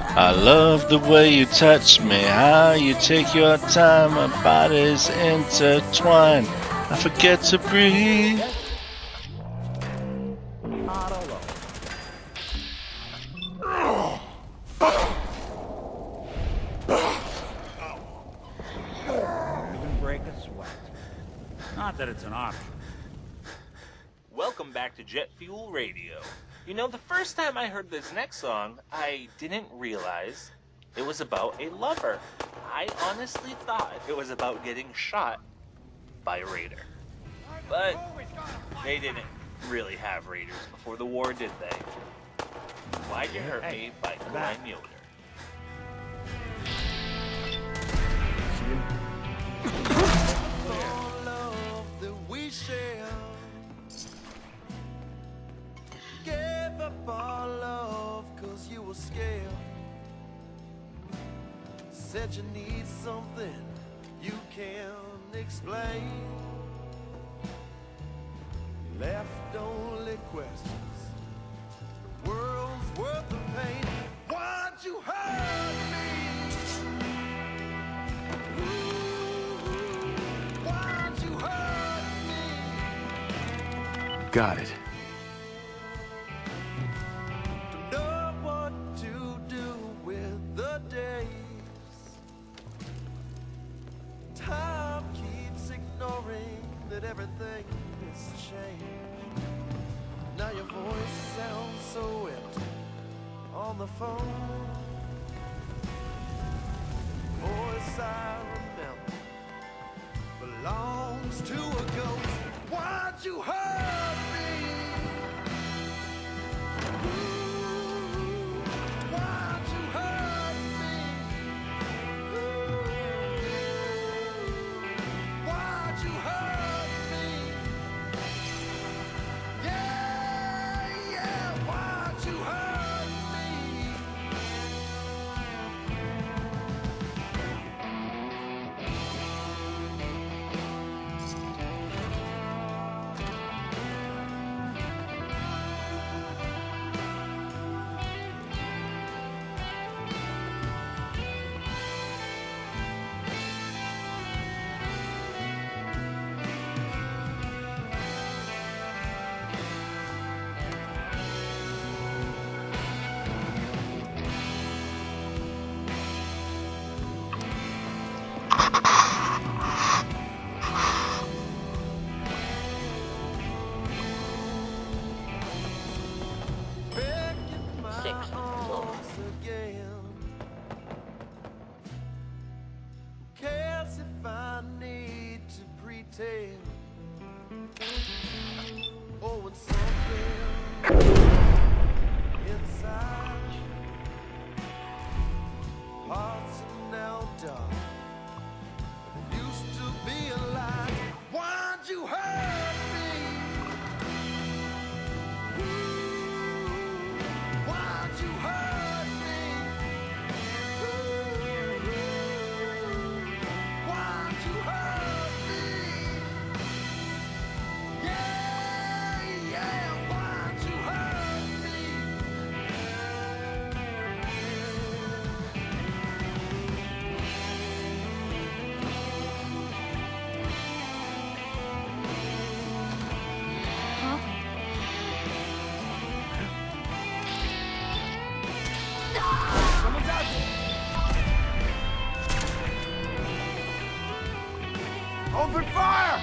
I love the way you touch me, how you take your time, our bodies intertwine. I forget to breathe. Not that it's an option. Welcome back to Jet Fuel Radio. You know, the first time I heard this next song, I didn't realize it was about a lover. I honestly thought it was about getting shot by a raider. But they didn't really have raiders before the war, did they? Why'd You Hurt Me by Klein Yoder. We share. Gave up our love cause you were scared. Said you need something you can't explain. Left only questions. The world's worth of pain. Why'd you hurt me? Ooh, why'd you hurt me? Got it. Don't know what to do with the days. Time keeps ignoring that everything is changed. Now your voice sounds so empty on the phone. Voice I remember belongs to a ghost. Why'd you hurt me? Ooh, why'd you hurt me? Ooh, why'd you hurt me? Yeah, yeah, why'd you hurt me? Open fire!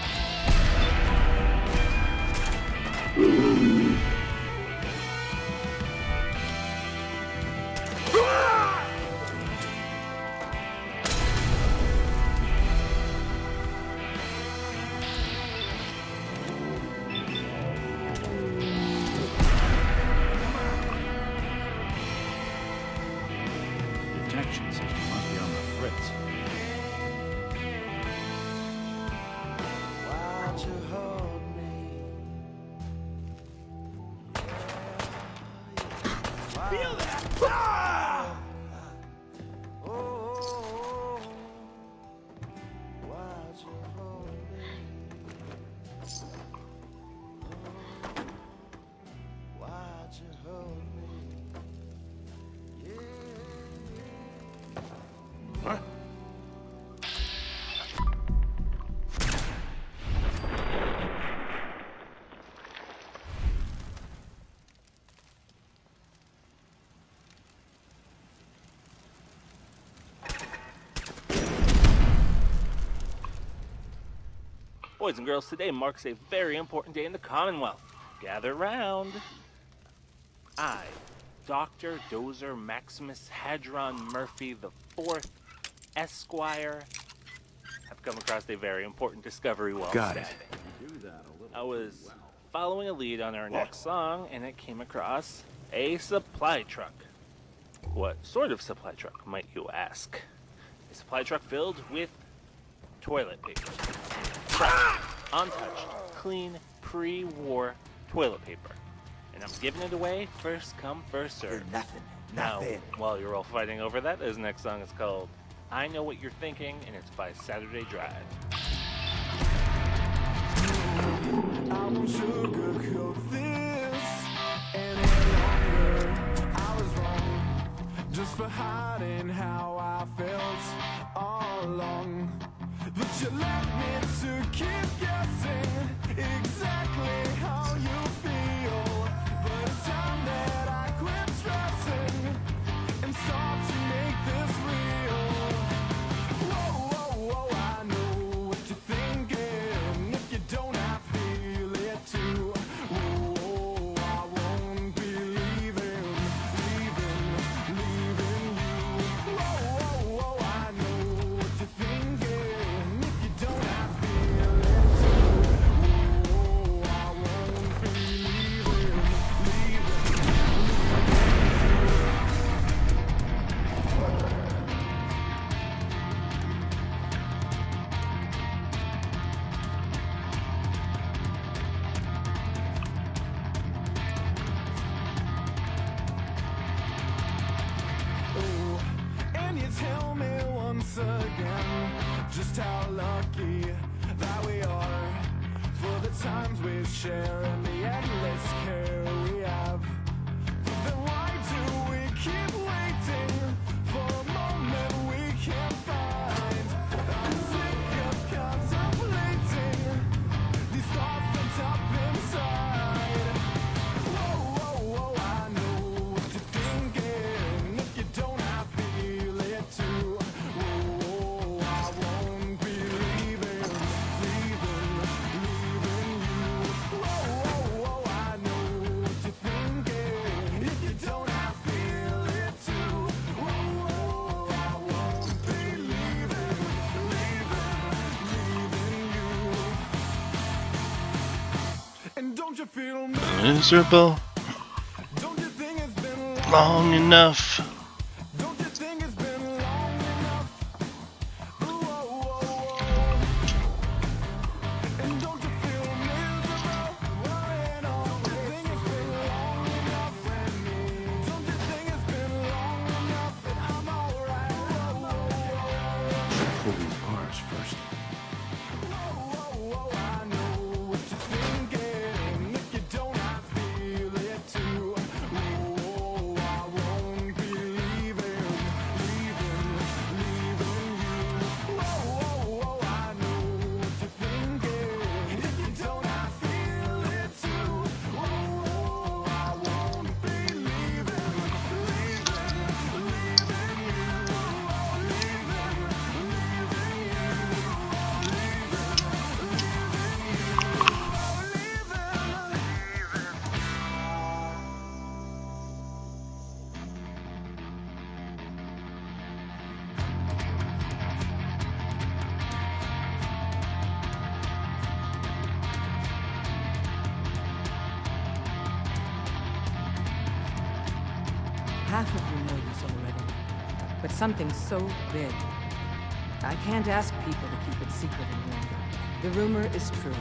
Detection system must be on the fritz. Why'd you hold me? Feel that? Ah! Oh, why'd you hold me? Why'd you hold me? What? Boys and girls, today marks a very important day in the Commonwealth. Gather round. I, Dr. Dozer Maximus Hadron Murphy IV, Esquire, have come across a very important discovery while Got it. standing. I was following a lead on our next song, and it came across a supply truck. What sort of supply truck, might you ask? A supply truck filled with toilet paper. Fresh, untouched, clean, pre-war toilet paper. And I'm giving it away first come, first serve. Nothing. Now, while you're all fighting over that, this next song is called I Know What You're Thinking, and it's by Saturday Drive. I won't sugarcoat this any longer. I was wrong just for hiding how I felt all along. But you left me to keep guessing exactly how you feel. But it's time that I quit stressing and start to make this real. Whoa, whoa, whoa, I know what you're thinking. If you don't, I feel it too. Whoa, I won't be leaving you. Whoa, whoa, whoa, I know what you're thinking. If you don't, I feel it too. Whoa, I won't be leaving. Oh, and you tell me once again just how lucky that we are for the times we share and the endless care we have. But then why do we keep waiting for a moment we can't find? I'm sick of contemplating these thoughts pent up inside. Whoa, whoa, whoa, I know what you're thinking. If you don't, I feel it too. Whoa, I won't be leaving you. Whoa, whoa, whoa, I know what you're thinking. If you don't, I feel it too. Whoa, I won't be leaving you. And don't you feel Miserable. Don't you think it's been Long enough. Don't you think it's been long enough? And don't you feel miserable? Worrying all the think it's been long enough. Don't you think it's been long enough that I'm alright? Pull these bars first. I know what you're thinking. If you don't, I feel it too. Whoa, I won't be leaving you. Whoa, I know what you're thinking. If you don't, I feel it too. Whoa, I won't be leaving you. half of you know this already, but something so big, I can't ask people to keep it secret any longer. The rumor is true.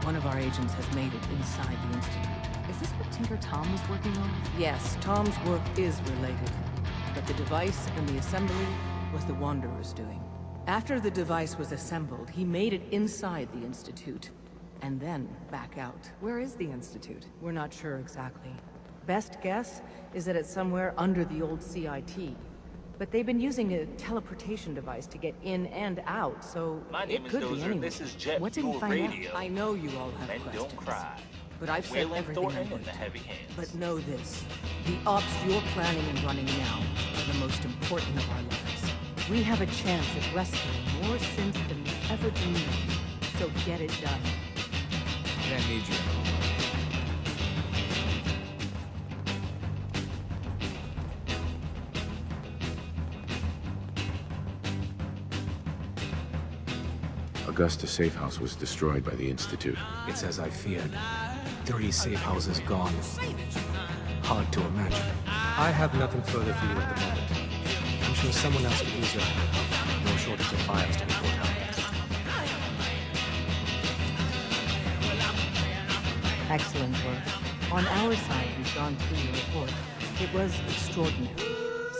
One of our agents has made it inside the Institute. Is this what Tinker Tom was working on? Yes, Tom's work is related, but the device and the assembly was the Wanderer's doing. After the device was assembled, he made it inside the Institute, and then back out. Where is the Institute? We're not sure exactly. Best guess is that it's somewhere under the old CIT. But they've been using a teleportation device to get in and out, so My name it is could be Dozer. anywhere. This is Jet What did he Fuel find Radio. out? I know you all have Men questions. don't cry. But I've said Waylon everything Thornton I and would. the Heavy Hands. But know this, the ops you're planning and running now are the most important of our lives. We have a chance at rescuing more sins than we ever dreamed of. So get it done. I didn't need you. Augusta safe house was destroyed by the Institute. It's as I feared. 3 safe houses gone. Hard to imagine. I have nothing further for you at the moment. I'm sure someone else could use your help. No shortage of files to report out. Excellent work. On our side, we've gone through your report. It was extraordinary.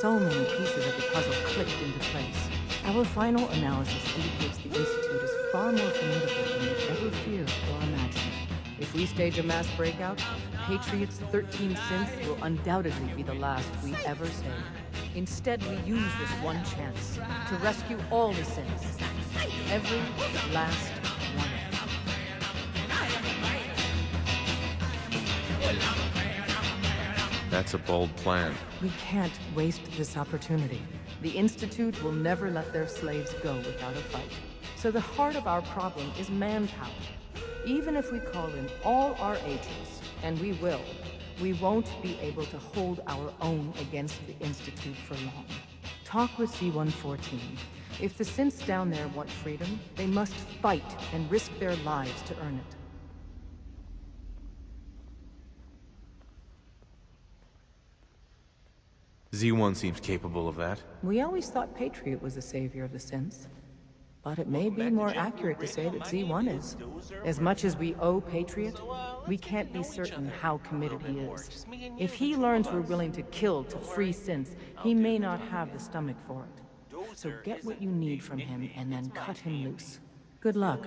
So many pieces of the puzzle clicked into place. Our final analysis indicates the Institute is far more formidable than we ever feared or imagined. If we stage a mass breakout, Patriot's 13 synths will undoubtedly be the last we ever save. Instead, we use this one chance to rescue all the synths. Every last one of them. That's a bold plan. We can't waste this opportunity. The Institute will never let their slaves go without a fight. So the heart of our problem is manpower. Even if we call in all our agents, and we will, we won't be able to hold our own against the Institute for long. Talk with C-114. If the synths down there want freedom, they must fight and risk their lives to earn it. Z1 seems capable of that. We always thought Patriot was the savior of the synths. But it may be more accurate to say that Z1 is. As much as we owe Patriot, we can't be certain how committed he is. If he learns we're willing to kill to free synths, he may not have the stomach for it. So get what you need from him and then cut him loose. Good luck.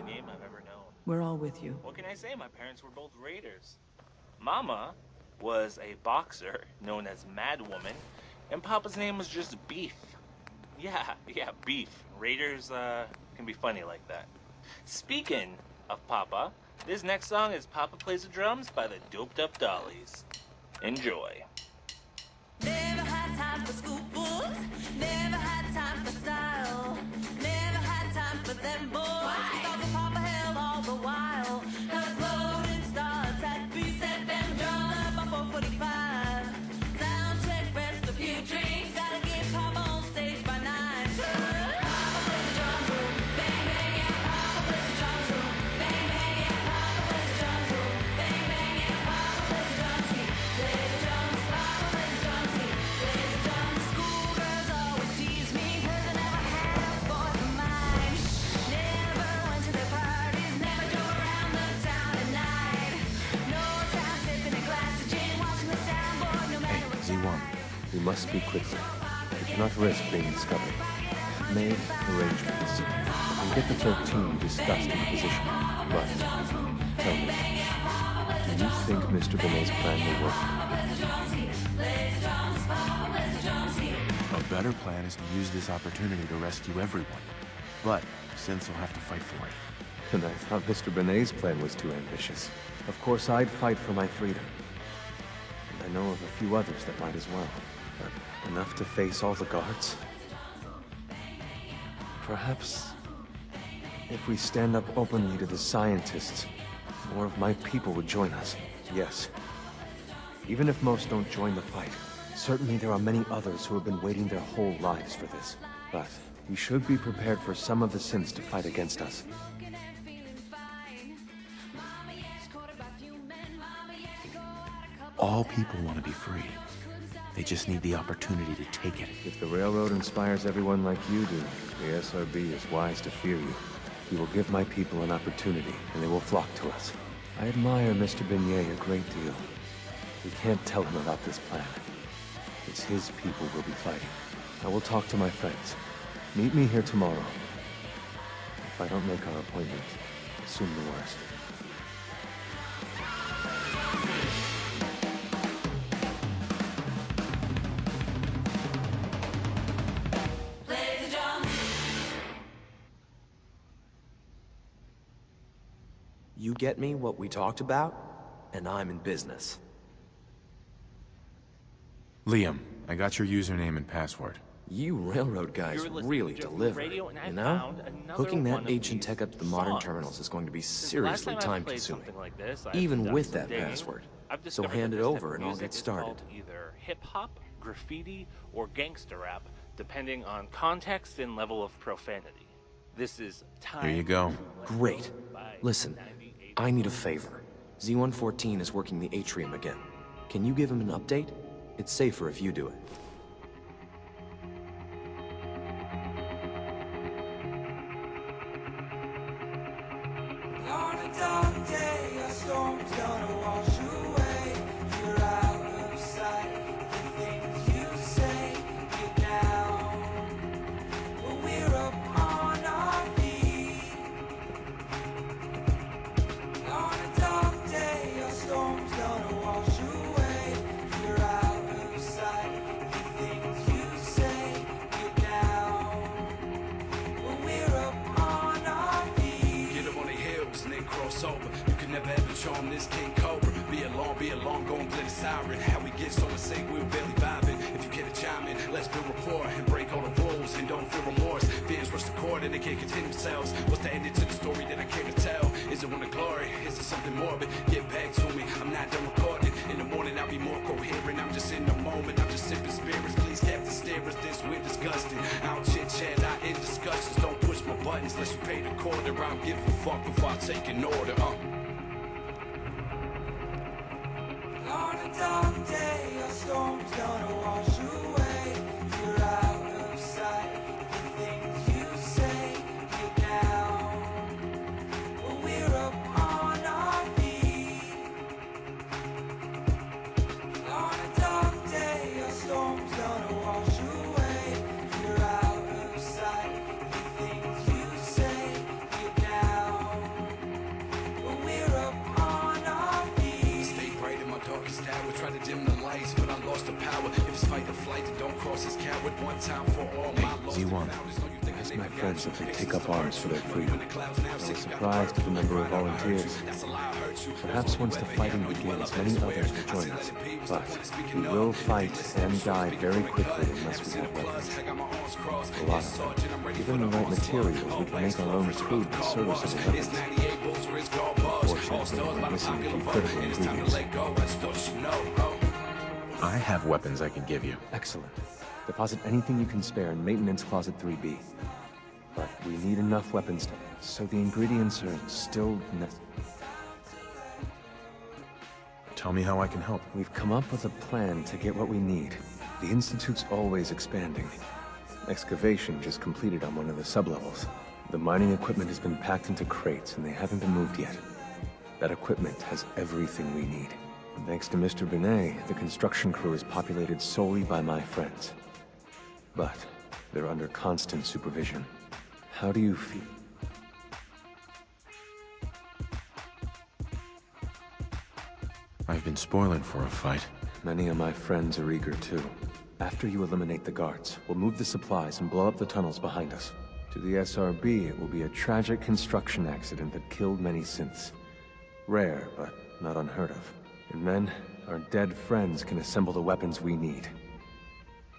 We're all with you. What can I say? My parents were both Raiders. Mama was a boxer known as Mad Woman, and Papa's name was just Beef. Yeah, Beef. Raiders can be funny like that. Speaking of Papa, this next song is Papa Plays the Drums by the Doped Up Dollies. Enjoy. Never had time for school books, never had time for style, never had time for them boys. Because the Papa held all the while. Exploding starts at 3 them drums up by 4:45. Sound check, rest a few drinks, gotta get Papa on stage by 9. Papa plays the drums, bang bang, yeah. Papa plays the drums, bang bang, yeah. Papa plays the drums, bang bang, yeah. Papa plays the drums, he plays the drums. Papa plays the drums, he plays the drums. Schoolgirls always tease me 'cause I never had a boy of mine. Never went to their parties, never drove around the town at night. No time sipping a glass of gin, watching the soundboard, no matter what. Z1, we must speak quickly. We cannot risk being discovered. I've made arrangements. We can get the 13 discussed in the position. But, tell me, do you think Mr. Benet's plan will work? A better plan is to use this opportunity to rescue everyone. But synths will have to fight for it. And I thought Mr. Benet's plan was too ambitious. Of course, I'd fight for my freedom. And I know of a few others that might as well. But enough to face all the guards? Perhaps if we stand up openly to the scientists, more of my people would join us. Yes. Even if most don't join the fight, certainly there are many others who have been waiting their whole lives for this. But we should be prepared for some of the synths to fight against us. All people want to be free. They just need the opportunity to take it. If the railroad inspires everyone like you do, the SRB is wise to fear you. You will give my people an opportunity, and they will flock to us. I admire Mr. Beignet a great deal. We can't tell him about this plan. It's his people we'll be fighting. I will talk to my friends. Meet me here tomorrow. If I don't make our appointment, assume the worst. You get me what we talked about, and I'm in business. Liam, I got your username and password. You railroad guys really deliver, you know? Hooking that ancient tech up to the modern terminals is going to be seriously time-consuming, even with that password. So hand it over and I'll get started. Either hip-hop, graffiti, or gangster rap, depending on context and level of profanity. This is time. Here you go. Great. Listen, I need a favor. Z-114 is working the atrium again. Can you give him an update? It's safer if you do it. On a dark day, a storm's gonna wash away. You're out of sight. The things you say, you're down. But we're up on our feet. On a dark day, a storm's gonna wash away. You're out of sight. The things you say, you're down. But we're up on our feet. Get up on the hills and then cross over. You can never ever charm this King Cobra. Be along, gon' play the siren. How we get so insane, we're barely vibing. If you get a chime in, let's build rapport and break all the rules and don't feel remorse. Fans rush the court and they can't contain themselves. What's the ending to the story that I came to tell? Is it one of glory? Is it something morbid? Get back to me, I'm not done recording. In the morning I'll be more coherent. I'm just in the moment, I'm just sipping spirits. Please captain steerers, this wind disgusting. I don't chit chat, I end discussions. Don't push my buttons unless you pay the quarter. I don't give a fuck before I take an order. On a dark day, a storm's gonna wash away. You're out of sight. The things you say, you're down. But we're up on our feet. On a dark day, a storm's gonna wash away. You're out of sight. The things you say, you're down. But we're up on our feet. Stay bright in my darkest hour. Try to dim the lights, but I lost the power. If it's fight or flight, then don't cross this coward. One time for all my lost Z1. Ask my friends if they take up arms for their freedom. I was surprised at the number of volunteers. Perhaps once the fighting begins, many others will join us. But we will fight and die very quickly unless we have weapons. A lot of them. Given the right materials, we can make our own food in service of the weapons. Unfortunately, we're missing a few critical ingredients. I have weapons I can give you. Excellent. Deposit anything you can spare in Maintenance Closet 3B. But we need enough weapons, so the ingredients are still Tell me how I can help. We've come up with a plan to get what we need. The Institute's always expanding. Excavation just completed on one of the sublevels. The mining equipment has been packed into crates, and they haven't been moved yet. That equipment has everything we need. And thanks to Mr. Benet, the construction crew is populated solely by my friends. But they're under constant supervision. How do you feel? I've been spoiling for a fight. Many of my friends are eager too. After you eliminate the guards, we'll move the supplies and blow up the tunnels behind us. To the SRB, it will be a tragic construction accident that killed many synths. Rare, but not unheard of. And then, our dead friends can assemble the weapons we need.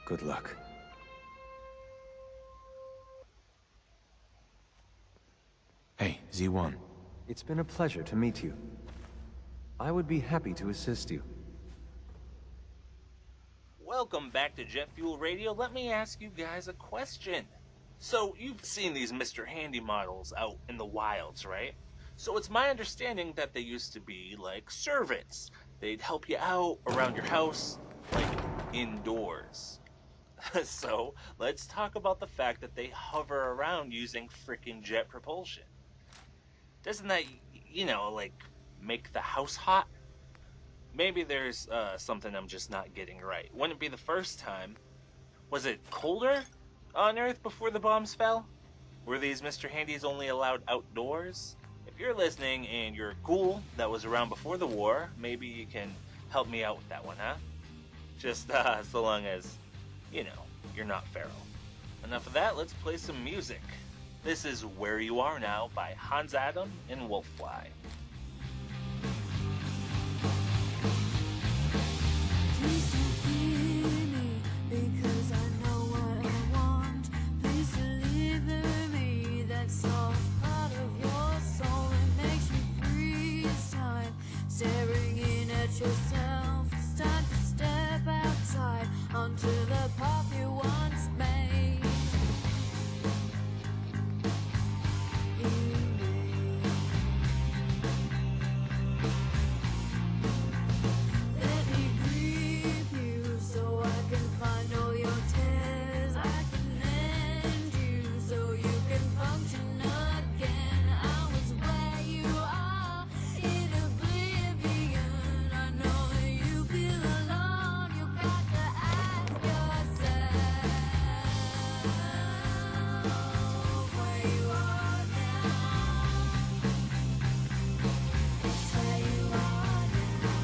Good luck. Hey, Z1. It's been a pleasure to meet you. I would be happy to assist you. Welcome back to Jet Fuel Radio. Let me ask you guys a question. So, you've seen these Mr. Handy models out in the wilds, right? So it's my understanding that they used to be like servants. They'd help you out around your house. Like, indoors. So, let's talk about the fact that they hover around using frickin' jet propulsion. Doesn't that, like, make the house hot? Maybe there's something I'm just not getting right. Wouldn't it be the first time? Was it colder on Earth before the bombs fell? Were these Mr. Handys only allowed outdoors? If you're listening and you're cool that was around before the war, maybe you can help me out with that one, huh? Just so long as, you're not feral. Enough of that, let's play some music. This is Where You Are Now by Hans Adam and Wolffly. Please don't fear me, because I know what I want. Please deliver me that soft part of your soul that makes you freeze time. Staring in at yourself, it's time to step outside onto the path you once made. Let me grip you so I can find all your tears. I can lend you so you can function again. I was where you are in oblivion. I know that you feel alone. You got to ask yourself where you are now. It's where you are now.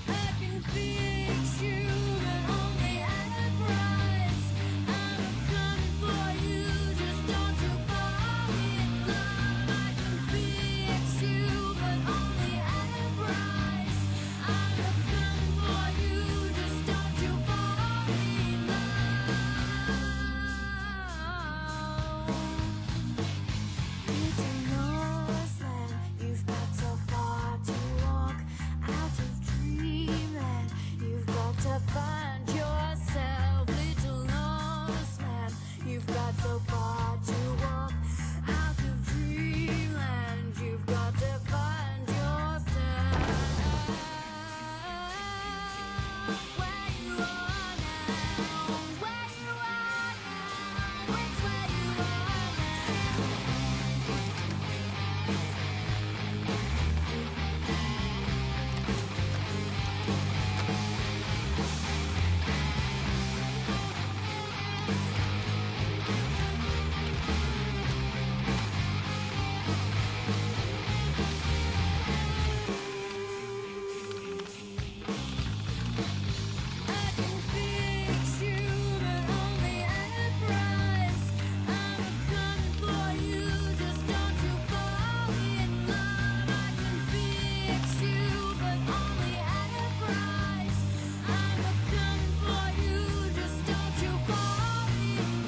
I can fix you, but only at a price. I'm coming for you, just don't you fall in love. I can fix you, but only at a price. I'm coming for you, just don't you fall in love. It's a lost land. You've got so far to walk out of dreamland. You've got to find yourself, little lost man. You've got so far to walk out of dreamland. You've got to find yourself. Where you are now, where you are now, it's where you are now. I can fix you, but only at a price. I'm coming for you, just don't you fall in love. I can fix you, but only at a price. I'm coming for you, just don't you fall in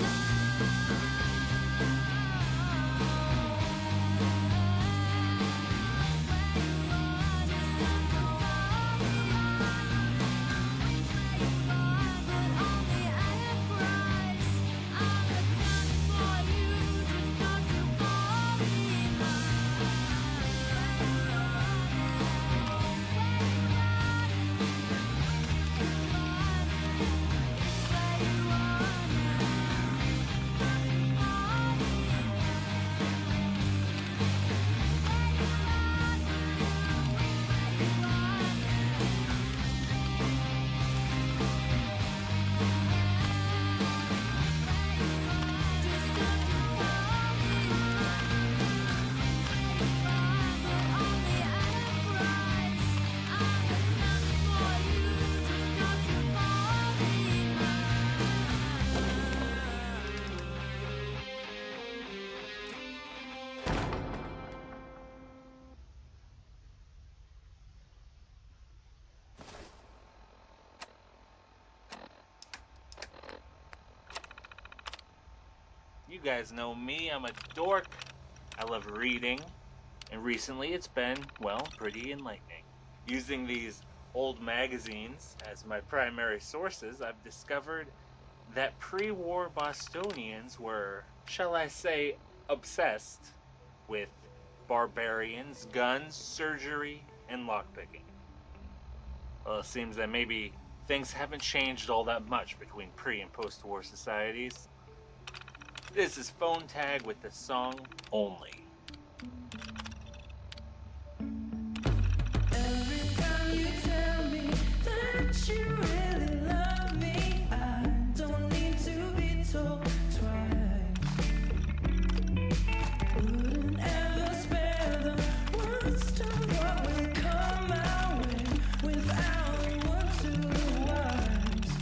You guys know me, I'm a dork. I love reading, and recently it's been, well, pretty enlightening. Using these old magazines as my primary sources, I've discovered that pre-war Bostonians were, shall I say, obsessed with barbarians, guns, surgery, and lockpicking. Well, it seems that maybe things haven't changed all that much between pre- and post-war societies. This is Phone Tag with the song Only. Every time you tell me that you really love me, I don't need to be told twice. Wouldn't ever spare the words to what would come my way without a word too wise.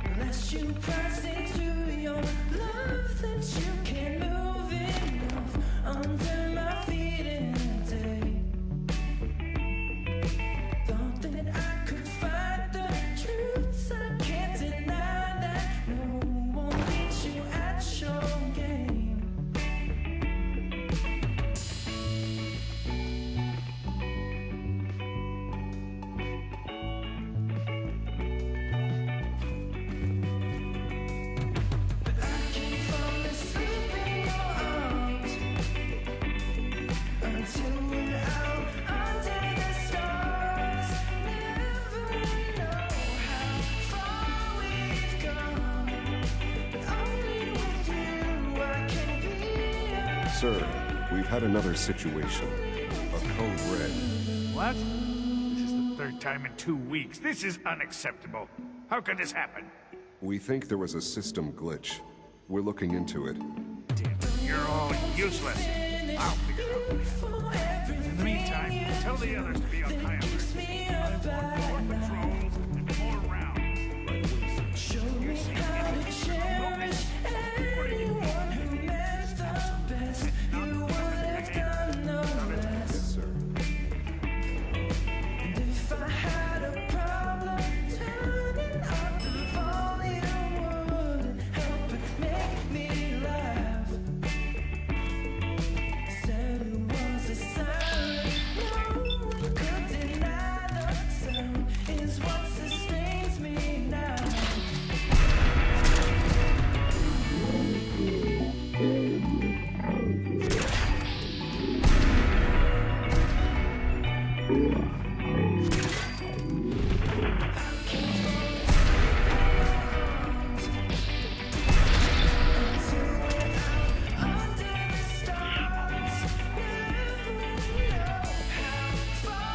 Unless you press into your love that you can't move enough under my feet in a day. Thought that I could find the truths, I can't deny that. No one beats you at your game. I can fall asleep in your arms until we're out under the stars. Never know how far we've gone, but only with you I can be yours. Sir, we've had another situation. A code red. What? This is the third time in 2 weeks. This is unacceptable. How could this happen? We think there was a system glitch. We're looking into it. You're all useless. I'll figure out. In the meantime, tell the others to be on high alert. I want more patrols and more rounds. Show me how to cherish everyone who meant the best. You would have done no less. Yes, sir. And if I had a problem, turning up the volume wouldn't help but make me laugh. Said it was a sign, no one could deny the sound is what sustains me now.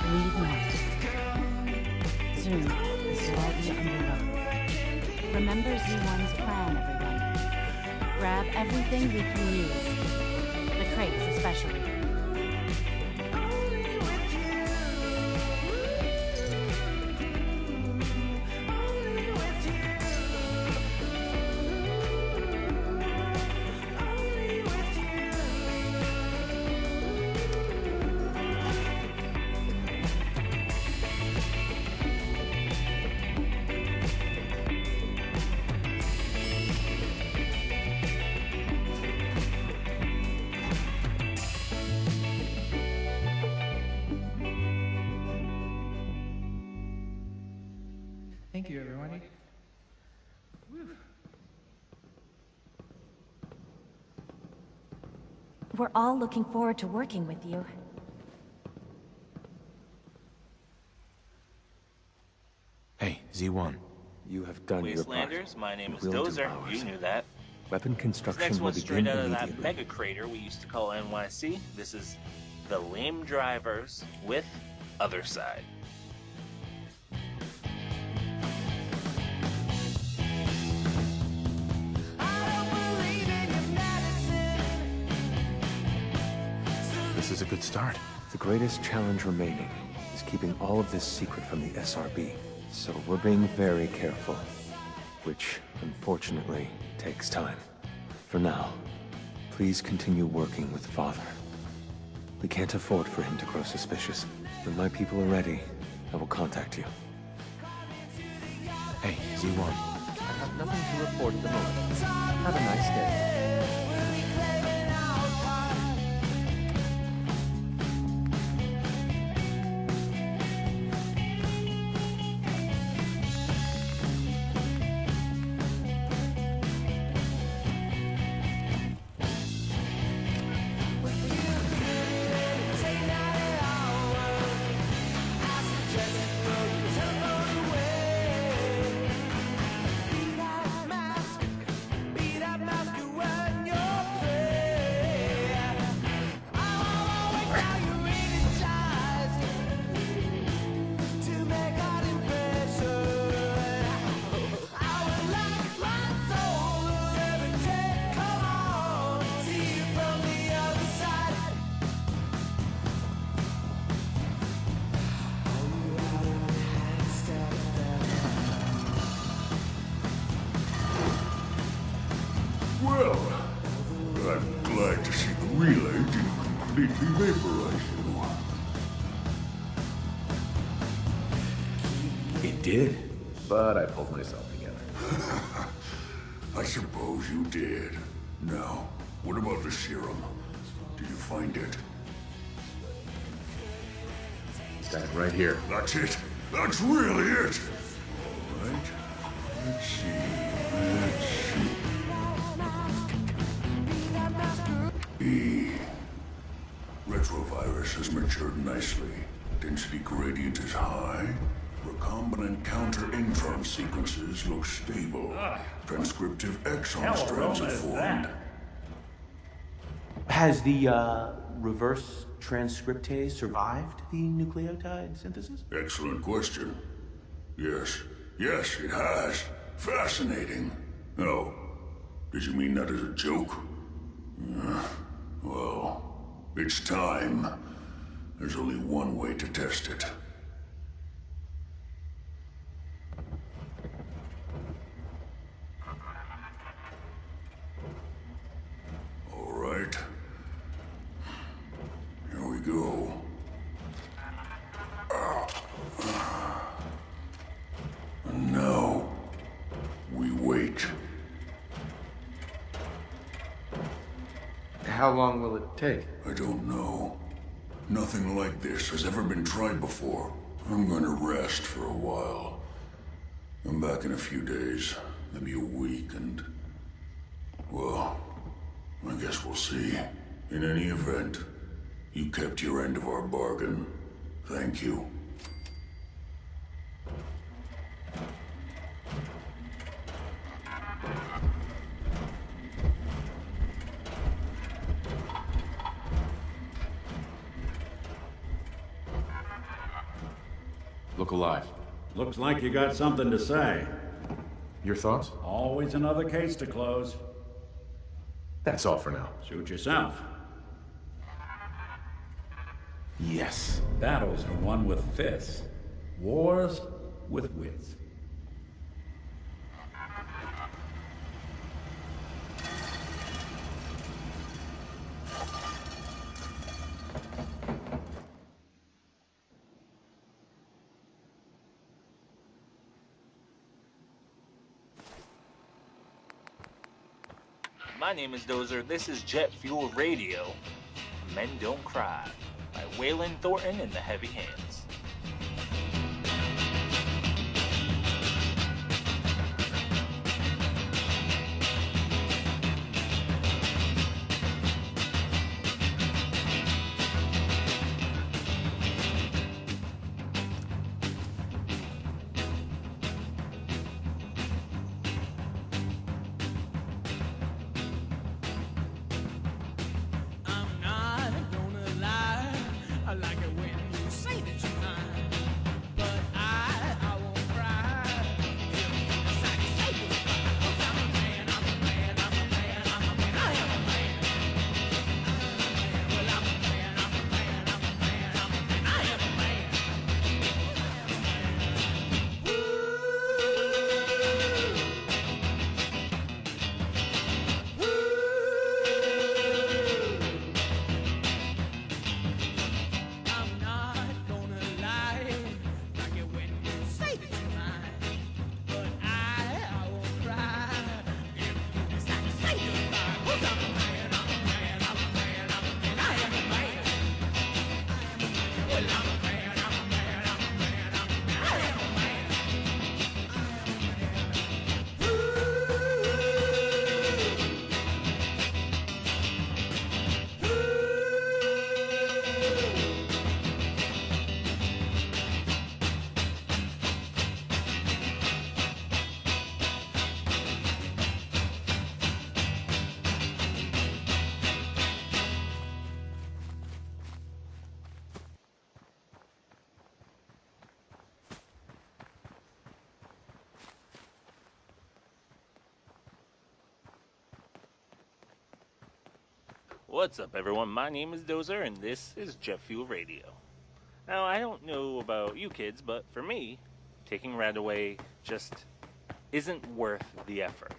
Leave not. Soon, this will all be underway. Remember Z1's plan, everyone. Grab everything we can use. The crates especially. Thank you, everyone. We're all looking forward to working with you. Hey, Z1. You have done your part. Wastelanders, my name is We will do Dozer. ours. You knew that. Weapon This construction next will one's begin straight out of that immediately. mega crater we used to call NYC. This is The Lame Drivers with Other Side. This is a good start. The greatest challenge remaining is keeping all of this secret from the SRB. So we're being very careful, which unfortunately takes time. For now, please continue working with Father. We can't afford for him to grow suspicious. When my people are ready, I will contact you. Hey, Z1. I have nothing to report at the moment. Have a nice day. Just Well, I'm glad to see the relay didn't completely vaporize you. It did, but I pulled myself together. I suppose you did. Now, what about the serum? Did you find it? That right here. That's it. That's really it. All right. Let's see. Retrovirus has matured nicely. Density gradient is high. Recombinant counter-intron sequences look stable. Transcriptive exon strands are formed. Has the reverse transcriptase survived the nucleotide synthesis? Excellent question. Yes. Yes, it has. Fascinating. Oh, did you mean that as a joke? Well, it's time. There's only one way to test it. All right. Here we go. And now, we wait. How long will it take? I don't know. Nothing like this has ever been tried before. I'm gonna rest for a while. I'm back in a few days, maybe a week, and... well, I guess we'll see. In any event, you kept your end of our bargain. Thank you. Look alive. Looks like you got something to say. Your thoughts? Always another case to close. That's all for now. Suit yourself. Yes. Battles are won with fists. Wars with wits. My name is Dozer. This is Jet Fuel Radio. Men Don't Cry by Waylon Thornton and the Heavy Hands. I'm not gonna lie. I like it when you say that you're mine. But I won't cry. If you decide to say goodbye. 'Cause I'm a man, I'm a man, I'm a man, I'm a man, I am a man. Well, I'm a man, I'm a man, I'm a man, I'm a man, I am a man. I'm not gonna lie, like it when you say that you're mine. But I won't cry if you decide to say goodbye. 'Cause I'm a man, I'm a man, I'm a man, I'm a man, I am a man. Well, I'm a man, I'm a man, I'm a man, I'm a man, I am a man. What's up, everyone? My name is Dozer, and this is Jet Fuel Radio. Now, I don't know about you kids, but for me, taking Red away just isn't worth the effort.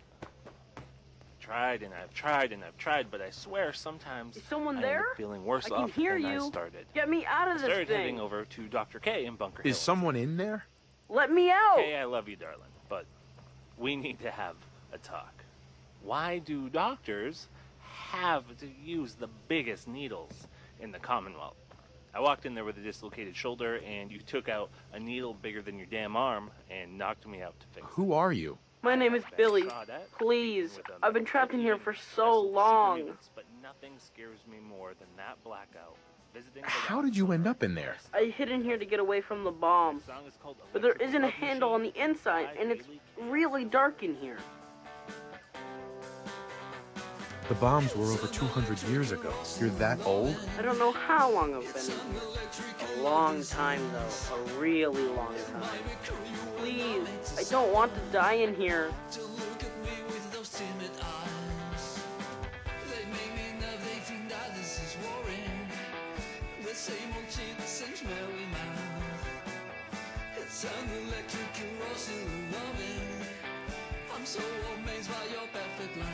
tried and I've tried and I've tried, but I swear sometimes Is someone I there? end up feeling worse I can off hear than I you. started. Get me out of I this started thing. heading over to Dr. K in Bunker Hill. Is someone in there? Let me out. Hey, I love you, darling, but we need to have a talk. Why do doctors have to use the biggest needles in the Commonwealth? I walked in there with a dislocated shoulder, and you took out a needle bigger than your damn arm and knocked me out to fix it. Who are you? My name is Billy. Please. I've been trapped in here for so long. But nothing scares me more than that blackout. Visiting How did you end up in there? I hid in here to get away from the bombs. But there isn't a handle on the inside, and it's really dark in here. The bombs were over 200 years ago. You're that old? I don't know how long I've been in here. A long time, though. A really long time. Please, I don't want to die in here. I'm so amazed by your perfect line.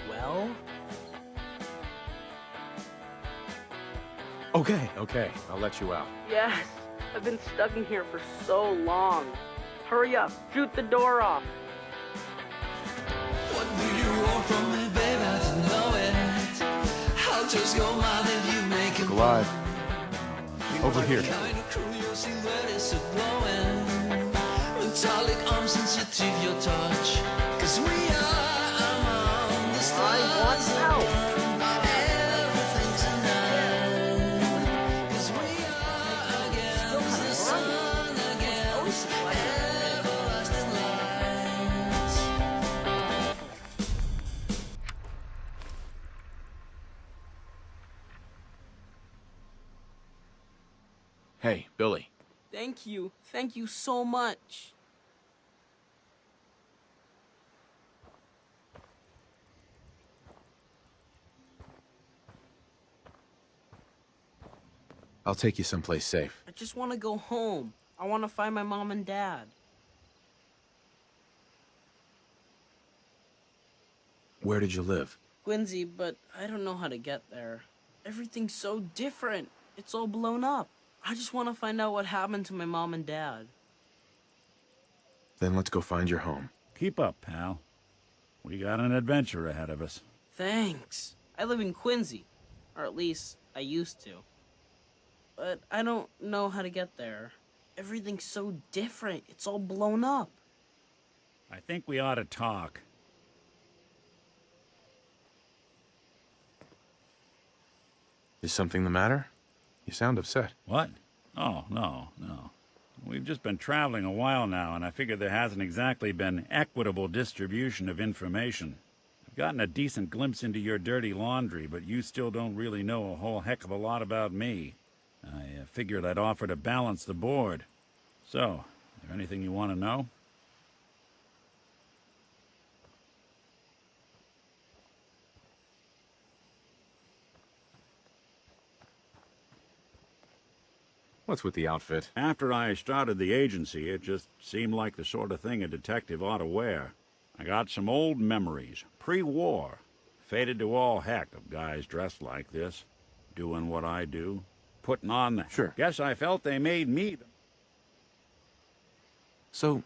Well? Okay, I'll let you out. Yes, I've been stuck in here for so long. Hurry up, shoot the door off. What do you want from me, baby? I don't know it. I'll just go mad if you make it. Look alive. Over here. Kind of crew, your silhouette is so glowing. Metallic arms sensitive, your touch. 'Cause we are among the stars. I want help. Everything's tonight. 'Cause we are against the sun, against everlasting lights. Hey, Billy. Thank you. Thank you so much. I'll take you someplace safe. I just want to go home. I want to find my mom and dad. Where did you live? Quincy, but I don't know how to get there. Everything's so different. It's all blown up. I just want to find out what happened to my mom and dad. Then let's go find your home. Keep up, pal. We got an adventure ahead of us. Thanks. I live in Quincy. Or at least, I used to. But I don't know how to get there. Everything's so different. It's all blown up. I think we ought to talk. Is something the matter? You sound upset. What? Oh, no. We've just been traveling a while now, and I figure there hasn't exactly been equitable distribution of information. I've gotten a decent glimpse into your dirty laundry, but you still don't really know a whole heck of a lot about me. I figured I'd offer to balance the board. So, is there anything you want to know? What's with the outfit? After I started the agency, it just seemed like the sort of thing a detective ought to wear. I got some old memories, pre-war. Faded to all heck of guys dressed like this, doing what I do, putting on the... Sure. Guess I felt they made me... So,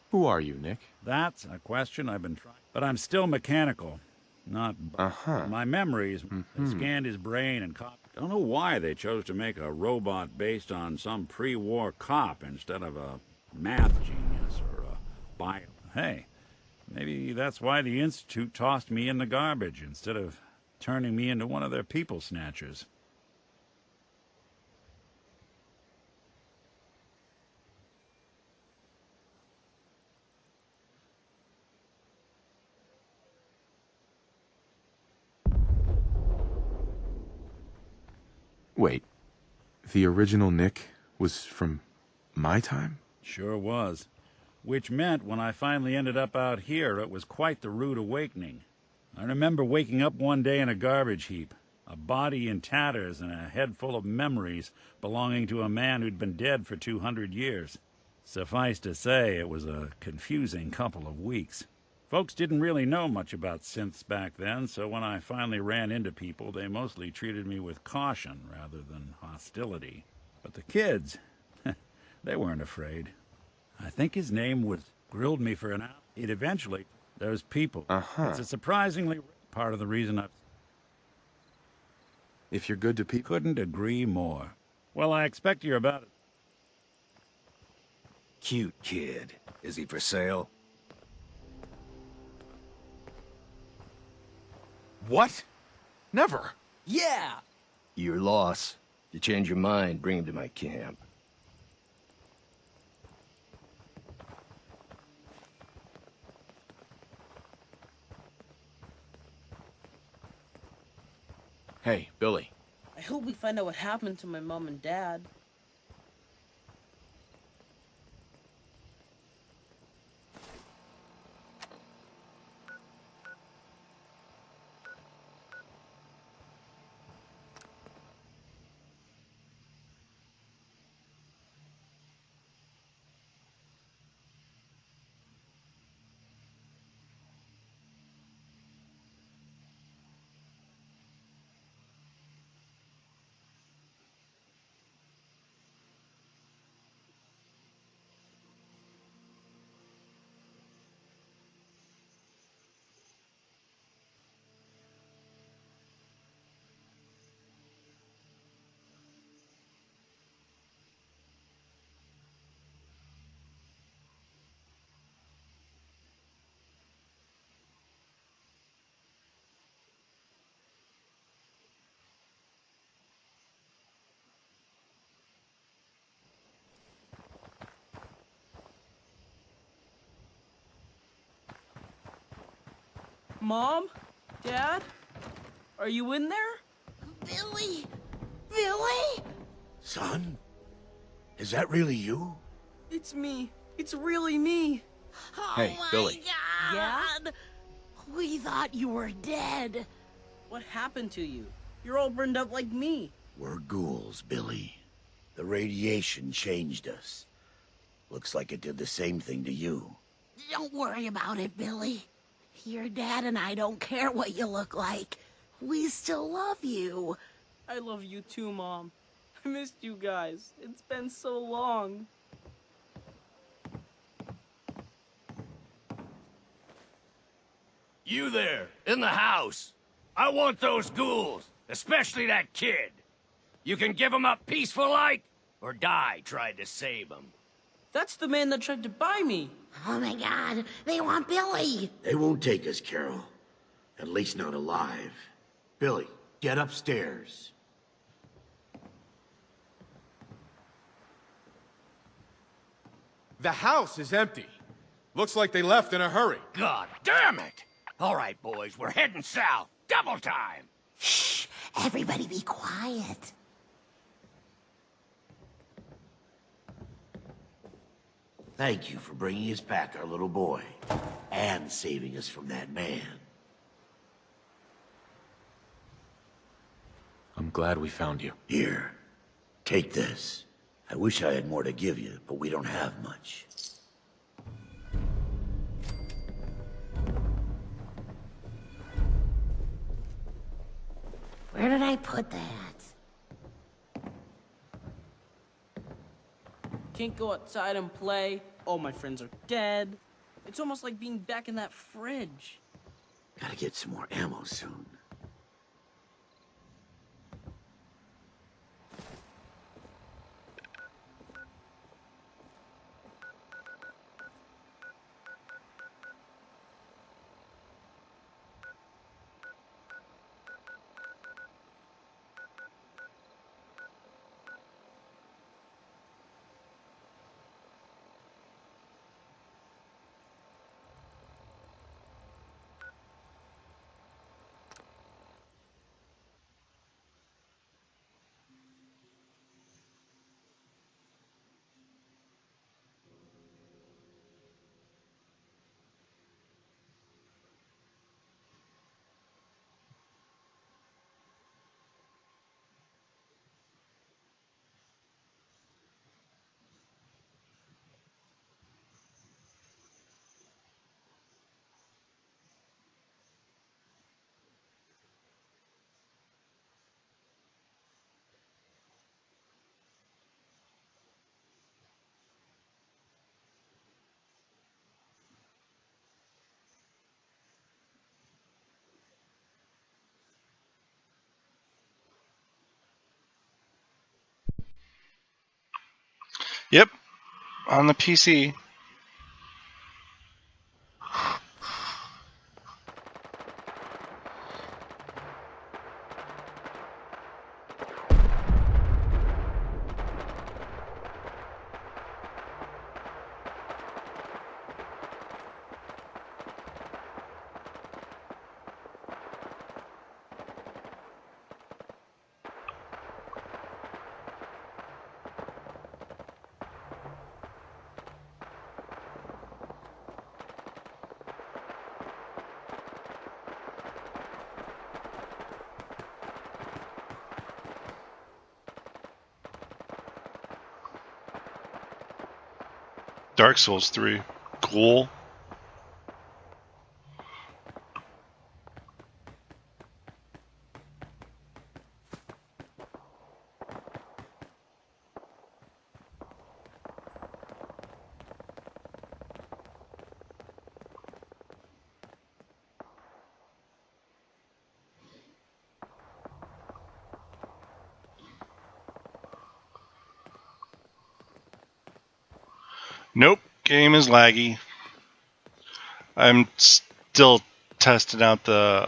who are you, Nick? That's a question I've been trying... But I'm still mechanical, not... My memories, they scanned his brain and caught... Don't know why they chose to make a robot based on some pre-war cop instead of a math genius or a bio... Hey, maybe that's why the Institute tossed me in the garbage instead of turning me into one of their people snatchers. Wait, the original Nick was from my time? Sure was. Which meant when I finally ended up out here, it was quite the rude awakening. I remember waking up one day in a garbage heap, a body in tatters and a head full of memories belonging to a man who'd been dead for 200 years. Suffice to say, it was a confusing couple of weeks. Folks didn't really know much about synths back then, so when I finally ran into people, they mostly treated me with caution rather than hostility. But the kids, they weren't afraid. I think his name was grilled me for an hour. It eventually, those people. It's a surprisingly part of the reason I... If you're good to people... Couldn't agree more. Well, I expect you're about it. Cute kid. Is he for sale? What? Never. Yeah! Your loss. If you change your mind, bring him to my camp. Hey, Billy. I hope we find out what happened to my mom and dad. Mom? Dad? Are you in there? Billy! Billy! Son? Is that really you? It's me. It's really me. Hey, Billy. Yeah? We thought you were dead. What happened to you? You're all burned up like me. We're ghouls, Billy. The radiation changed us. Looks like it did the same thing to you. Don't worry about it, Billy. Your dad and I don't care what you look like. We still love you. I love you too, Mom. I missed you guys. It's been so long. You there, in the house. I want those ghouls, especially that kid. You can give him up peaceful like, or die trying to save him. That's the man that tried to buy me. Oh my god, they want Billy. They won't take us, Carol. At least not alive. Billy, get upstairs. The house is empty. Looks like they left in a hurry. God damn it! All right, boys, we're heading south. Double time! Shh, everybody be quiet. Thank you for bringing us back our little boy. And saving us from that man. I'm glad we found you. Here, take this. I wish I had more to give you, but we don't have much. Where did I put that? Can't go outside and play. All my friends are dead. It's almost like being back in that fridge. Gotta get some more ammo soon. Yep, on the PC. Dark Souls 3. Cool. Nope, game is laggy. I'm still testing out the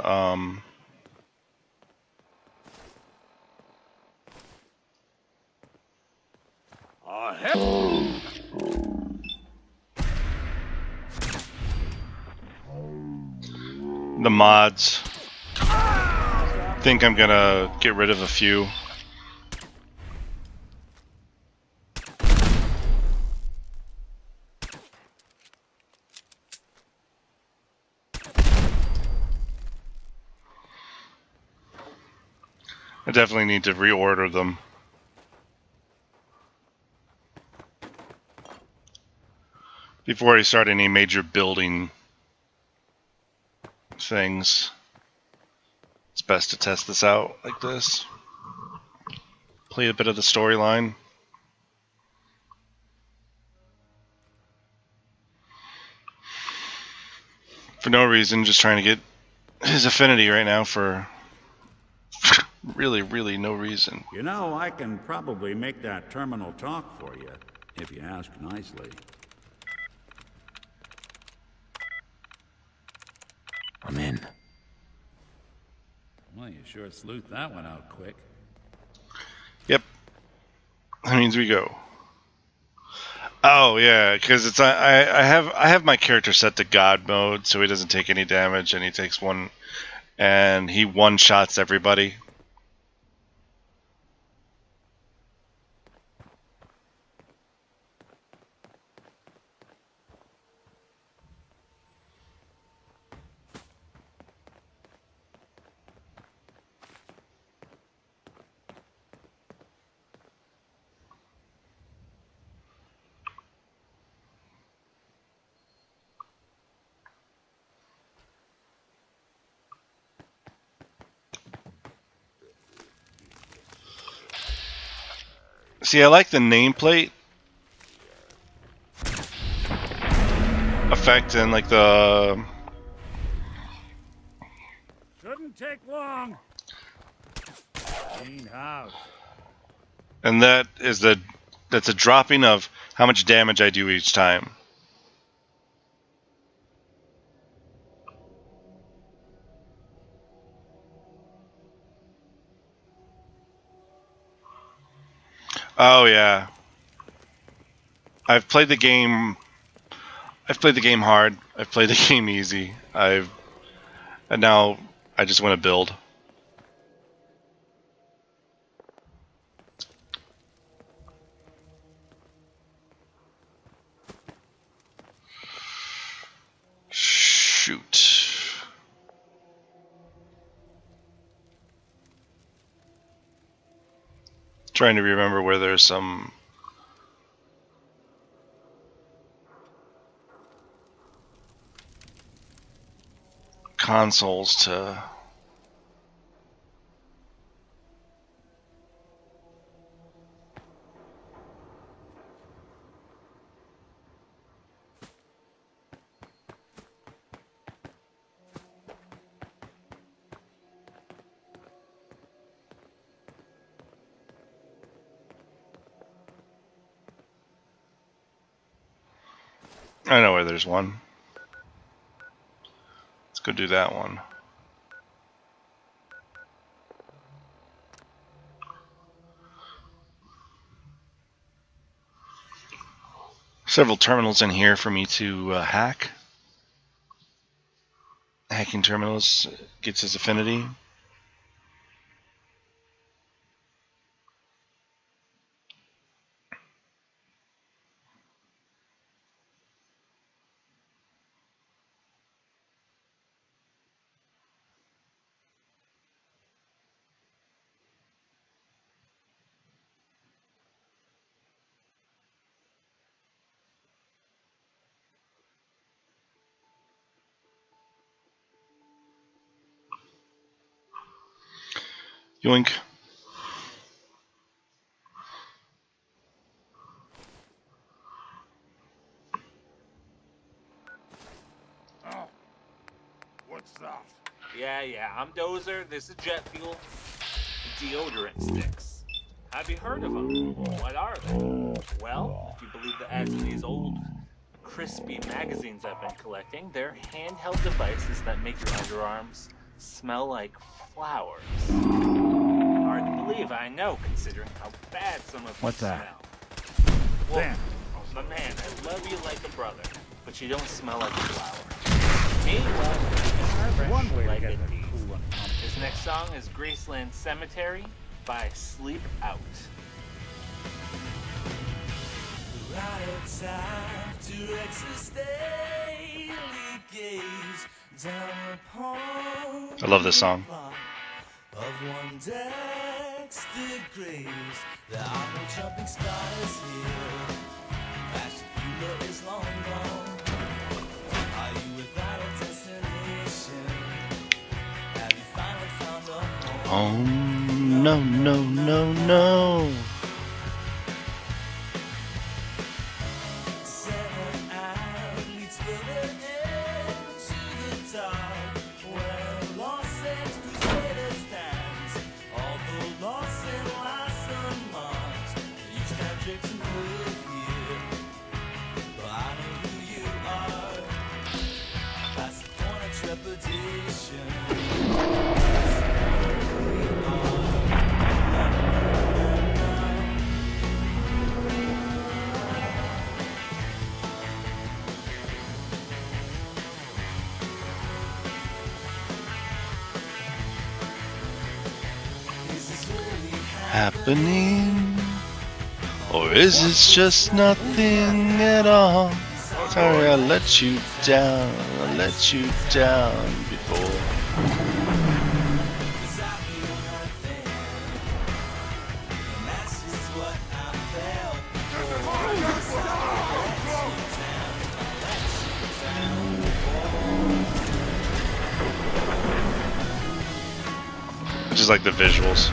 the mods. Think I'm gonna get rid of a few. I definitely need to reorder them. Before I start any major building things. It's best to test this out like this. Play a bit of the storyline. For no reason, just trying to get his affinity right now for really no reason. You know, I can probably make that terminal talk for you, if you ask nicely. I'm in. Well, you sure sleuthed that one out quick. Yep. That means we go. Oh yeah, because it's I have my character set to God mode, so he doesn't take any damage, and he takes one, and he one-shots everybody. See, I like the nameplate effect and like the Shouldn't take long. Clean house. and that's a dropping of how much damage I do each time. Oh yeah. I've played the game hard. I've played the game easy. And now I just want to build. Shoot. Trying to remember where there's some consoles to I know where there's one. Let's go do that one. Several terminals in here for me to hack. Hacking terminals gets his affinity. Yoink. Oh, what's that? Yeah, I'm Dozer. This is jet fuel. Deodorant sticks. Have you heard of them? What are they? Well, if you believe the ads in these old, crispy magazines I've been collecting, they're handheld devices that make your underarms smell like flowers. Hard to believe, I know, considering how bad some of What's them that? smell. Well, Damn. my man, I love you like a brother, but you don't smell like a flower. Me, well, One way to like get a that deed. cool and This next song is Graceland Cemetery by Sleep Out. Right outside to exist daily gaze down upon I love this song. of one Dexter Graves. There are no jumping stars here. Fast Bueller is long gone. Are you without a destination? Have you finally found a home? Oh, no. Seven athletes filling into the dark, where Los Angeles Crusaders stands. Although lost in last months, you stand draped in blue here. But I know who you are. That's the point of trepidation. Happening? Or is it just nothing at all? Sorry I let you down before. I just like the visuals.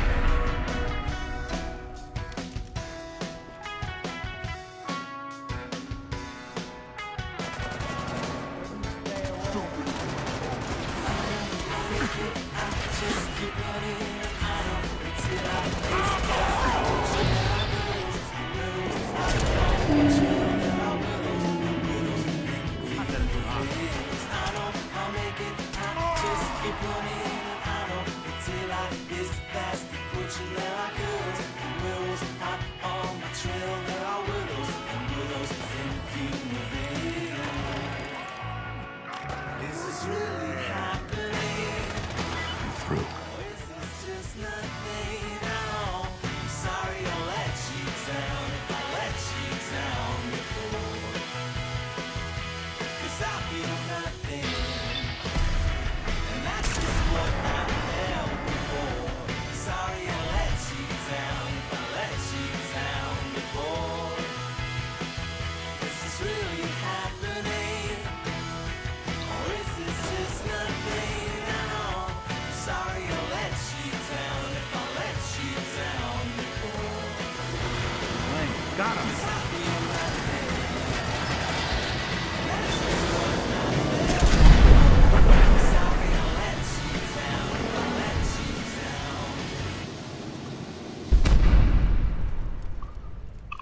Got him.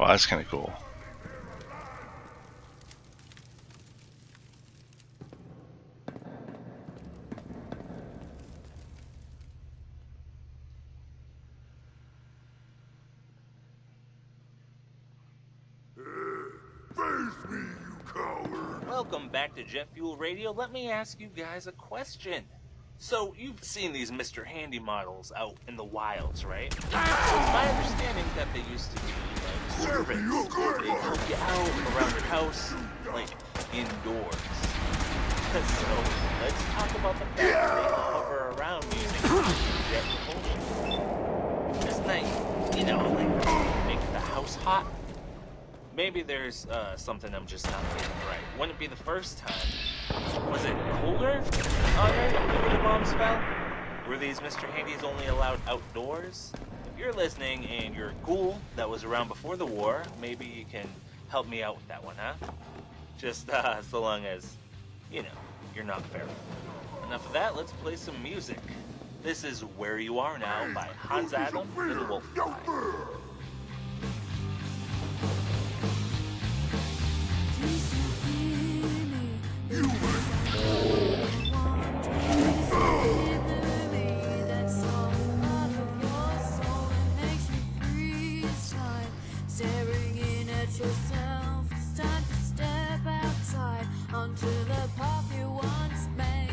Oh, that's kind of cool. welcome back to Jet Fuel Radio. Let me ask you guys a question. So, you've seen these Mr. Handy models out in the wilds, right? So it's my understanding that they used to be like servants. They help you out around your house, like indoors. So, let's talk about the fact that they hover around using jet propulsion. This night, you know, like make the house hot. Maybe there's something I'm just not getting right. Wouldn't it be the first time? Was it colder already before the bombs fell? Were these Mr. Handys only allowed outdoors? If you're listening and you're cool that was around before the war, maybe you can help me out with that one, huh? Just so long as, you know, you're not feral. Enough of that, let's play some music. This is Where You Are Now by Hans Adam and the Wolfpack. Staring in at yourself, it's time to step outside onto the path you once made.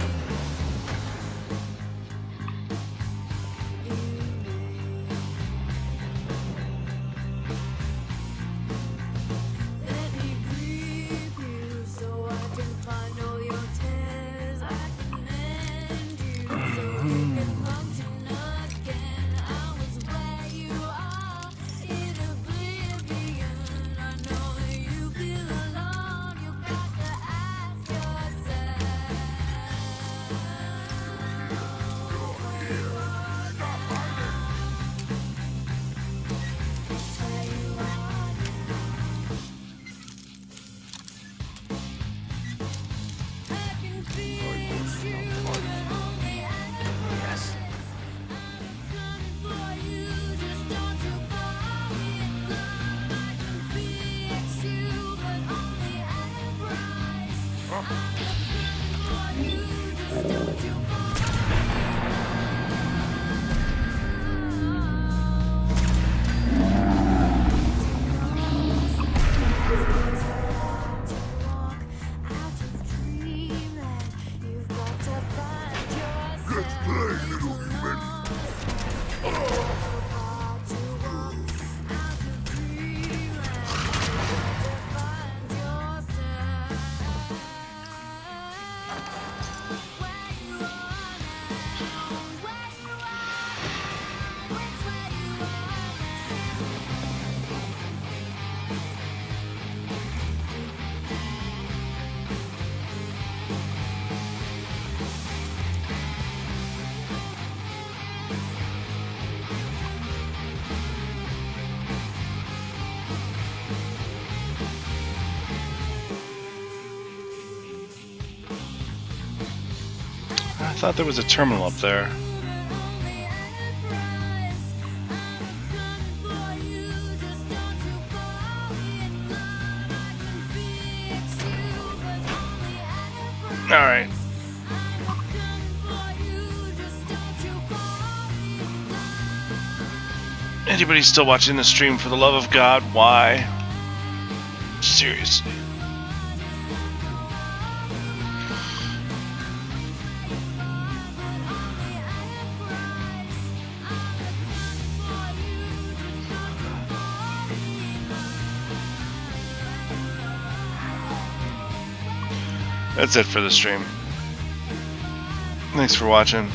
Let me grieve you so I can find all your tears. I can mend you so you can function again. I was where you are in oblivion. I know that you feel alone. You got to ask yourself. I can fix you, but only yes. Coming for you, just don't you fall in love. I can fix you, but only at a price. I'm coming for you, just don't you You've got to find yourself. Let's play, little human. I thought there was a terminal up there. Alright. Anybody still watching the stream, for the love of God, why? Seriously. That's it for the stream. Thanks for watching.